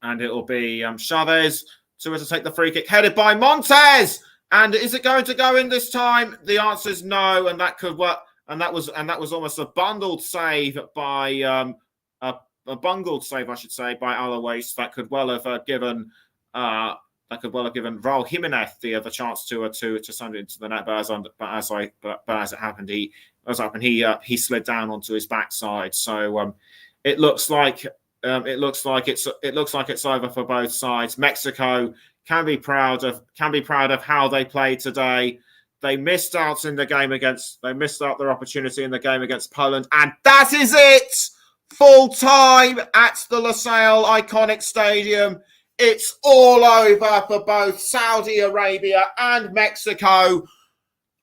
And it will be Chavez to take the free kick, headed by Montes. And is it going to go in this time? The answer is no, and that could work. And that was almost a bundled save by a bungled save, I should say, by Alaves. That could well have given Raul Jimenez the chance to send it into the net. But as it happened, he slid down onto his backside. So it looks like it's over for both sides. Mexico can be proud of how they played today. They missed out their opportunity in the game against Poland, and that is it. Full time at the Lusail iconic stadium. It's all over for both Saudi Arabia and Mexico.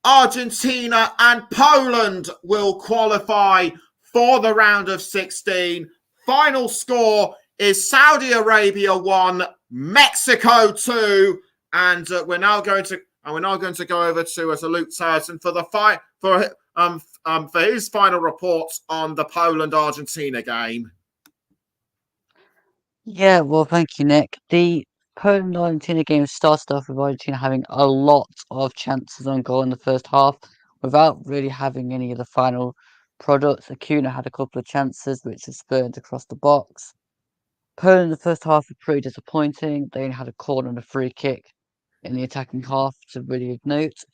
Argentina and Poland will qualify for the round of 16. Final score is Saudi Arabia 1, Mexico 2, and we're now going to go over to Luke Turton for his final report on the Poland-Argentina game. Yeah, well, thank you, Nick. The Poland-Argentina game started off with Argentina having a lot of chances on goal in the first half without really having any of the final products. Acuna had a couple of chances which were spurned across the box. Poland in the first half were pretty disappointing. They only had a corner and a free kick in the attacking half to really note.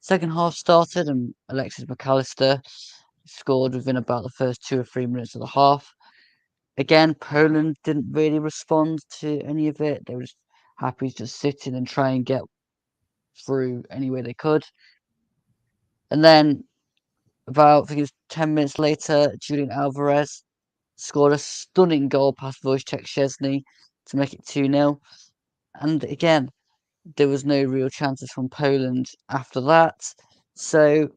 Second half started and Alexis McAllister scored within about the first 2 or 3 minutes of the half. Again, Poland didn't really respond to any of it. They were just happy to just sit in and try and get through any way they could. And then about, I think it was 10 minutes later, Julian Alvarez scored a stunning goal past Wojciech Szczesny to make it 2-0. And again, there was no real chances from Poland after that. So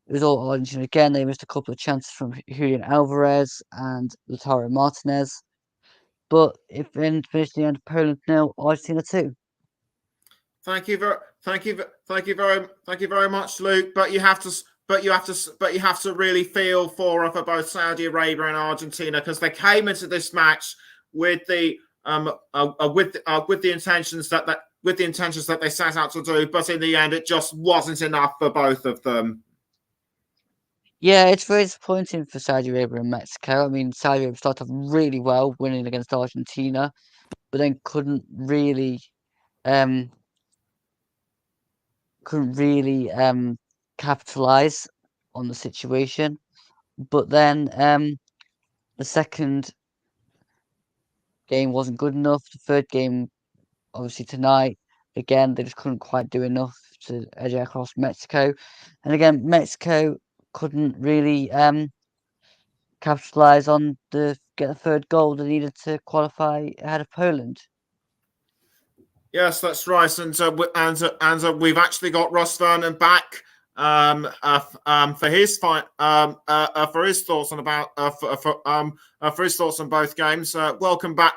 it was all Argentina again. They missed a couple of chances from Julian Alvarez and Lautaro Martinez. But it finished the end of Poland 0, Argentina 2. Thank you very much, Luke. But you have to really feel for both Saudi Arabia and Argentina, because they came into this match with the intentions that they set out to do, but in the end, it just wasn't enough for both of them. Yeah, it's very disappointing for Saudi Arabia and Mexico. I mean, Saudi Arabia started off really well, winning against Argentina, but then couldn't really capitalize on the situation. But then the second game wasn't good enough. The third game, obviously tonight, again, they just couldn't quite do enough to edge across Mexico. And again, Mexico couldn't really capitalize on get the third goal they needed to qualify ahead of Poland. Yes, that's right, and we've actually got Ross Vernon back for his thoughts on both games. Welcome back,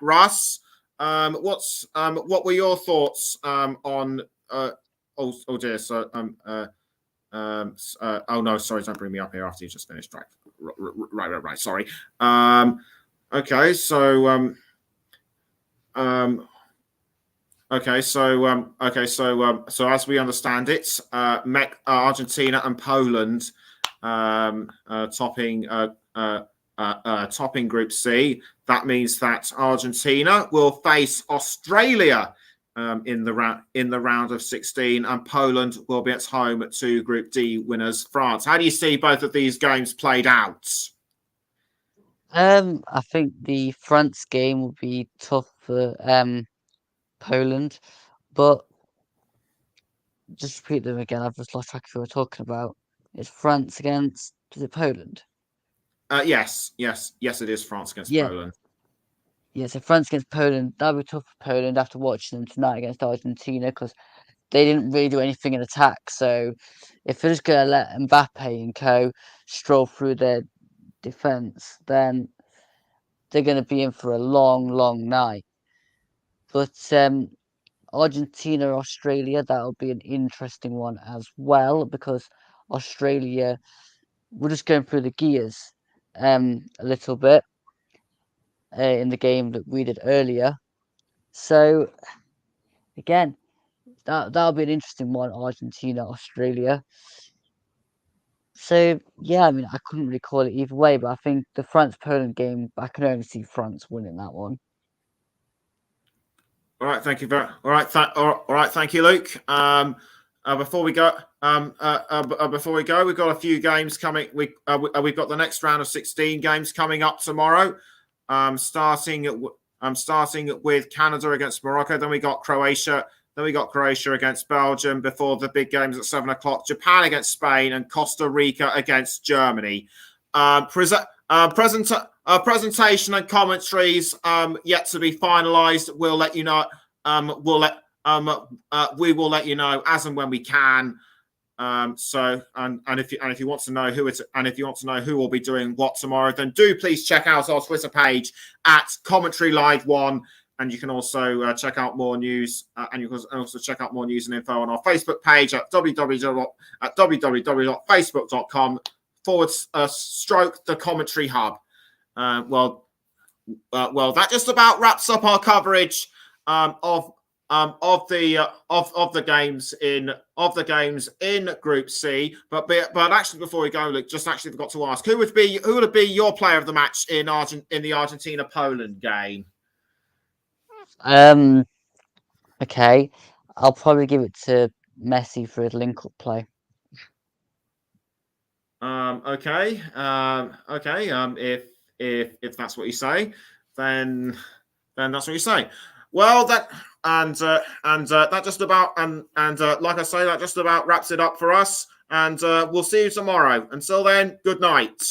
Russ. What were your thoughts on? Oh dear, so oh no, sorry, don't bring me up here after you just finished. Right. Sorry. Okay, so so as we understand it, Argentina and Poland topping Group C. That means that Argentina will face Australia in the round of 16, and Poland will be at home to Group D winners France. How do you see both of these games played out? I think the France game will be tough for Poland, but just repeat them again. I've just lost track of who we're talking about. It's France against, is it Poland? Yes, it is France against Poland. Yeah, so France against Poland, that'll be tough for Poland after watching them tonight against Argentina, because they didn't really do anything in attack. So if they're just going to let Mbappe and co stroll through their defence, then they're going to be in for a long, long night. But Argentina, Australia, that'll be an interesting one as well, because Australia. We're just going through the gears a little bit in the game that we did earlier. So again, that'll be an interesting one, Argentina, Australia. So yeah, I mean, I couldn't really call it either way, but I think the France-Poland game, I can only see France winning that one. All right, thank you very. All right, thank you, Luke. Before we go, we've got a few games coming. We've got the next round of 16 games coming up tomorrow. Starting with Canada against Morocco. Then we got Croatia. Then we got Croatia against Belgium before the big games at 7:00. Japan against Spain and Costa Rica against Germany. Presentation and commentaries yet to be finalised. We'll let you know. We will let you know as and when we can. If you want to know who will be doing what tomorrow, then do please check out our Twitter page at Commentary Live 1. And you can also check out more news, and you can also check out more news and info on our Facebook page at www.facebook.com/the Commentary Hub. Well, that just about wraps up our coverage of the games in Group C. But actually, before we go, Luke, just actually forgot to ask who would be your player of the match in the Argentina-Poland game. Okay, I'll probably give it to Messi for his link-up play. Okay. If that's what you say, then that's what you say. Well, that just about like I say, that just about wraps it up for us. And we'll see you tomorrow. Until then, good night.